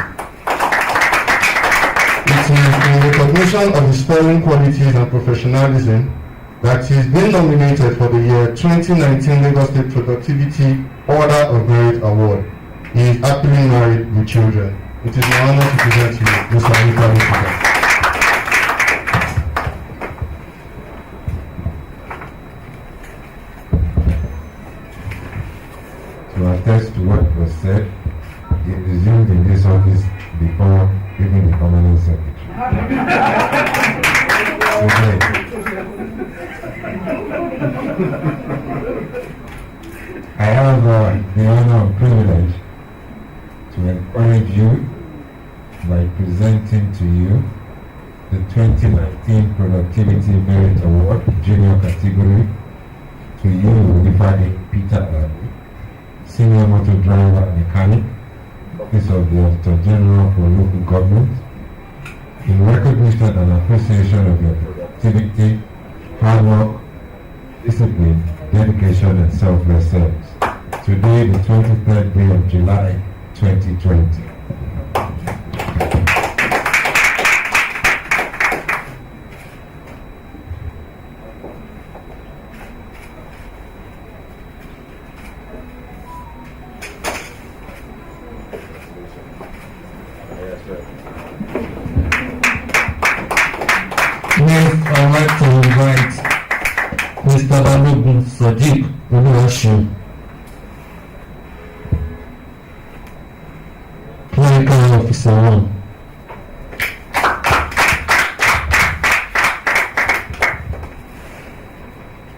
S11: It is in recognition of his sterling qualities and professionalism that he is being nominated for the year 2019 Lagos State Productivity Order of Merit Award. He is happily married with children. It is an honor to present to you, Mr. Onifade.
S10: To attest to what was said, he resumed in this office before even the permanent secretary. I have the honor and privilege to encourage you by presenting to you the 2019 Productivity Merit Award, Junior Category, to you, Onifade Peter Alabi, Senior Motor Driver and Mechanic, Office of the Auditor General for Local Government, in recognition and appreciation of your productivity, hard work, discipline, dedication, and selfless service. Today, the 23rd day of July, 2020.
S9: Next, I'd like to invite Mr. Balogun Sadiq Oluwaseun, Clerical Officer 1.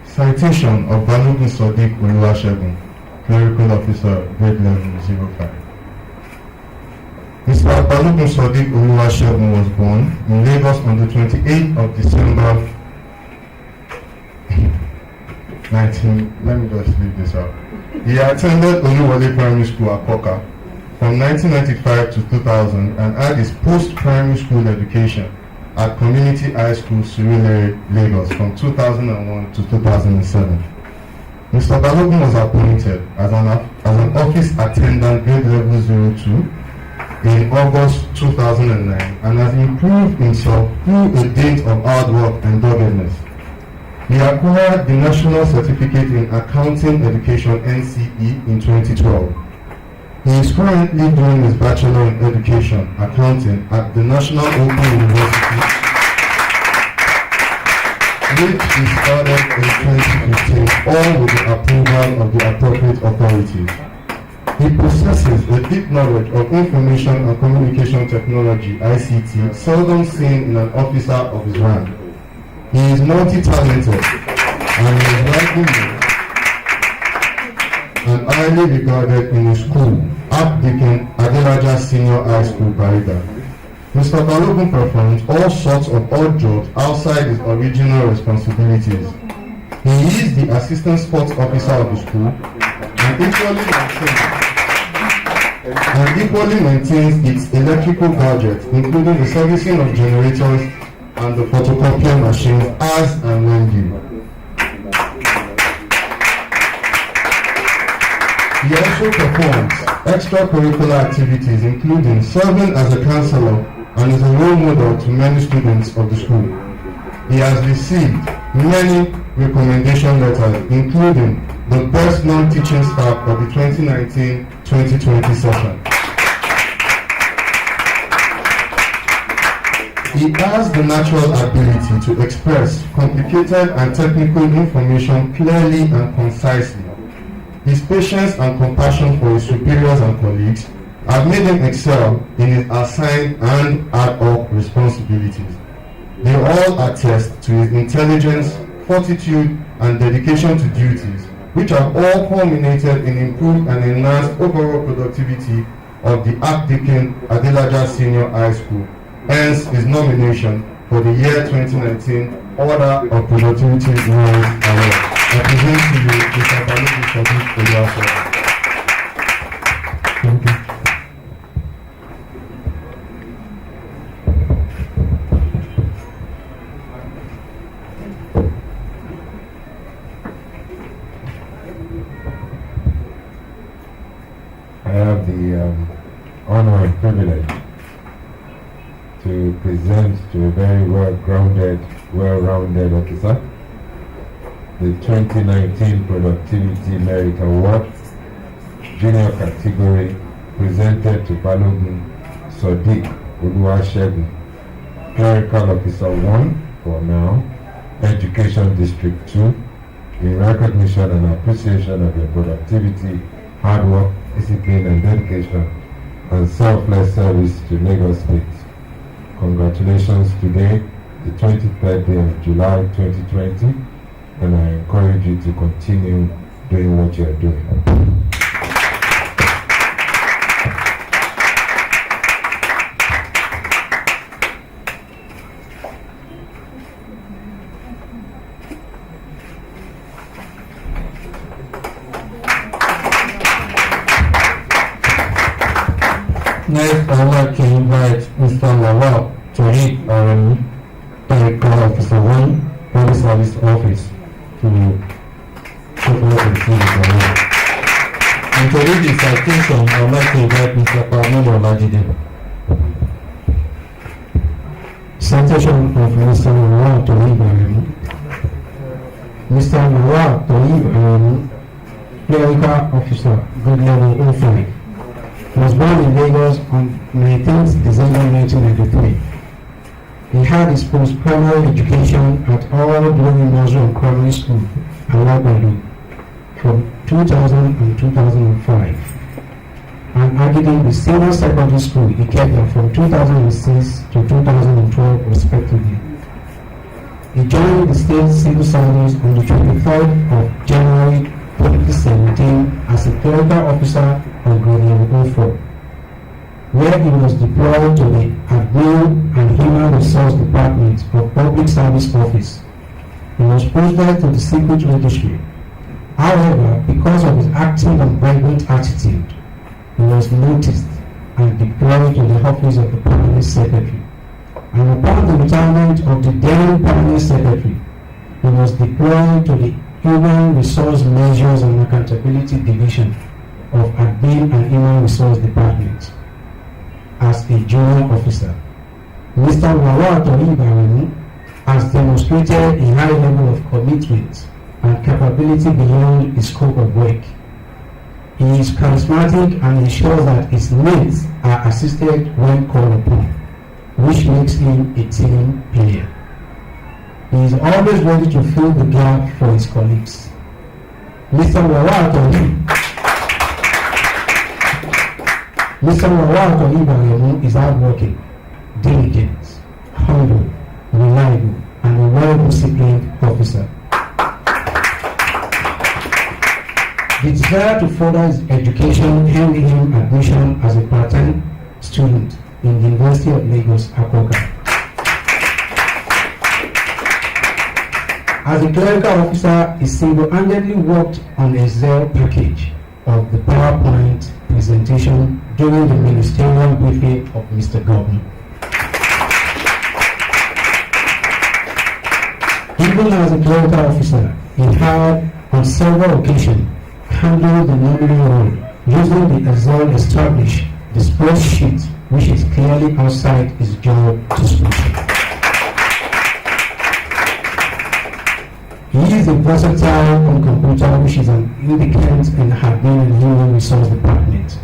S11: Citation of Balogun Sadiq Oluwaseun, Clerical Officer, grade level 05. Mr. Balogun Sadiq Oluwaseun was born in Lagos on the 28th of December 19. Let me just leave this out. He attended Oluwole Primary School at Koka from 1995 to 2000 and had his post-primary school education at Community High School, Surulere, Lagos from 2001 to 2007. Mr. Balogun was appointed as an office attendant grade level 02 in August 2009 and has improved himself through a dint of hard work and doggedness. He acquired the National Certificate in Accounting Education NCE in 2012. He is currently doing his Bachelor in Education Accounting at the National Open University, which he started in 2015, all with the approval of the appropriate authorities. He possesses a deep knowledge of information and communication technology, ICT, seldom seen in an officer of his rank. He is multi-talented and is widely known and highly regarded in his school, Abdikin Adelaja Senior High School, Bariga. Mr. Balogun performs all sorts of odd jobs outside his original responsibilities. He is the Assistant Sports Officer of the school and equally maintains its electrical gadgets, including the servicing of generators and the photocopier machines as and when due. He also performs extracurricular activities, including serving as a counselor and is a role model to many students of the school. He has received many recommendation letters, including the Best Non-Teaching Staff of the 2019-2020 session. He has the natural ability to express complicated and technical information clearly and concisely. His patience and compassion for his superiors and colleagues have made him excel in his assigned and ad hoc responsibilities. They all attest to his intelligence, fortitude, and dedication to duties, which have all culminated in improved and enhanced overall productivity of the Archdeacon Adelaja Senior High School, hence his nomination for the year 2019 Order of Productivity Award. I present to you Mr. Balogun Sadiq Oluwasegun. Thank you.
S10: I have the honor and privilege to present to a very well-grounded, well-rounded officer the 2019 Productivity Merit Award, Junior Category, presented to Balogun Sadiq Oluwasegun, Clerical Officer 1 for now, Education District 2, in recognition and appreciation of your productivity, hard work, discipline and dedication, and selfless service to Lagos State. Congratulations today, the 23rd day of July 2020, and I encourage you to continue doing what you are doing.
S9: Next, I would like to invite Mr. Lawal to read our Clerical Officer 1, Public Service Office, to take over the award. And to read the citation, I would like to invite Mr. Pamela Olajide.
S6: Citation of Mr. Lawal to read Mr. Lawal to read Clerical Officer, grade level 05. Was born in Lagos on 19th December 1993. He had his post-primary education at All Glory Nursery and Primary School, Alagbadu, from 2000 and 2005, and Agidi, the Senior Secondary School, Ikeja, from 2006 to 2012, respectively. He joined the state civil service on the 23rd of January 2017 as a clerical officer on grade level 04, where he was deployed to the Admin and Human Resource Department of Public Service Office. He was posted to the Secret Registry. However, because of his active and vibrant attitude, he was noticed and deployed to the office of the Permanent Secretary. And upon the retirement of the then Permanent Secretary, he was deployed to the Human Resource Measures and Accountability Division of Admin and Human Resource Department as a junior officer. Mr. Lawal Toribaremu has demonstrated a high level of commitment and capability beyond his scope of work. He is charismatic and ensures that his needs are assisted when called upon, which makes him a team player. He is always ready to fill the gap for his colleagues. Mr. Lawal Toribaremu is hardworking, diligent, humble, reliable, and a well-disciplined officer. The desire to further his education earned him admission as a part-time student in the University of Lagos, Akoka. As a clerical officer, he single-handedly worked on the Excel package of the PowerPoint presentation during the ministerial briefing of Mr. Governor. Even as a clerical officer, he had on several occasions handled the nominal role using the Excel established the spreadsheet, which is clearly outside his job description. He is a versatile on computer, which is an indicant in Admin and Human Resource Department,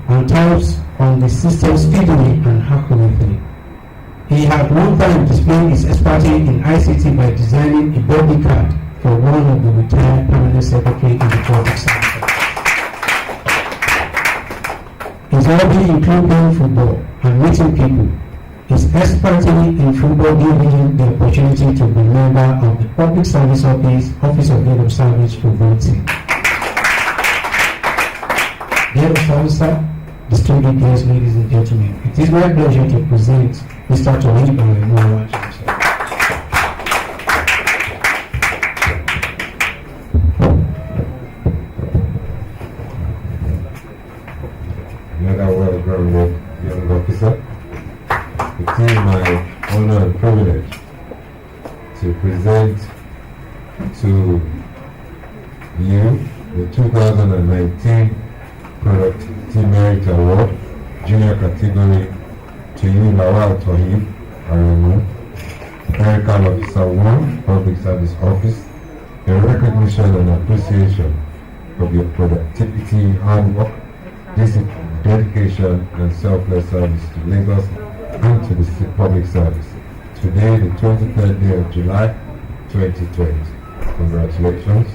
S6: and types on the system speedily and accurately. He had one time displayed his expertise in ICT by designing a body card for one of the retired permanent secretary in the public sector. His hobby includes playing football and meeting people. His expertise in football gave him the opportunity to be member of the Public Service Office of Head of Service football team. The Head of Service, sir, distinguished guests, ladies and gentlemen, it is my pleasure to present Mr. Tony Barrow.
S10: Another well-grounded young officer. It is my honor and privilege to present to you the 2019 Productivity Merit Award, Junior Category, to you, Lawal Tohib Aremu, Clerical Officer 1, Public Service Office, a recognition and appreciation of your productivity, hard work, discipline, dedication, and selfless service to Lagos and to the public service. Today, the 23rd day of July, 2020. Congratulations.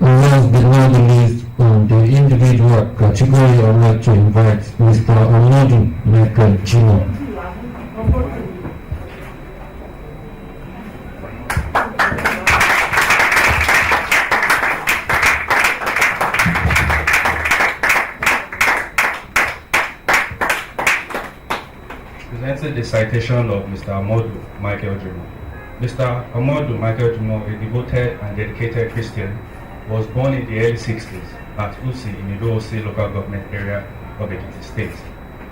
S9: Last but not the least, on the individual category, I would like to invite Mr. Amadou Michael Chino.
S5: Presented the citation of Mr. Amadou Michael Chino. Mr. Amadou Michael Chino, a devoted and dedicated Christian, was born in the early 60s at Usi in Ido-Osi local government area of Ekiti State.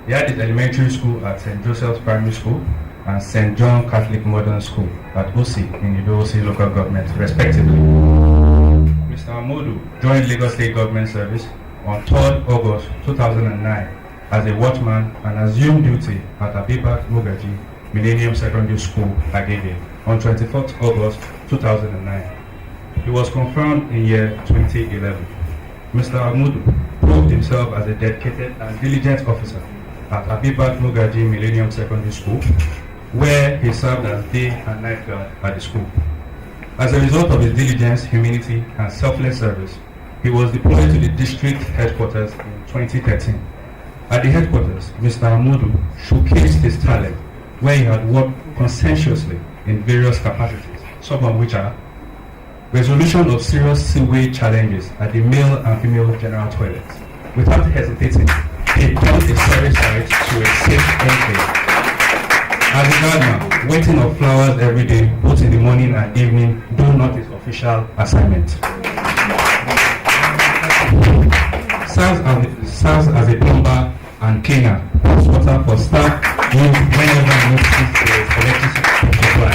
S5: He had his elementary school at St. Joseph's Primary School and St. John Catholic Modern School at Usi in Ido-Osi local government, respectively. Mr. Amadou joined Lagos State Government Service on 3rd August 2009 as a watchman and assumed duty at Abibat Mugaji Millennium Secondary School, Agege, on 24th August 2009. He was confirmed in year 2011. Mr. Amadou proved himself as a dedicated and diligent officer at Abibat Mugaji Millennium Secondary School, where he served as day and night guard at the school. As a result of his diligence, humility, and selfless service, he was deployed to the district headquarters in 2013. At the headquarters, Mr. Amadou showcased his talent, where he had worked conscientiously in various capacities, some of which are resolution of serious sewage challenges at the male and female general toilets. Without hesitating, he turned a service site to a safe enclave. As a gardener, waiting of flowers every day, both in the morning and evening, though not his official assignment. Serves as a plumber and cleaner, pours water for staff use whenever notices electricity supply,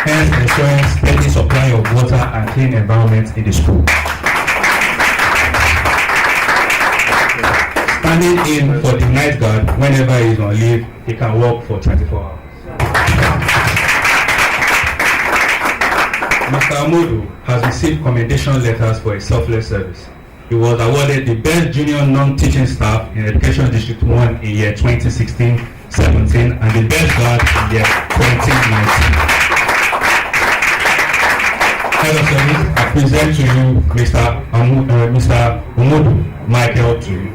S5: hence ensuring steady supply of water and clean environment in the school. Standing in for the night guard whenever he is on leave, he can work for 24 hours. Mr. Amadou has received commendation letters for his selfless service. He was awarded the Best Junior Non-Teaching Staff in Education District 1 in year 2016-17 and the Best Guard in year 2019. Head of Service, I present to you Mr. Amadou Michael to you.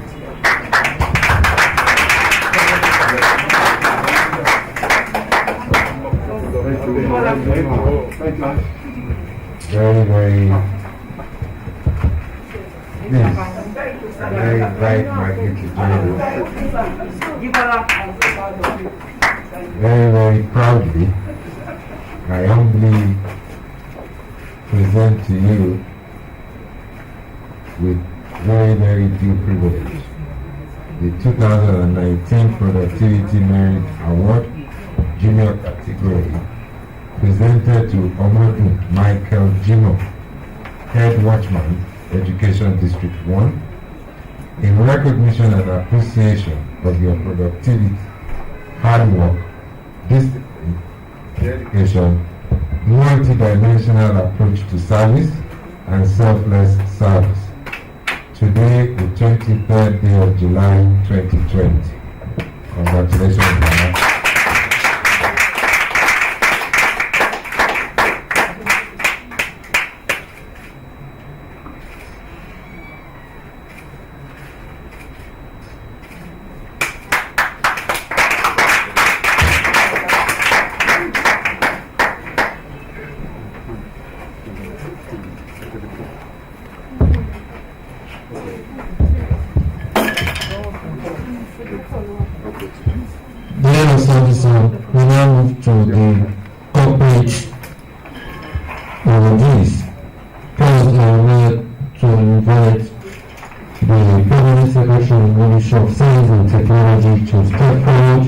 S10: Very please, I invite Maggie to join us. Very proudly, I humbly present to you with very due privilege the 2019 Productivity Merit Award, Junior Category, presented to Amadou Michael Jino, Head Watchman, Education District 1, In recognition and appreciation of your productivity, hard work, dedication, multi-dimensional approach to service, and selfless service. Today, the 23rd day of July 2020. Congratulations, Mama.
S9: The head of service we now move to the corporate release. First, I would like to invite the Permanent Secretary of the Ministry of Science and Technology to step forward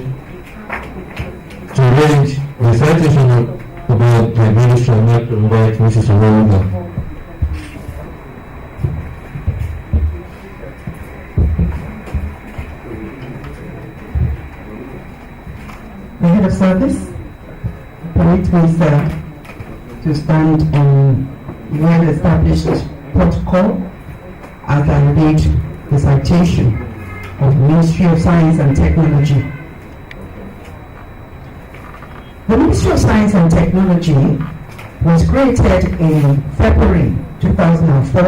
S9: to read the citation about the Ministry. I'd like to invite Mrs. Oroga.
S15: The head of service permit me, sir, to stand on well-established protocol as I read the citation of the Ministry of Science and Technology. The Ministry of Science and Technology was created in February 2004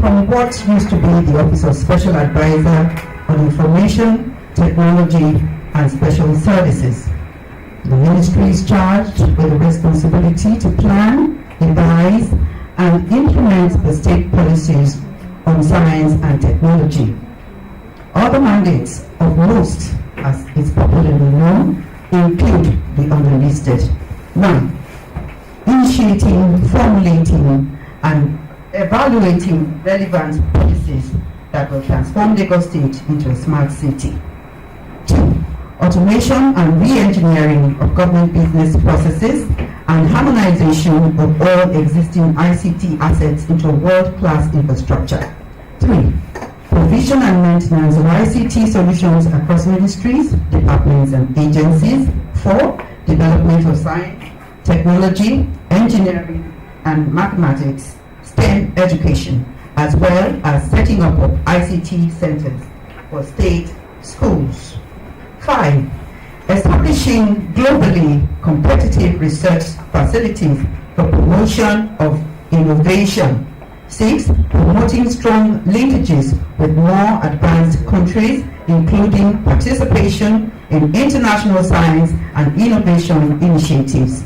S15: from what used to be the Office of Special Advisor on Information, Technology and Special Services. The ministry is charged with the responsibility to plan, devise, and implement the state policies on science and technology. Other mandates of most, as is popularly known, include the underlisted. 1. Initiating, formulating, and evaluating relevant policies that will transform Lagos State into a smart city. 2. Automation and re-engineering of government business processes and harmonization of all existing ICT assets into a world-class infrastructure. 3. Provision and maintenance of ICT solutions across ministries, departments and agencies. 4. Development of science, technology, engineering and mathematics, STEM education, as well as setting up of ICT centers for state schools. 5. Establishing globally competitive research facilities for promotion of innovation. 6. Promoting strong linkages with more advanced countries, including participation in international science and innovation initiatives.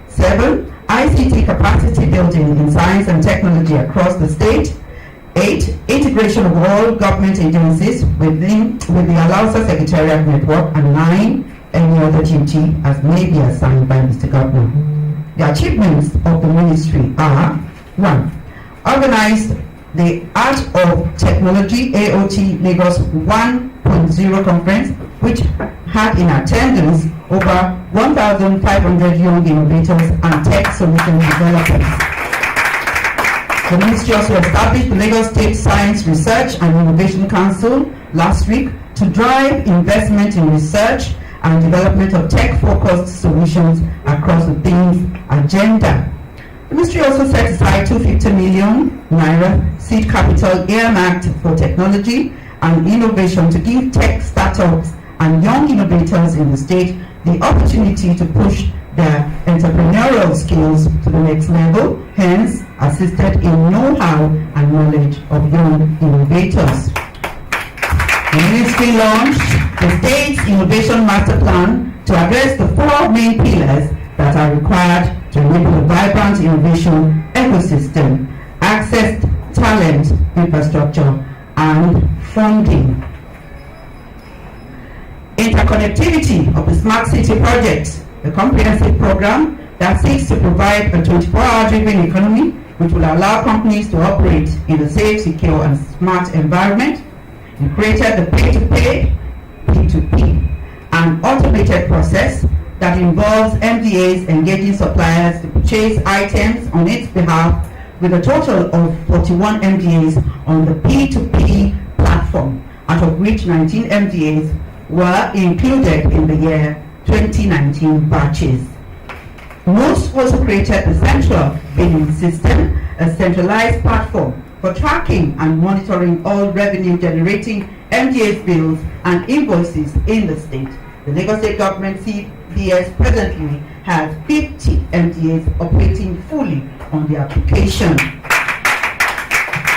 S15: 7. ICT capacity building in science and technology across the state. 8. Integration of all government agencies with the Alausa Secretariat Network. And 9. Any other duty as may be assigned by Mr. Governor. The achievements of the ministry are: 1. Organized the Art of Technology AOT Lagos 1.0 conference, which had in attendance over 1,500 young innovators and tech solution developers. The ministry also established the Lagos State Science Research and Innovation Council last week to drive investment in research and development of tech-focused solutions across the themes agenda. The ministry also set aside 250 million naira seed capital earmarked for technology and innovation to give tech startups and young innovators in the state the opportunity to push their entrepreneurial skills to the next level, hence assisted in know-how and knowledge of young innovators. The ministry launched the State's Innovation Master Plan to address the 4 main pillars that are required to enable a vibrant innovation ecosystem: access, talent, infrastructure, and funding. Interconnectivity of the Smart City Project, a comprehensive program that seeks to provide a 24-hour driven economy which will allow companies to operate in a safe, secure, and smart environment. It created the pay-to-pay, P2P, an automated process that involves MDAs engaging suppliers to purchase items on its behalf, with a total of 41 MDAs on the P2P platform. platform, out of which 19 MDAs were included in the year 2019 batches. Most also created the Central Billing System, a centralized platform for tracking and monitoring all revenue-generating MDAs bills and invoices in the state. The Lagos State Government CBS presently has 50 MDAs operating fully on the application.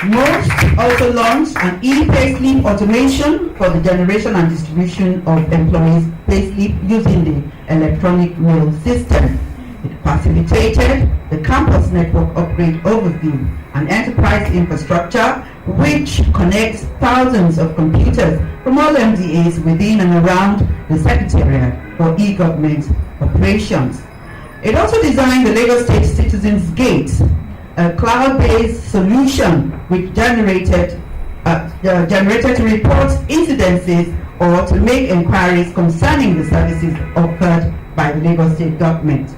S15: Most also launched an e-payslip automation for the generation and distribution of employees' payslip using the electronic mail system. It facilitated the campus network upgrade overview, an enterprise infrastructure which connects thousands of computers from all MDAs within and around the Secretariat for e-government operations. It also designed the Lagos State Citizens Gate, a cloud-based solution which generated to report incidences or to make inquiries concerning the services offered by the Lagos State government.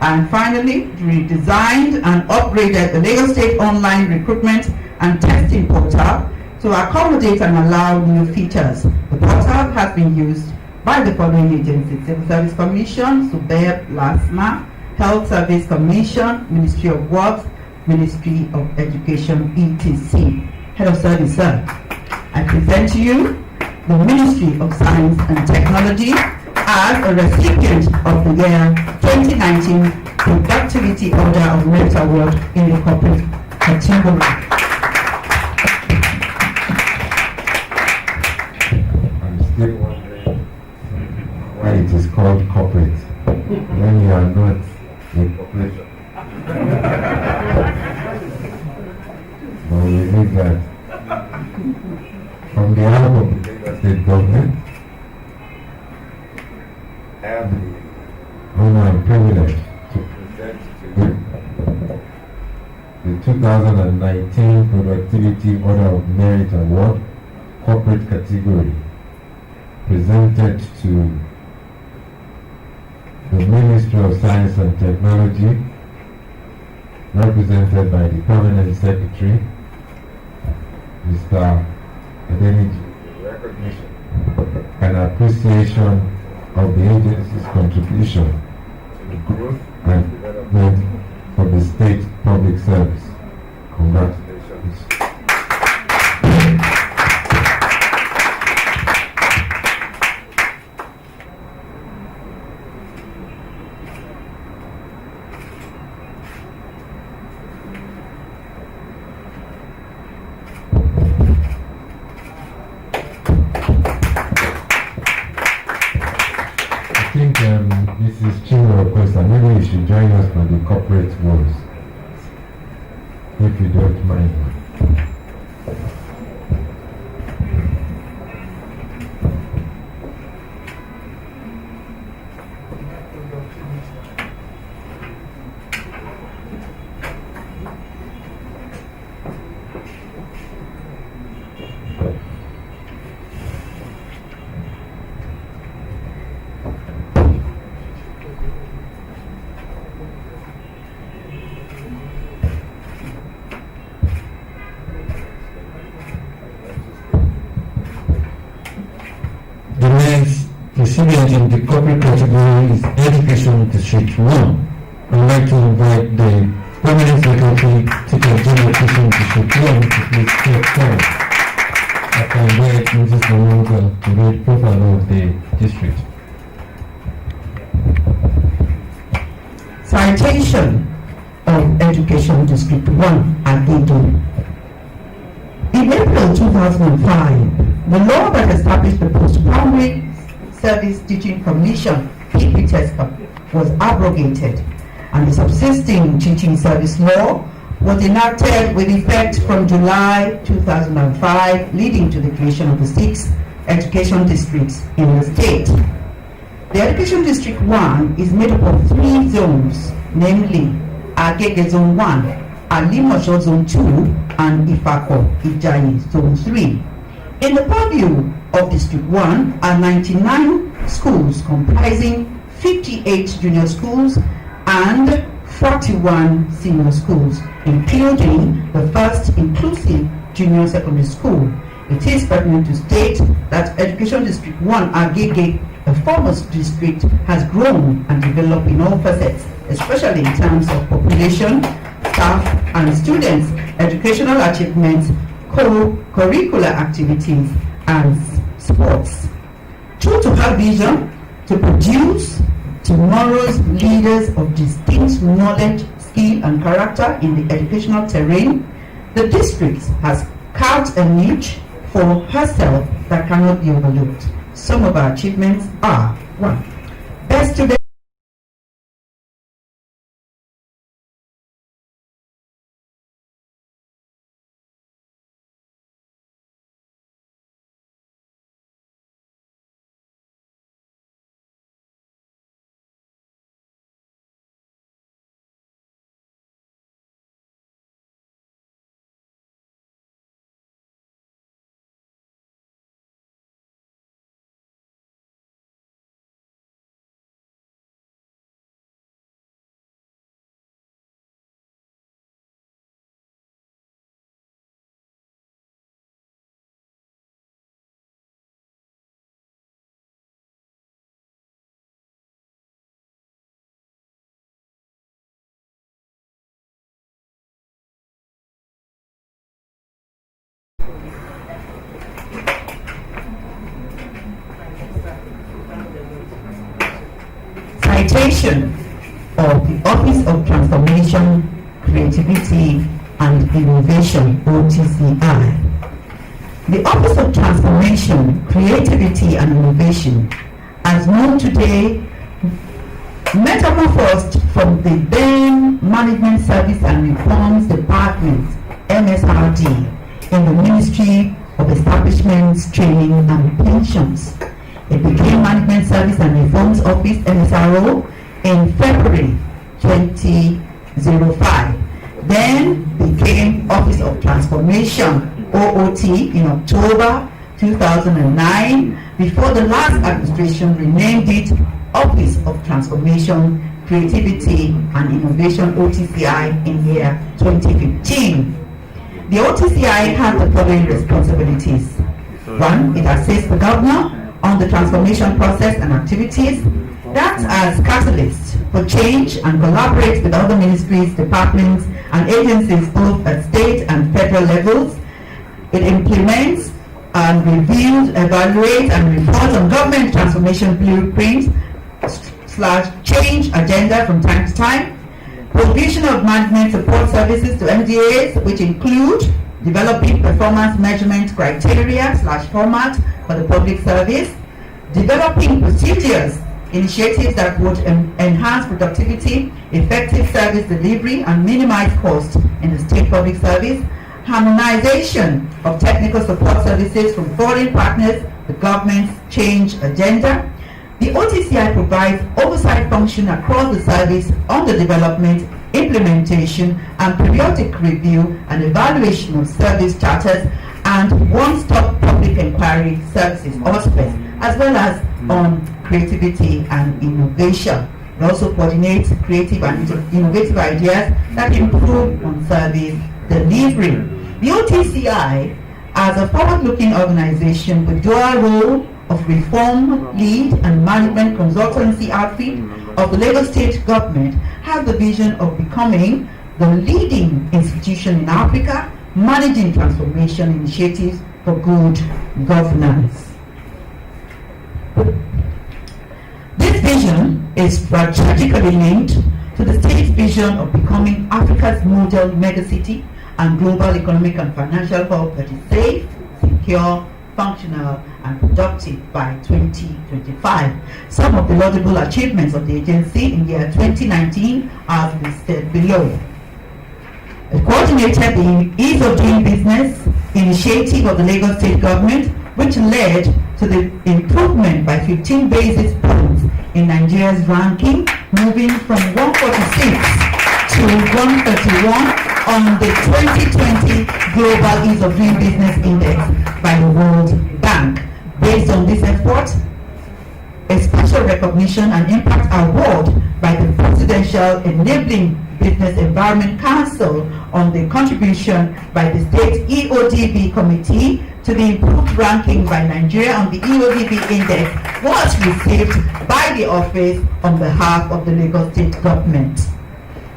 S15: And finally, redesigned and upgraded the Lagos State online recruitment and testing portal to accommodate and allow new features. The portal has been used by the following agencies: Civil Service Commission, SUBEB, LASMA, Health Service Commission, Ministry of Works, Ministry of Education, etc. Head of Service, sir, I present to you the Ministry of Science and Technology as a recipient of the year 2019 Productivity Order of Merit Award in the corporate category.
S10: I'm still wondering why it is called corporate when you are not a corporation. But we leave that. On behalf of the Lagos State government, I have the honor and privilege to present to you the 2019 Productivity Order of Merit Award, corporate category, presented to the Ministry of Science and Technology, represented by the Permanent Secretary, Mr. Adeniji. Recognition and appreciation of the agency's contribution to the growth and development of the state public service. Congratulations. Mrs. Chinwe Costa, maybe you should join us for the corporate words, if you don't mind.
S9: Recipient in the corporate category is Education District 1. I'd like to invite the Permanent Secretary to continue Education District 1 to please step forward. I can invite Mrs. Mamunga to read profile of the district.
S15: Citation of Education District 1 at Edo. In April 2005, the law that established the Post-Primary Service Teaching Commission (PPTESCA) was abrogated, and the subsisting teaching service law was enacted with effect from July 2005, leading to the creation of the 6 education districts in the state. The Education District 1 is made up of 3 zones, namely Agege Zone 1, Alimosho Zone 2, and Ifako Ijayi Zone 3. In the purview of District 1 are 99 schools comprising 58 junior schools and 41 senior schools, including the first inclusive junior secondary school. It is pertinent to state that Education District 1, Agege, a former district, has grown and developed in all facets, especially in terms of population, staff, and students, educational achievements, co-curricular activities, and sports. True to her vision to produce tomorrow's leaders of distinct knowledge, skill, and character in the educational terrain, the district has carved a niche for herself that cannot be overlooked. Some of our achievements are: 1. Best student citation of the Office of Transformation, Creativity and Innovation, OTCI. The Office of Transformation, Creativity and Innovation, as known today, metamorphosed from the then Management Service and Reforms Department, MSRD, in the Ministry of Establishments, Training and Pensions. It became Management Service and Reforms Office, MSRO, in February 2005. Then became Office of Transformation, OOT, in October 2009, before the last administration renamed it Office of Transformation, Creativity and Innovation, OTCI, in year 2015. The OTCI has the following responsibilities. 1. It assists the governor on the transformation process and activities, that as catalyst for change, and collaborates with other ministries, departments, and agencies both at state and federal levels. It implements and reviews, evaluates, and reports on government transformation blueprints / change agenda from time to time. Provision of management support services to MDAs, which include developing performance measurement criteria / format for the public service, developing procedures, initiatives that would enhance productivity, effective service delivery, and minimize costs in the state public service, harmonization of technical support services from foreign partners, the government's change agenda. The OTCI provides oversight function across the service on the development, implementation, and periodic review and evaluation of service charters and one-stop public inquiry services, OSPES, as well as on creativity and innovation. It also coordinates creative and innovative ideas that improve on service delivery. The OTCI, as a forward-looking organization with dual role of reform, lead, and management consultancy outfit of the Lagos State government, has the vision of becoming the leading institution in Africa, managing transformation initiatives for good governance. This vision is strategically linked to the state's vision of becoming Africa's model megacity and global economic and financial hub that is safe, secure, functional, and productive by 2025. Some of the laudable achievements of the agency in the year 2019 are listed below. It coordinated the Ease of Doing Business initiative of the Lagos State government, which led to the improvement by 15 basis points in Nigeria's ranking, moving from 146 to 131 on the 2020 Global Ease of Doing Business Index by the World Bank. Based on this effort, a special recognition and impact award by the Presidential Enabling Business Environment Council on the contribution by the State EODB Committee to the improved ranking by Nigeria on the EODB index was received by the office on behalf of the Lagos State government.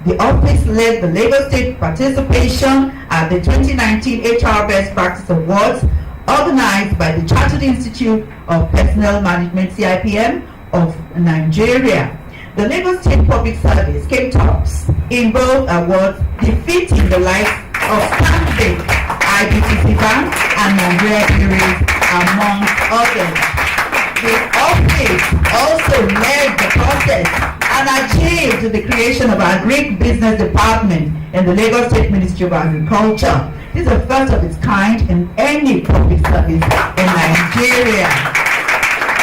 S15: The office led the Lagos State participation at the 2019 HR Best Practice Awards organized by the Chartered Institute of Personnel Management (CIPM) of Nigeria. The Lagos State Public Service came tops in both awards, defeating the likes of Stanbic, IBTC Bank, and Nigeria Breweries, among others. The office also led the process and achieved the creation of our Agri Business Department in the Lagos State Ministry of Agriculture. This is the first of its kind in any public service in Nigeria.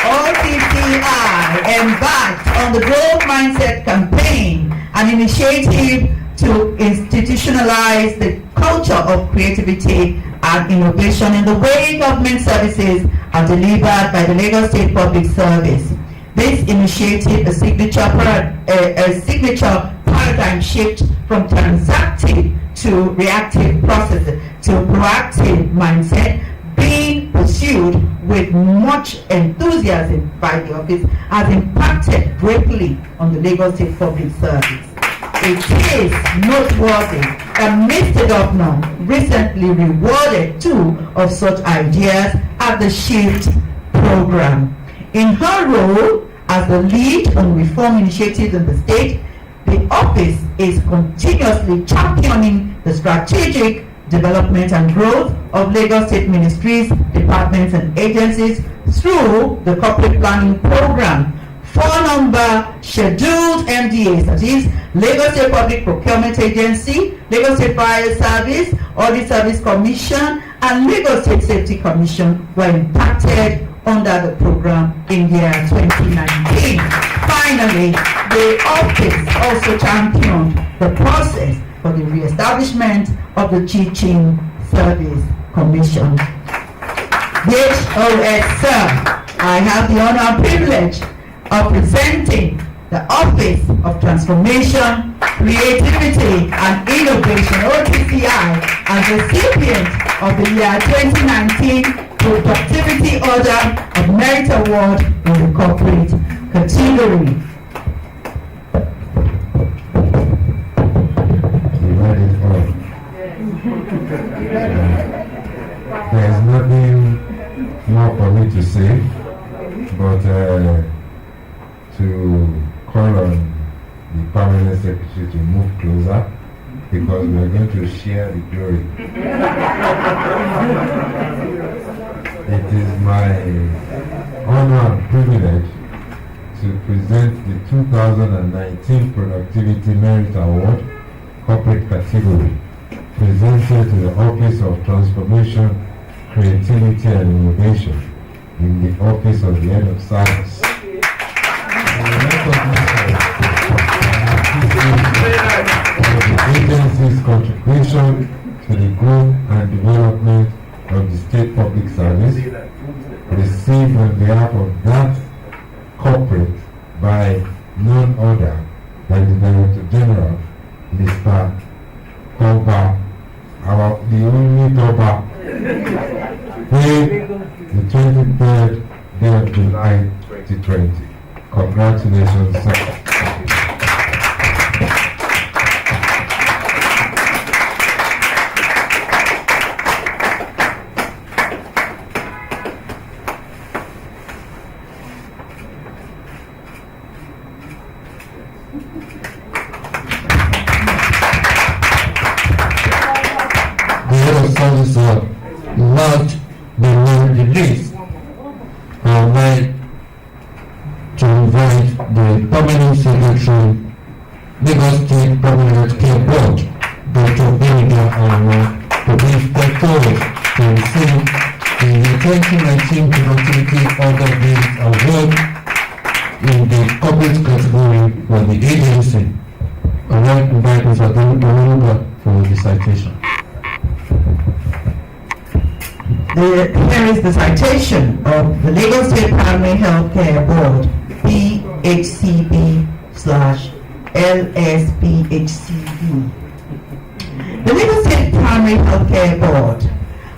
S15: OCCI embarked on the Growth Mindset Campaign, an initiative to institutionalize the culture of creativity and innovation in the way government services are delivered by the Lagos State Public Service. This initiative, a signature paradigm shift from transactive to reactive processes to proactive mindset, being pursued with much enthusiasm by the office, has impacted greatly on the Lagos State Public Service. It is noteworthy that Mr. Governor recently rewarded 2 of such ideas at the SHIFT program. In her role as the lead on reform initiatives in the state, the office is continuously championing the strategic development and growth of Lagos State ministries, departments, and agencies through the corporate planning program. 4-number scheduled MDAs, that is Lagos State Public Procurement Agency, Lagos State Fire Service, Audit Service Commission, and Lagos State Safety Commission were impacted under the program in the year 2019. Finally, the office also championed the process for the re-establishment of the Teaching Service Commission. HOS, sir, I have the honor and privilege of presenting the Office of Transformation, Creativity and Innovation, OTCI, as recipient of the year 2019 Productivity Order of Merit Award in the corporate category.
S10: There is nothing more for me to say, but to call on the permanent secretary to move closer, because we are going to share the glory. It is my honor and privilege to present the 2019 Productivity Merit Award, corporate category, presented to the Office of Transformation, Creativity and Innovation in the Office of the Head of Science. The agency's contribution to the growth and development of the state public service, received on behalf of that corporate by none other than the Director General, Mr. Toba, the only Toba, the 23rd day of July 2020. Congratulations, sir.
S9: Last but not the least, I would like to invite the permanent secretary, Lagos State Permanent Care Board, Dr. Benida Awo, to be forward to receive the 2019 Productivity Order Based Award in the corporate category for the agency. I would like to invite Mr. Benida for the citation.
S15: Here is the citation of the Lagos State Primary Healthcare Board, PHCB/LSPHCB. The Lagos State Primary Healthcare Board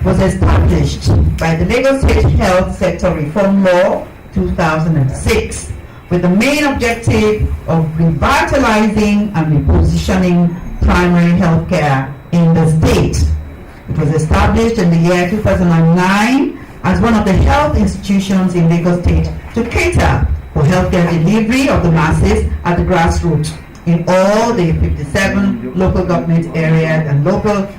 S15: was established by the Lagos State Health Sector Reform Law 2006 with the main objective of revitalizing and repositioning primary health care in the state. It was established in the year 2009 as one of the health institutions in Lagos State to cater for healthcare delivery of the masses at the grassroots in all the 57 local government areas and local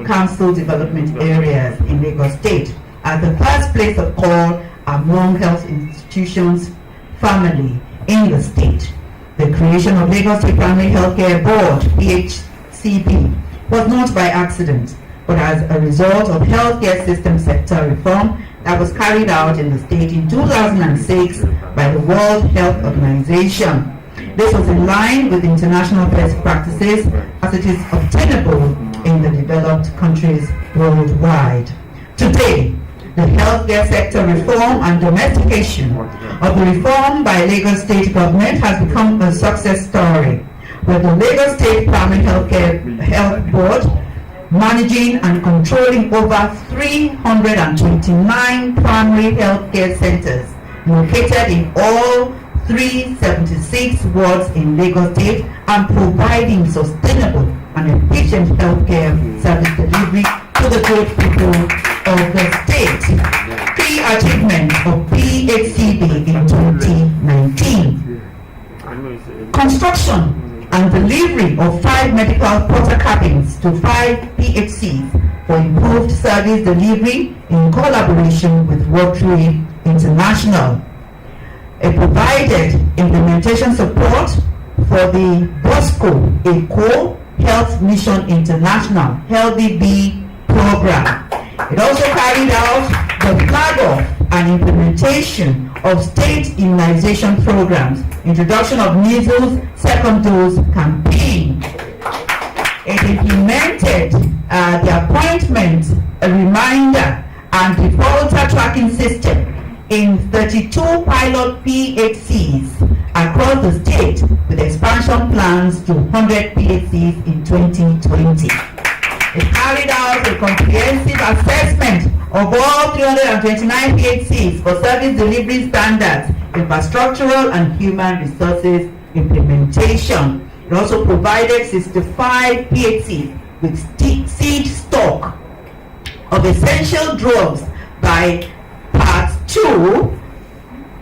S15: council development areas in Lagos State as the first place of call among health institutions family in the state. The creation of Lagos State Primary Healthcare Board, PHCB, was not by accident, but as a result of healthcare system sector reform that was carried out in the state in 2006 by the World Health Organization. This was in line with international best practices as it is obtainable in the developed countries worldwide. Today, the healthcare sector reform and domestication of the reform by Lagos State government has become a success story, with the Lagos State Primary Health Board managing and controlling over 329 primary healthcare centers located in all 376 wards in Lagos State and providing sustainable and efficient healthcare service delivery to the good people of the state. Key achievement of PHCB in 2019. Construction and delivery of 5 medical porter cabins to 5 PHCs for improved service delivery in collaboration with Rotary International. It provided implementation support for the Bosco Eco Health Mission International Healthy Bee program. It also carried out the flag off and implementation of state immunization programs, introduction of measles second dose campaign. It implemented the appointment, a reminder, and defaulter tracking system in 32 pilot PHCs across the state with expansion plans to 100 PHCs in 2020. It carried out a comprehensive assessment of all 329 PHCs for service delivery standards, infrastructural and human resources implementation. It also provided 65 PHCs with seed stock of essential drugs by Part 2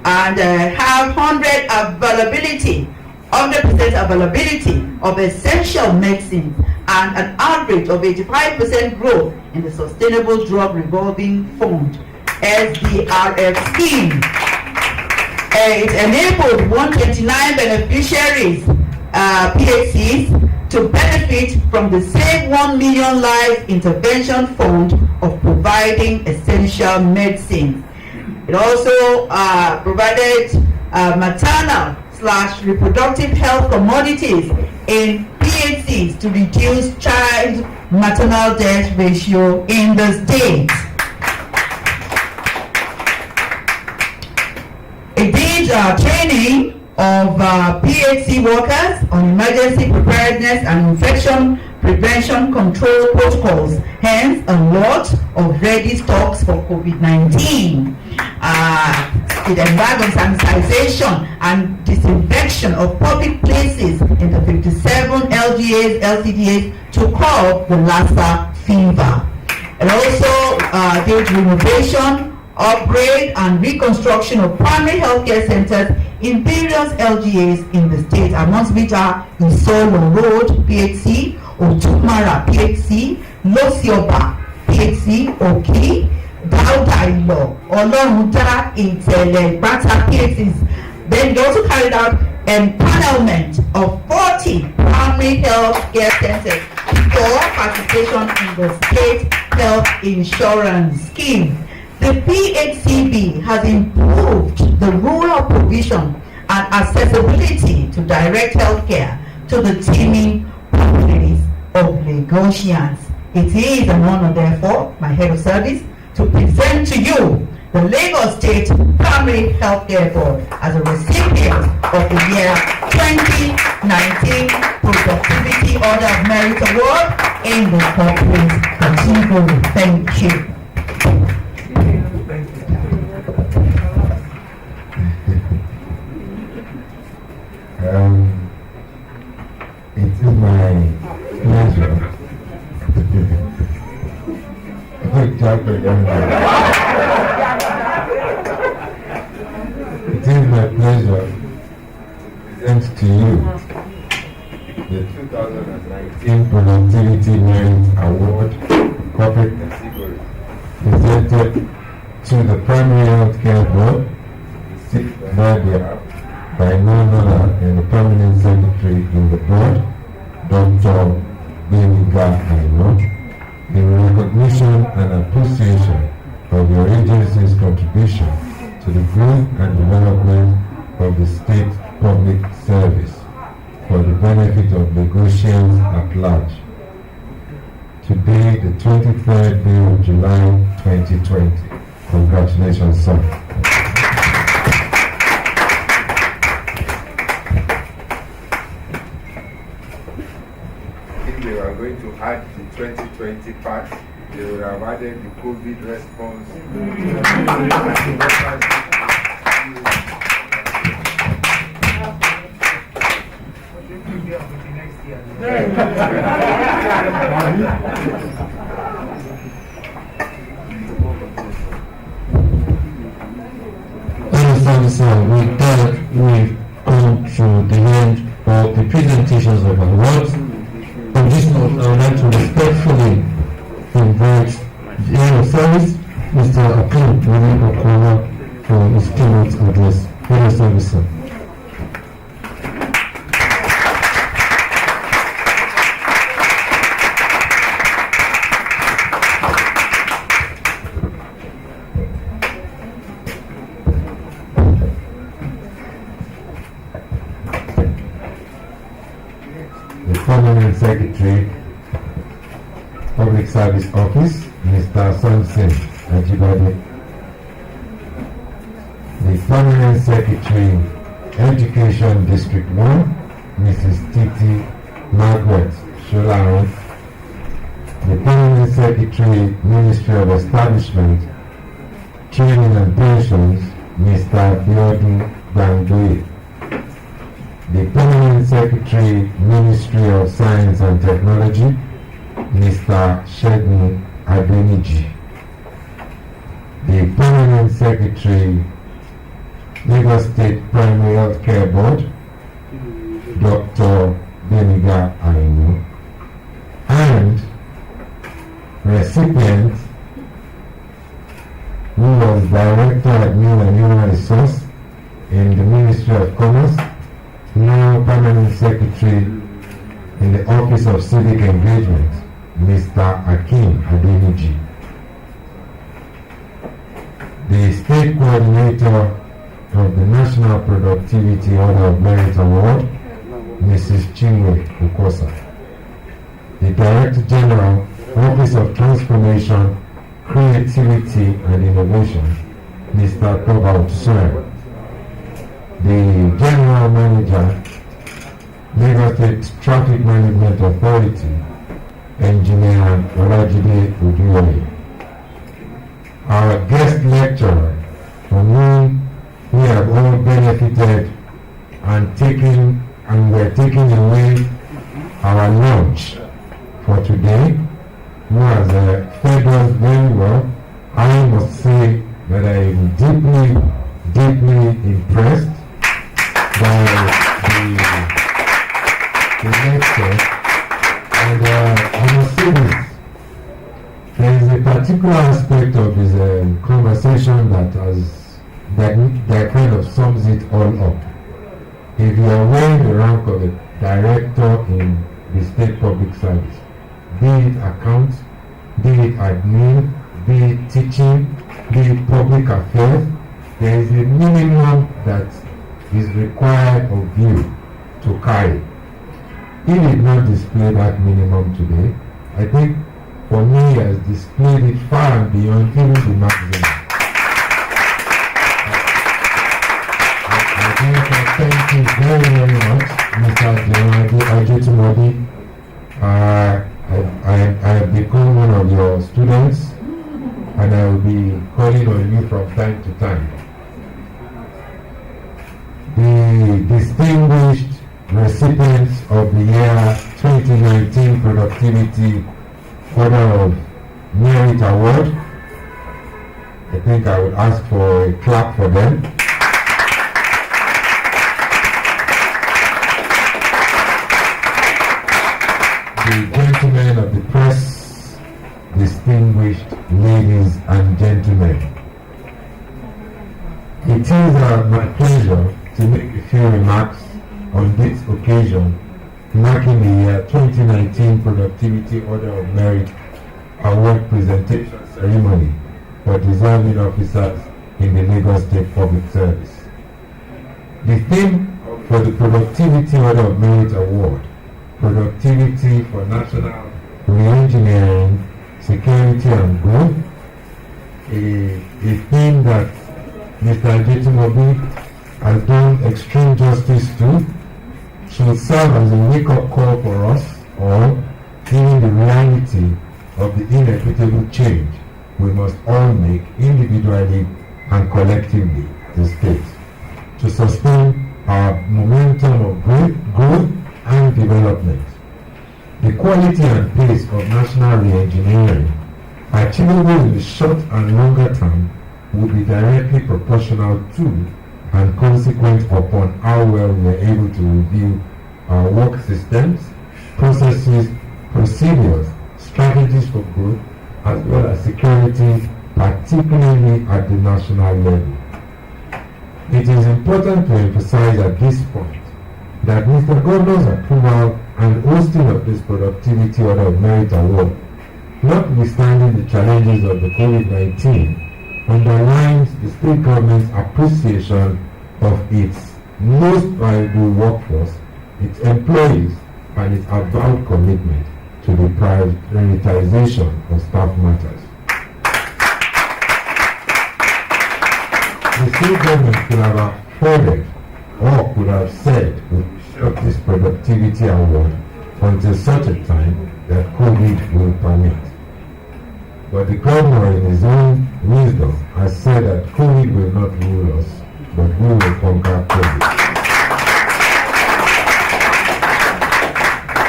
S15: and have 100% availability of essential medicines and an average of 85% growth in the Sustainable Drug Revolving Fund SDRF scheme. It enabled 129 beneficiaries, PHCs, to benefit from the Save 1 Million Lives Intervention Fund of providing essential medicines. It also provided maternal/reproductive health commodities in PHCs to reduce child maternal death ratio in the state. It did training of PHC workers on emergency preparedness and infection prevention control protocols, hence a lot of ready stocks for COVID-19. It embarked on sanitization and disinfection of public places in the 57 LGAs, LCDAs to curb the Lassa fever. It also did renovation, upgrade and reconstruction of primary healthcare centers in various LGAs in the state, amongst which are Isolo Road, PHC, Otumara, PHC, Losioba, PHC, Oki, Daudailo, Olorunda, Itele, Bata, PHCs. Then they also carried out empanelment of 40 primary healthcare centers for participation in the state health insurance scheme. The PHCB has improved the rural provision and accessibility to direct healthcare to the teeming populace of Lagosians. It is an honor, therefore, my head of service, to present to you the Lagos State Primary Healthcare Board as a recipient of the year 2019 Productivity Order of Merit Award in the corporate category. Thank you.
S10: It is my pleasure. It is my pleasure to present to you the 2019 Productivity Merit Award corporate category presented to the Primary Healthcare Board, received by none other than the Permanent Secretary in the Board, Dr. Beniga Aino, in recognition and appreciation of your agency's contribution to the growth and development of the state public service for the benefit of Lagosians at large. Today, the 23rd day of July 2020. Congratulations, sir.
S4: If they were going to add the 2020 part, they would have added the COVID response.
S2: With that, we've come to the end of the presentations of awards. On this note, I would like to respectfully invite the head of service, Mr. Akin Okoma, for his keynote address. Head of service, sir.
S10: Permanent Secretary, Public Service Office, Mr. Samson Ajibade. The Permanent Secretary, Education District 1, Mrs. Titi Margaret Sholaran. The Permanent Secretary, Ministry of Establishment, Training and Pensions, Mr. Biodun Bangui. The Permanent Secretary, Ministry of Science and Technology, Mr. Shegun Adeniji. The Permanent Secretary, Lagos State Primary Healthcare Board, Dr. Beniga Aino. And recipient, who was Director at New and Human Resource in the Ministry of Commerce, now Permanent Secretary in the Office of Civic Engagement, Mr. Akin Adeniji. The State Coordinator of the National Productivity Order of Merit Award, Mrs. Chinwe Ukosa. The Director General, Office of Transformation, Creativity and Innovation, Mr. Toba Otsuer. The General Manager, Lagos State Traffic Management Authority, Engineer Olajide Uduoye. Our guest lecturer, from whom we have all benefited and we're taking away our lunch for today, who has fed us very well. I must say that I am deeply, deeply impressed by the lecture, and I must say this. There is a particular aspect of his conversation that kind of sums it all up. If you are wearing the rank of a director in the state public service, be it accounts, be it admin, be it teaching, be it public affairs, there is a minimum that is required of you to carry. He did not display that minimum today. I think for me he has displayed it far and beyond even the maximum. Thank you very, very much, Mr. Ajetumodi. I become one of your students, and I will be calling on you from time to time. The distinguished recipients of the year 2019 Productivity Order of Merit Award, I think I would ask for a clap for them. The gentlemen of the press, distinguished ladies and gentlemen, it is my pleasure to make a few remarks on this occasion, marking the year 2019 Productivity Order of Merit Award presentation ceremony for deserving officers in the Lagos State Public Service. The theme for the Productivity Order of Merit Award, Productivity for National Re-engineering, Security and Growth, a theme that Mr. Ajitimobi has done extreme justice to, should serve as a wake-up call for us all, given the reality of the inequitable change we must all make individually and collectively as a state to sustain our momentum of growth and development. The quality and pace of national re-engineering, achievable in the short and longer term, will be directly proportional to and consequent upon how well we are able to review our work systems, processes, procedures, strategies for growth, as well as security, particularly at the national level. It is important to emphasize at this point that Mr. Governor's approval and hosting of this Productivity Order of Merit Award, notwithstanding the challenges of the COVID-19, underlines the state government's appreciation of its most valuable workforce, its employees, and its avowed commitment to the prioritization of staff matters. The state government could have afforded or could have said we shut this productivity award until such a time that COVID will permit. But the governor, in his own wisdom, has said that COVID will not rule us, but we will conquer COVID.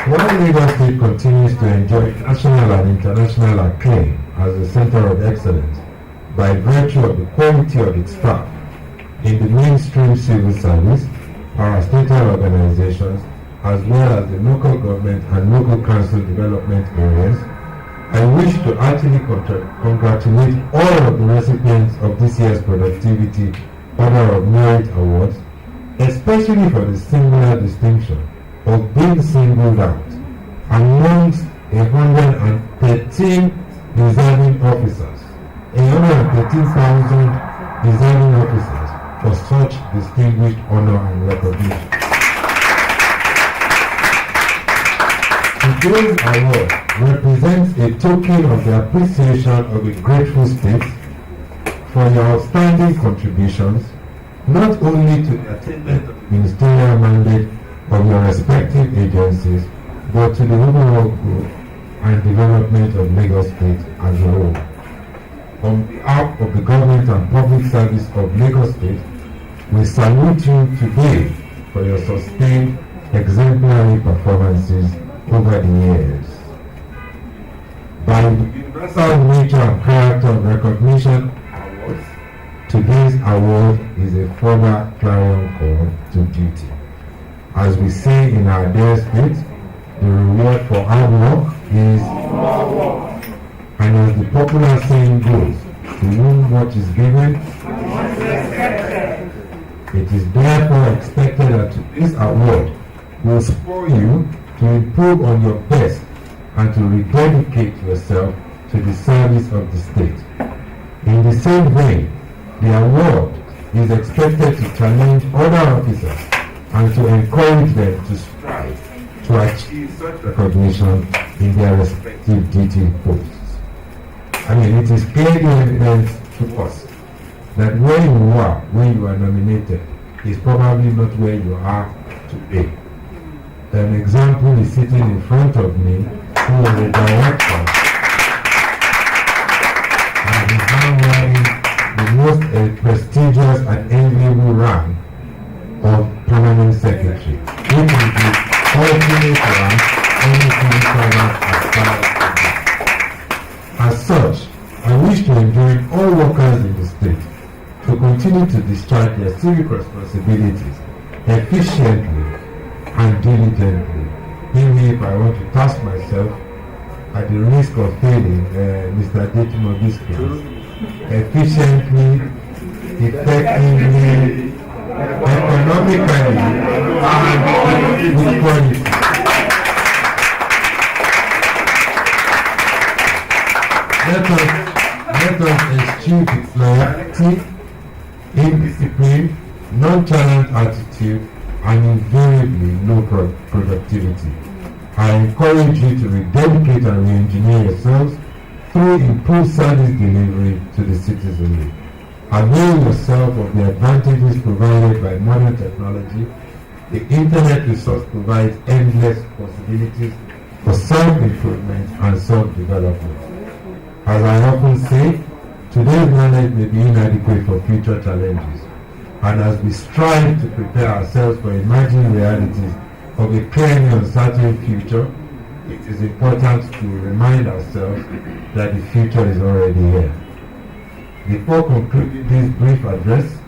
S10: While Lagos State continues to enjoy national and international acclaim as a center of excellence by virtue of the quality of its staff in the mainstream civil service, parastatal organizations, as well as the local government and local council development areas, I wish to heartily congratulate all of the recipients of this year's Productivity Order of Merit Awards, especially for the singular distinction of being singled out amongst 113 deserving officers, 113,000 deserving officers for such distinguished honor and recognition. Today's award represents a token of the appreciation of a grateful state for your outstanding contributions, not only to the attainment of the ministerial mandate of your respective agencies, but to the overall growth and development of Lagos State as a whole. On behalf of the government and public service of Lagos State, we salute you today for your sustained exemplary performances over the years. By the universal nature and character of recognition awards, today's award is a further clarion call to duty. As we say in our dear state, the reward for hard work is and as the popular saying goes, to whom much is given, it is therefore expected that this award will spur you to improve on your best and to rededicate yourself to the service of the state. In the same vein, the award is expected to challenge other officers and to encourage them to strive to achieve such recognition in their respective duty posts. I mean, it is clearly evident to us that where you are when you are nominated is probably not where you are today. An example is sitting in front of me, who was a director such, I wish to enjoin all workers in the state to continue to discharge their civic responsibilities efficiently and diligently. Even if I want to task myself at the risk of failing Mr. Detimobi's class, efficiently, effectively, economically, and with quality. Let us eschew loyalty, indiscipline, nonchalant attitude, and invariably low productivity. I encourage you to rededicate and re-engineer yourselves through improved service delivery to the citizenry. Avail yourself of the advantages provided by modern technology. The internet resource provides endless possibilities for self-improvement and self-development. As I often say, today's knowledge may be inadequate for future challenges. And as we strive to prepare ourselves for emerging realities of a clearly uncertain future, it is important to remind ourselves that the future is already here. Before concluding this brief address,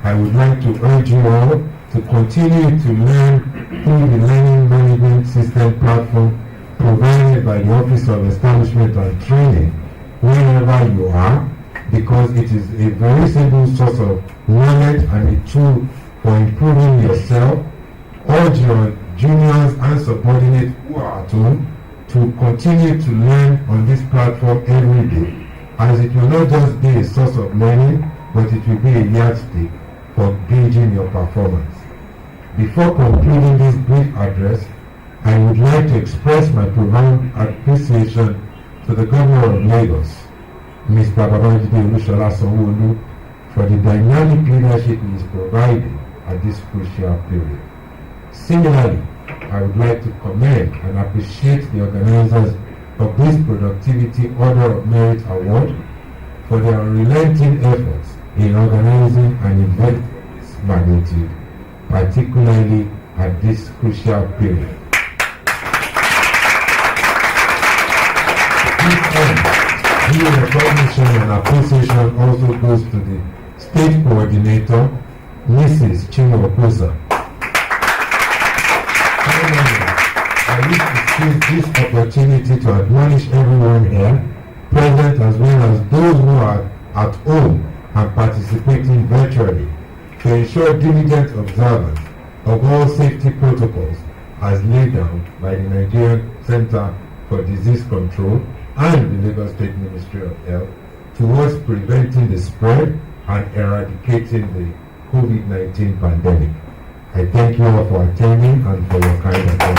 S10: I would like to urge you all to continue to learn through the learning management system platform provided by the Office of Establishment and Training wherever you are, because it is a very simple source of knowledge and a tool for improving yourself. Urge your juniors and subordinates who are at home to continue to learn on this platform every day, as it will not just be a source of learning, but it will be a yardstick for gauging your performance. Before concluding this brief address, I would like to express my profound appreciation to the Governor of Lagos, Mr. Babajide Olusola Sanwo-Olu, for the dynamic leadership he is providing at this crucial period. Similarly, I would like to commend and appreciate the organizers of this Productivity Order of Merit Award for their unrelenting efforts in organizing an event of this magnitude, particularly at this crucial period. Due recognition and appreciation also goes to the State Coordinator, Mrs. Chinwokosa. Finally, I wish to seize this opportunity to admonish everyone here, present as well as those who are at home and participating virtually, to ensure diligent observance of all safety protocols as laid down by the Nigerian Center for Disease Control and the Lagos State Ministry of Health towards preventing the spread and eradicating the COVID-19 pandemic. I thank you all for attending and for your kind attention.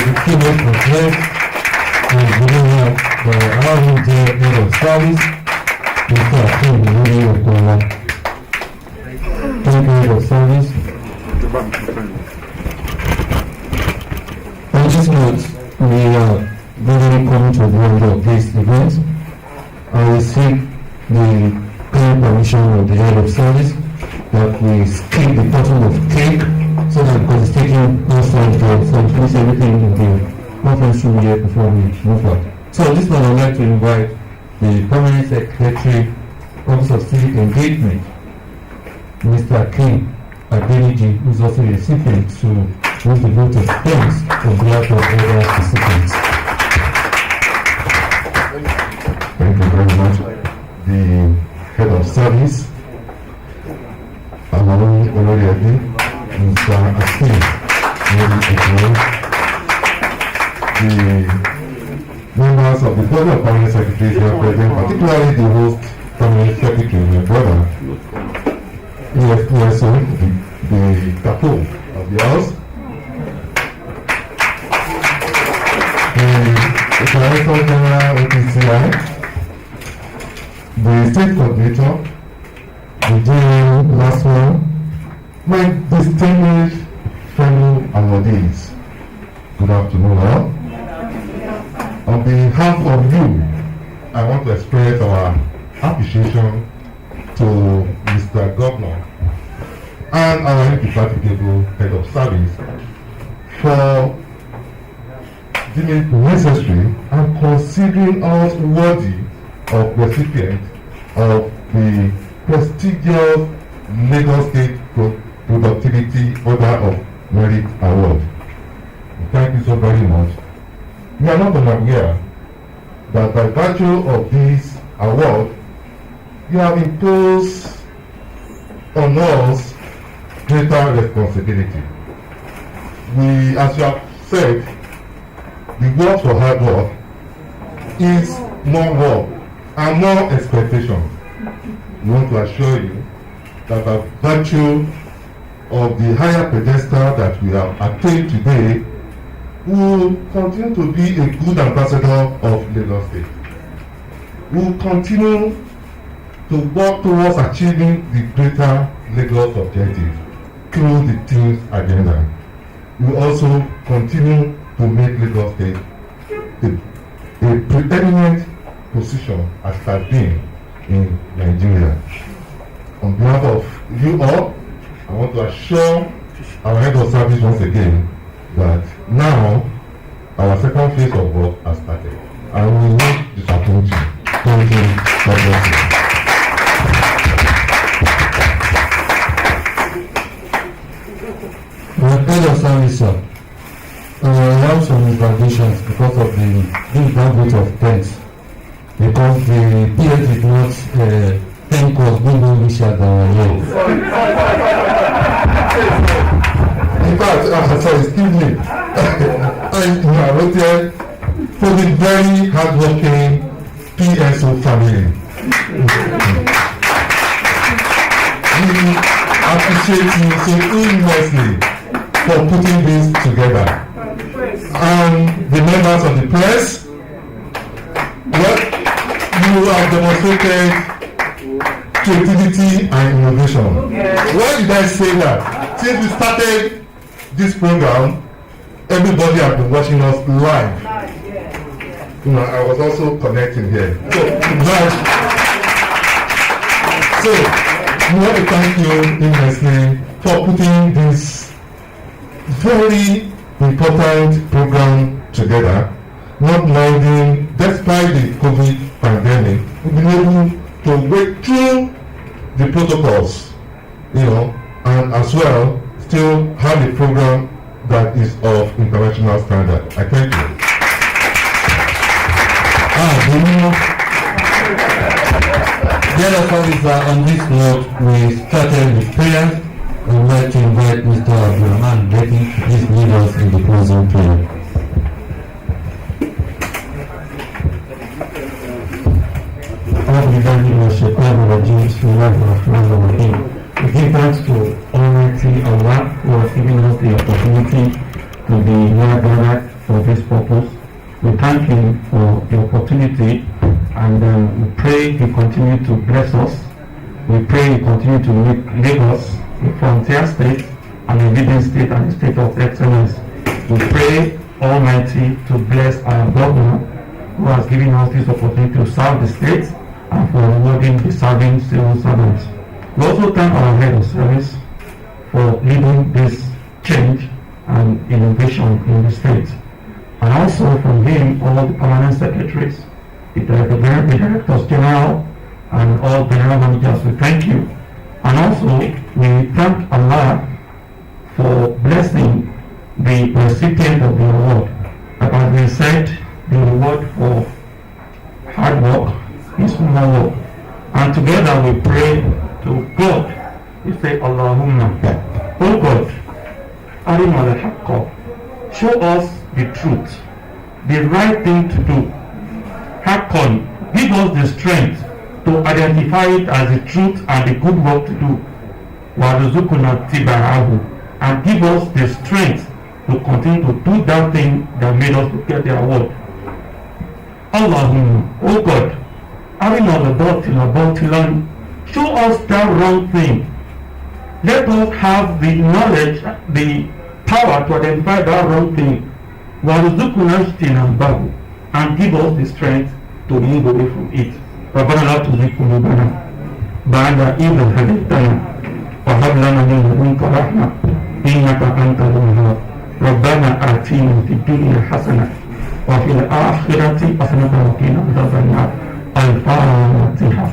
S10: The keynote address is within the head of service. Mr. Akin Wuri Okola, head of service. On this note, we are very coming to the end of this event. I will seek the kind permission of the head of service that we skip the bottom of cake so that because it's taking us time to finish everything in the conference room here before we move on. So this one I would like to invite the Permanent Secretary, Office of Civic Engagement, Mr. King Adeliji, who is also a recipient, to use the vote of thanks on behalf of other recipients.
S11: Thank you very much. The head of service, Amawoni Oloriade, Mr. Akin Wuri Okola, the members of the Board of Permanent Secretaries who are present, particularly the host Permanent Secretary, my brother, EFPSO, the capo of the House, the Director General OPCI, the State Coordinator, the GM last one, my distinguished fellow awardees. Good afternoon all. On behalf of you, I want to express our appreciation to Mr. Governor and our indefatigable head of service for deeming it necessary and considering us worthy of recipient of the prestigious Lagos State Productivity Order of Merit Award. Thank you so very much. We are not unaware that by virtue of this award, you have imposed on us greater responsibility. We, as you have said, the work for hard work is more work and more expectation. We want to assure you that by virtue of the higher pedestal that we have attained today, we will continue to be a good ambassador of Lagos State. We will continue to work towards achieving the greater Lagos objective through the team's agenda. We will also continue to make Lagos State a preeminent position as it has been in Nigeria. On behalf of you all, I want to assure our head of service once again that now our second phase of work has started. I will not disappoint you. Thank you. God bless you.
S2: Head of service, sir. I have some reservations because of the downgrade of thanks. Because the PS did not thank us when we wish at our role.
S11: In fact, sorry, excuse me. I wrote there for the very hardworking PSO family. We appreciate you so immensely for putting this together. And the members of the press, well, you have demonstrated creativity and innovation. Why did I say that? Since we started this program, everybody has been watching us live. You know, I was also connecting here. So we want to thank you immensely for putting this very important program together. Not minding, despite the COVID pandemic, we've been able to wait through the protocols, you know, and as well still have a program that is of international standard. I thank you.
S2: Dear officer, on this note, we started with prayer. I would like to invite Mr. Abdulrahman Betty to please lead us in the closing prayer. We give thanks to Almighty Allah who has given us the opportunity to be here gathered for this purpose. We thank Him for the opportunity and we pray He continue to bless us. We pray He continue to make Lagos a frontier state and a leading state and a state of excellence. We pray Almighty to bless our governor who has given us this opportunity to serve the state and for rewarding the serving civil servants. We also thank our head of service for leading this change and innovation in the state. And also from him, all the permanent secretaries, the directors general, and all general managers, we thank you. And also, we thank Allah for blessing the recipient of the award. But as we said, the reward for hard work is more work. And together we pray to God. We say, Allahumma, oh God, Arina al-Haqqa, show us the truth, the right thing to do. Haqqan, give us the strength to identify it as the truth and the good work to do. Warzuqna tiba'ahu, and give us the strength to continue to do that thing that made us to get the award. Allahumma, oh God, Arina al-Batilan, show us that wrong thing. Let us have the knowledge, the power to identify that wrong thing. And give us the strength to move away from it. ربنا لا تزغ قلوبنا بعد إذ هديتنا وهب لنا من
S6: من لدنك رحمة إنك أنت الوهاب ربنا آتنا في الدنيا حسنة وفي الآخرة حسنة وقنا عذاب النار الفاتحة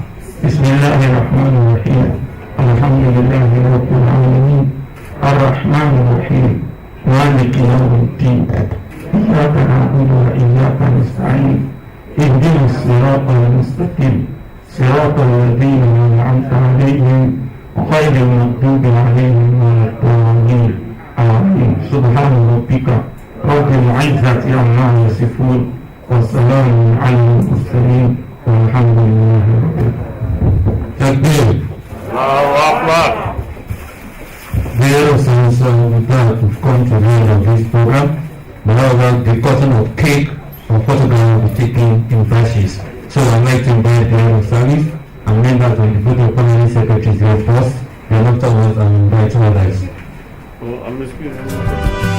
S6: بسم الله الرحمن الرحيم الحمد لله رب العالمين الرحمن الرحيم مالك يوم الدين إياك نعبد وإياك نستعين اهدنا الصراط المستقيم صراط الذين أنعمت عليهم غير المغضوب عليهم ولا الضالين آمين سبحان ربك رب العزة عما يصفون وسلام على المرسلين والحمد لله رب العالمين.
S3: Allahu Akbar.
S2: Dear friends, we're glad to come to the end of this program. Moreover, the cutting of cake or photograph will be taken in batches. So I'd like to invite the head of service and members of the Board of Permanent Secretaries here first, and afterwards I'll invite others.
S3: I'm excused.